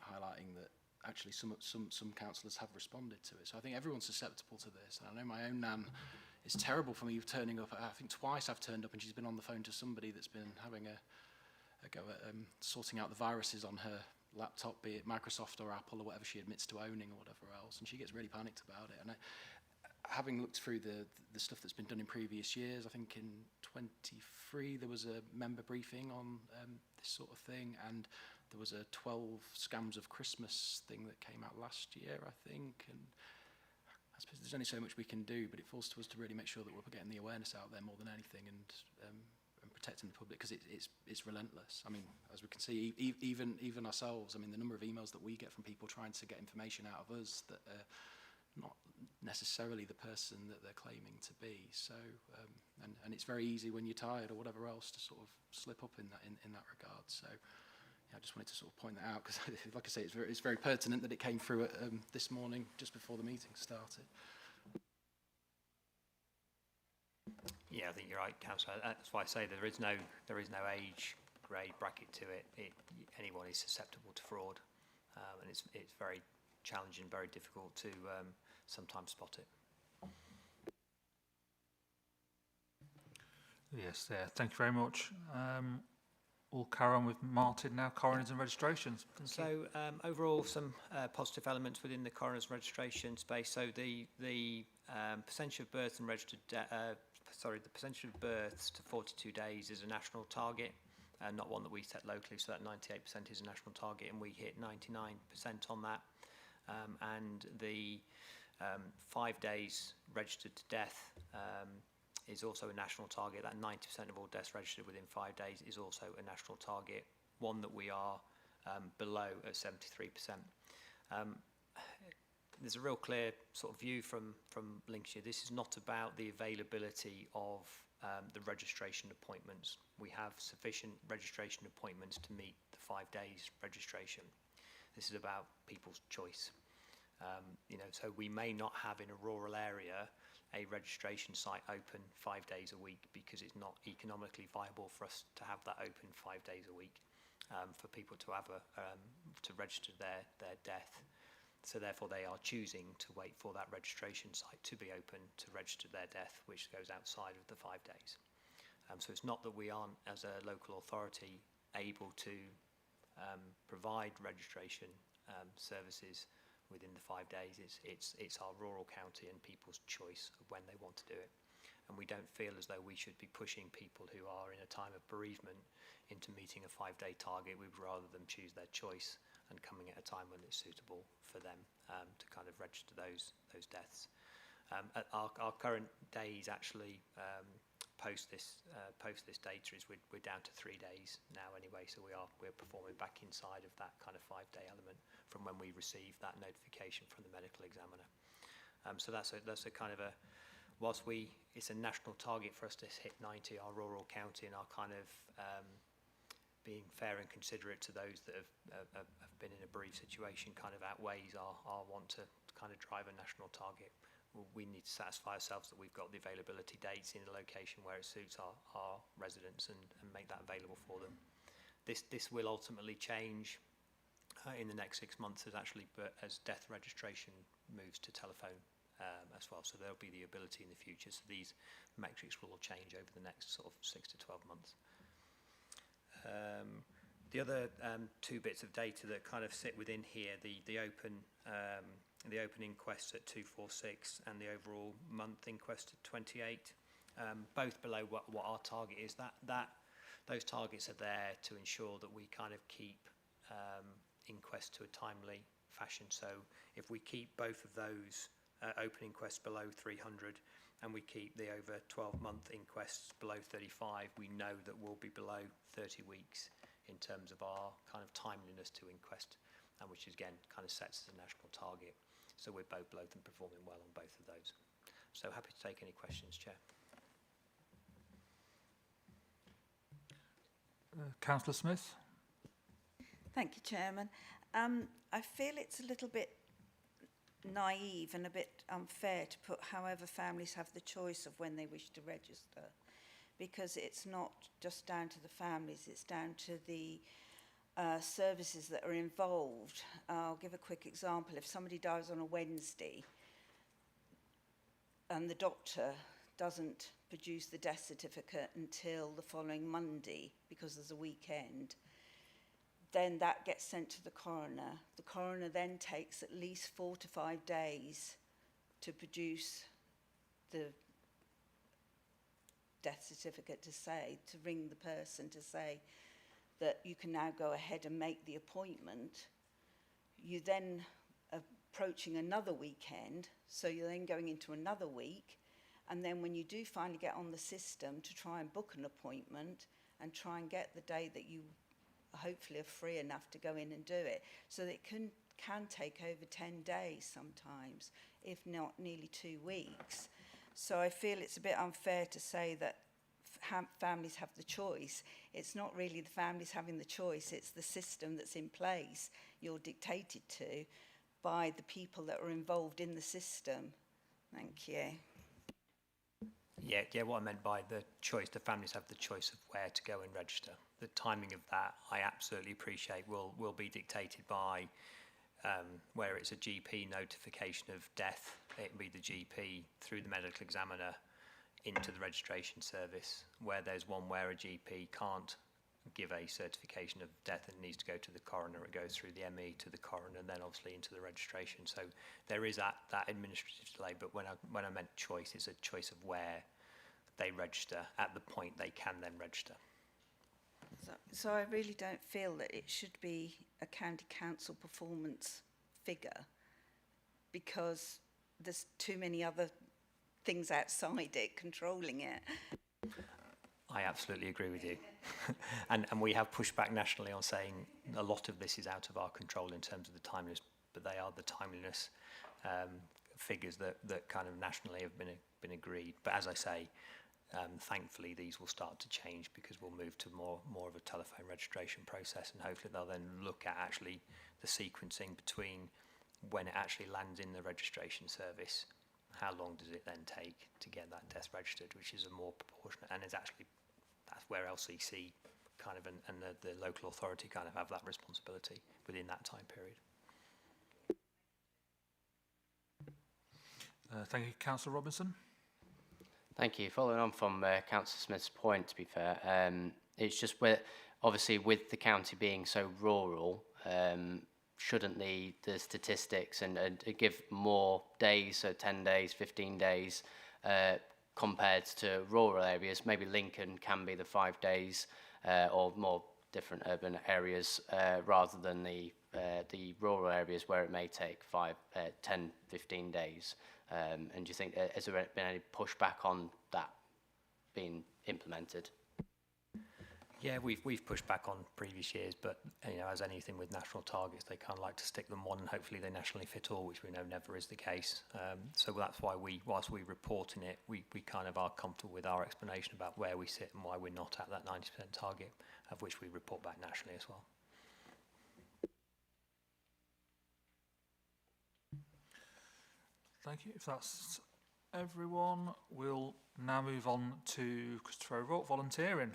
highlighting that actually some councillors have responded to it. So I think everyone's susceptible to this. And I know my own nan, it's terrible for me turning up. I think twice I've turned up and she's been on the phone to somebody that's been having a go at sorting out the viruses on her laptop, be it Microsoft or Apple or whatever she admits to owning or whatever else, and she gets really panicked about it. And having looked through the stuff that's been done in previous years, I think in 23 there was a member briefing on this sort of thing, and there was a 12 scams of Christmas thing that came out last year, I think, and I suppose there's only so much we can do, but it falls to us to really make sure that we're getting the awareness out there more than anything, and protecting the public, because it's relentless. I mean, as we can see, even ourselves, I mean, the number of emails that we get from people trying to get information out of us that are not necessarily the person that they're claiming to be. So, and it's very easy when you're tired or whatever else to sort of slip up in that regard. So, yeah, I just wanted to sort of point that out, because, like I say, it's very pertinent that it came through this morning just before the meeting started. Yeah, I think you're right, Councillor. That's why I say there is no age grade bracket to it. Anyone is susceptible to fraud, and it's very challenging, very difficult to sometimes spot it. Yes, thank you very much. We'll carry on with Martin now, coroners and registrations. So overall, some positive elements within the coroners registration space. So the percentage of births and registered the percentage of births to 42 days is a national target, and not one that we set locally. So that 98% is a national target, and we hit 99% on that. And the 5 days registered to death is also a national target. That 90% of all deaths registered within 5 days is also a national target, one that we are below at 73%. There's a real clear sort of view from Lincolnshire. This is not about the availability of the registration appointments. We have sufficient registration appointments to meet the 5 days registration. This is about people's choice. So we may not have in a rural area a registration site open 5 days a week, because it's not economically viable for us to have that open 5 days a week for people to have to register their death. So therefore they are choosing to wait for that registration site to be open to register their death, which goes outside of the 5 days. So it's not that we aren't, as a local authority, able to provide registration services within the 5 days. It's our rural county and people's choice of when they want to do it. And we don't feel as though we should be pushing people who are in a time of bereavement into meeting a 5-day target. We'd rather them choose their choice and coming at a time when it's suitable for them to kind of register those deaths. Our current days actually post this data is we're down to 3 days now anyway, so we're performing back inside of that kind of 5-day element from when we received that notification from the medical examiner. So that's a kind of a, whilst it's a national target for us to hit 90, our rural county, and our kind of being fair and considerate to those that have been in a bereaved situation kind of outweighs our want to kind of drive a national target. We need to satisfy ourselves that we've got the availability dates in a location where it suits our residents and make that available for them. This will ultimately change in the next 6 months as death registration moves to telephone as well. So there'll be the ability in the future. So these metrics will all change over the next sort of 6 to 12 months. The other 2 bits of data that kind of sit within here, the open inquests at 246 and the overall month inquest at 28, both below what our target is. Those targets are there to ensure that we kind of keep inquests to a timely fashion. So if we keep both of those open inquests below 300 and we keep the over 12-month inquests below 35, we know that we'll be below 30 weeks in terms of our kind of timeliness to inquest, and which again kind of sets as a national target. So we're both and performing well on both of those. So happy to take any questions, Chair. Councillor Smith. Thank you, Chairman. I feel it's a little bit naive and a bit unfair to put however families have the choice of when they wish to register, because it's not just down to the families, it's down to the services that are involved. I'll give a quick example. If somebody dies on a Wednesday and the doctor doesn't produce the death certificate until the following Monday because there's a weekend, then that gets sent to the coroner. The coroner then takes at least 4 to 5 days to produce the death certificate to ring the person to say that you can now go ahead and make the appointment. You then are approaching another weekend, so you're then going into another week, and then when you do finally get on the system to try and book an appointment and try and get the day that you hopefully are free enough to go in and do it, so that it can take over 10 days sometimes, if not nearly 2 weeks. So I feel it's a bit unfair to say that families have the choice. It's not really the families having the choice, it's the system that's in place. You're dictated to by the people that are involved in the system. Thank you. Yeah, what I meant by the choice, the families have the choice of where to go and register. The timing of that, I absolutely appreciate, will be dictated by where it's a GP notification of death, it will be the GP through the medical examiner into the registration service. Where there's one where a GP can't give a certification of death and needs to go to the coroner, it goes through the ME to the coroner and then obviously into the registration. So there is that administrative delay, but when I meant choice, it's a choice of where they register at the point they can then register. So I really don't feel that it should be a county council performance figure, because there's too many other things outside it controlling it. I absolutely agree with you. and we have pushed back nationally on saying a lot of this is out of our control in terms of the timeliness, but they are the timeliness figures that kind of nationally have been agreed. But as I say, thankfully these will start to change, because we'll move to more of a telephone registration process, and hopefully they'll then look at actually the sequencing between when it actually lands in the registration service, how long does it then take to get that death registered, which is a more proportionate, and is actually, that's where LCC kind of and the local authority kind of have that responsibility within that time period. Thank you, Councillor Robinson. Thank you. Following on from Councillor Smith's point, to be fair, it's just obviously with the county being so rural, shouldn't the statistics and give more days, so 10 days, 15 days, compared to rural areas? Maybe Lincoln can be the 5 days, or more different urban areas, rather than the rural areas where it may take 10, 15 days. And do you think, has there been any pushback on that being implemented? Yeah, we've pushed back on previous years, but as anything with national targets, they kind of like to stick them one, and hopefully they nationally fit all, which we know never is the case. So that's why whilst we report in it, we kind of are comfortable with our explanation about where we sit and why we're not at that 90% target, of which we report back nationally as well. Thank you. If that's everyone, we'll now move on to Christopher O'Rourke, volunteering.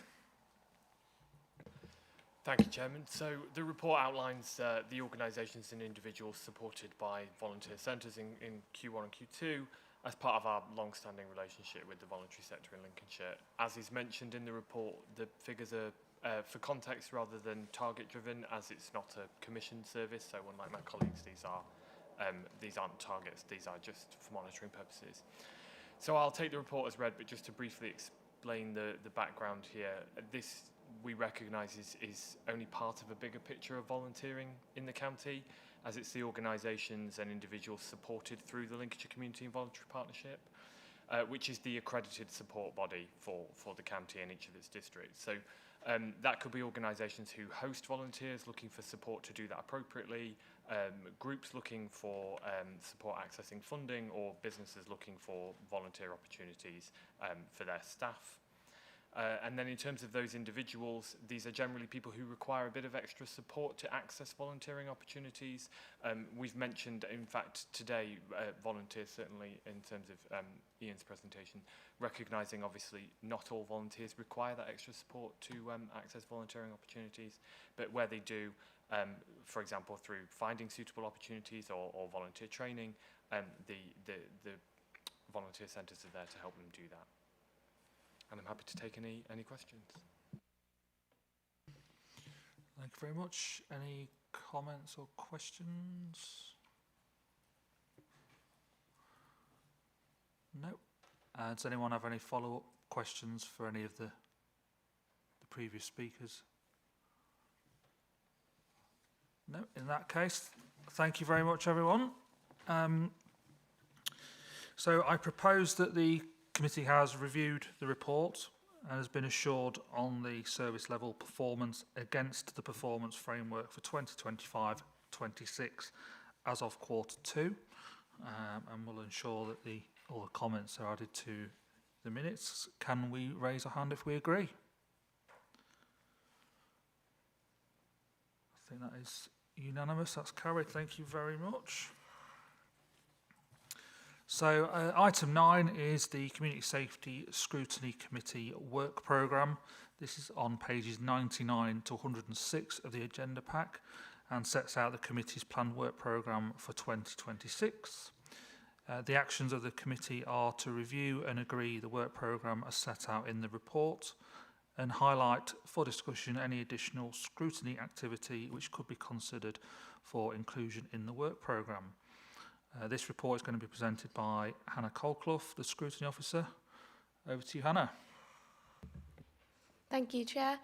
Thank you, Chairman. So the report outlines the organisations and individuals supported by volunteer centres in Q1 and Q2 as part of our long-standing relationship with the voluntary sector in Lincolnshire. As is mentioned in the report, the figures are for context rather than target-driven, as it's not a commissioned service. So unlike my colleagues, these aren't targets, these are just for monitoring purposes. So I'll take the report as read, but just to briefly explain the background here, this we recognise is only part of a bigger picture of volunteering in the county, as it's the organisations and individuals supported through the Lincolnshire Community and Voluntary Partnership, which is the accredited support body for the county and each of its districts. So that could be organisations who host volunteers looking for support to do that appropriately, groups looking for support accessing funding, or businesses looking for volunteer opportunities for their staff. And then in terms of those individuals, these are generally people who require a bit of extra support to access volunteering opportunities. We've mentioned, in fact, today, volunteers, certainly in terms of Ian's presentation, recognising obviously not all volunteers require that extra support to access volunteering opportunities, but where they do, for example, through finding suitable opportunities or volunteer training, the volunteer centres are there to help them do that. And I'm happy to take any questions. Thank you very much. Any comments or questions? No. Does anyone have any follow-up questions for any of the previous speakers? No, in that case, thank you very much, everyone. So I propose that the committee has reviewed the report and has been assured on the service level performance against the performance framework for 2025-26 as of Q2, and will ensure that all the comments are added to the minutes. Can we raise a hand if we agree? I think that is unanimous. That's carried. Thank you very much. So item 9 is the Community Safety Scrutiny Committee work programme. This is on pages 99 to 106 of the agenda pack and sets out the committee's planned work programme for 2026. The actions of the committee are to review and agree the work programme as set out in the report and highlight for discussion any additional scrutiny activity which could be considered for inclusion in the work programme. This report is going to be presented by Hannah Colclough, the Scrutiny Officer. Over to you, Hannah. Thank you, Chair.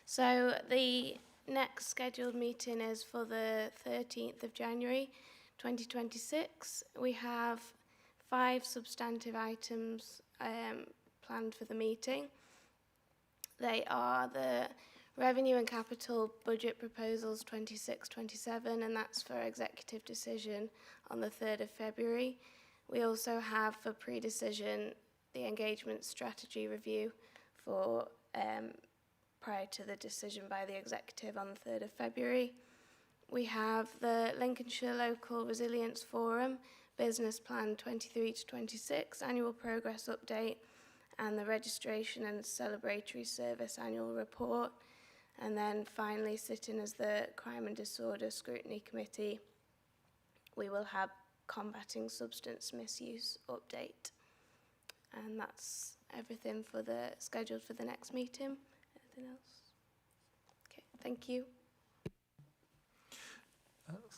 So the next scheduled meeting is for the 13th of January 2026. We have 5 substantive items planned for the meeting. They are the Revenue and Capital Budget Proposals 26-27, and that's for executive decision on the 3rd of February. We also have for pre-decision the Engagement Strategy Review for prior to the decision by the executive on the 3rd of February. We have the Lincolnshire Local Resilience Forum Business Plan 23-26 Annual Progress Update and the Registration and Celebratory Service Annual Report. And then finally, sitting as the Crime and Disorder Scrutiny Committee, we will have Combating Substance Misuse Update. And that's everything for the scheduled for the next meeting. Anything else? Okay, thank you.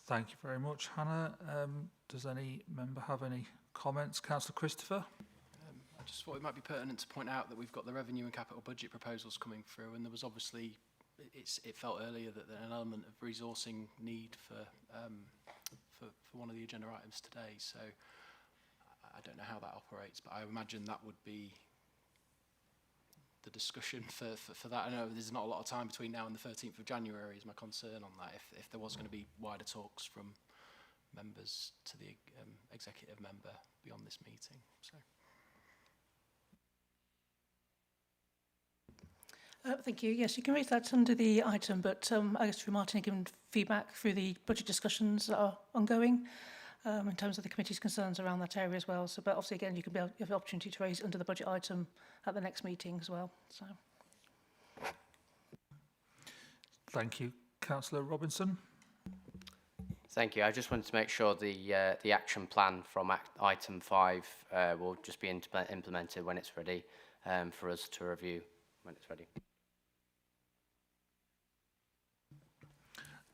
Thank you very much, Hannah. Does any member have any comments? Councillor Christopher? I just thought it might be pertinent to point out that we've got the revenue and capital budget proposals coming through, and there was obviously, it felt earlier that an element of resourcing need for one of the agenda items today. So I don't know how that operates, but I imagine that would be the discussion for that. I know there's not a lot of time between now and the 13th of January is my concern on that, if there was going to be wider talks from members to the executive member beyond this meeting. So. Thank you. Yes, you can raise that under the item, but I guess through Martin, given feedback through the budget discussions that are ongoing in terms of the committee's concerns around that area as well. So, but obviously, again, you have the opportunity to raise it under the budget item at the next meeting as well. So, thank you, Councillor Robinson. Thank you. I just wanted to make sure the action plan from item 5 will just be implemented when it's ready for us to review when it's ready.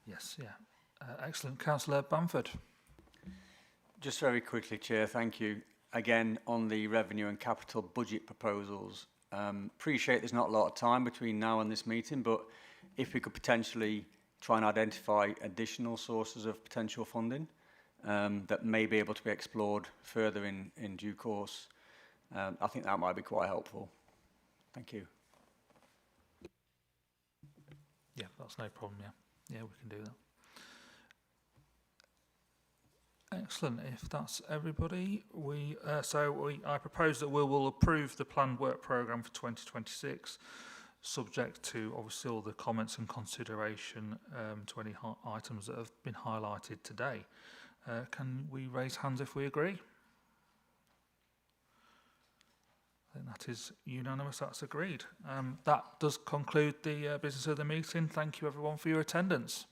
Yes, yeah. Excellent. Councillor Bamford. Just very quickly, Chair, thank you. Again, on the revenue and capital budget proposals, appreciate there's not a lot of time between now and this meeting, but if we could potentially try and identify additional sources of potential funding that may be able to be explored further in due course, I think that might be quite helpful. Thank you. Yeah, that's no problem, yeah. Yeah, we can do that. Excellent. If that's everybody, I propose that we will approve the planned work programme for 2026, subject to obviously all the comments and consideration to any items that have been highlighted today. Can we raise hands if we agree? I think that is unanimous. That's agreed. That does conclude the business of the meeting. Thank you, everyone, for your attendance.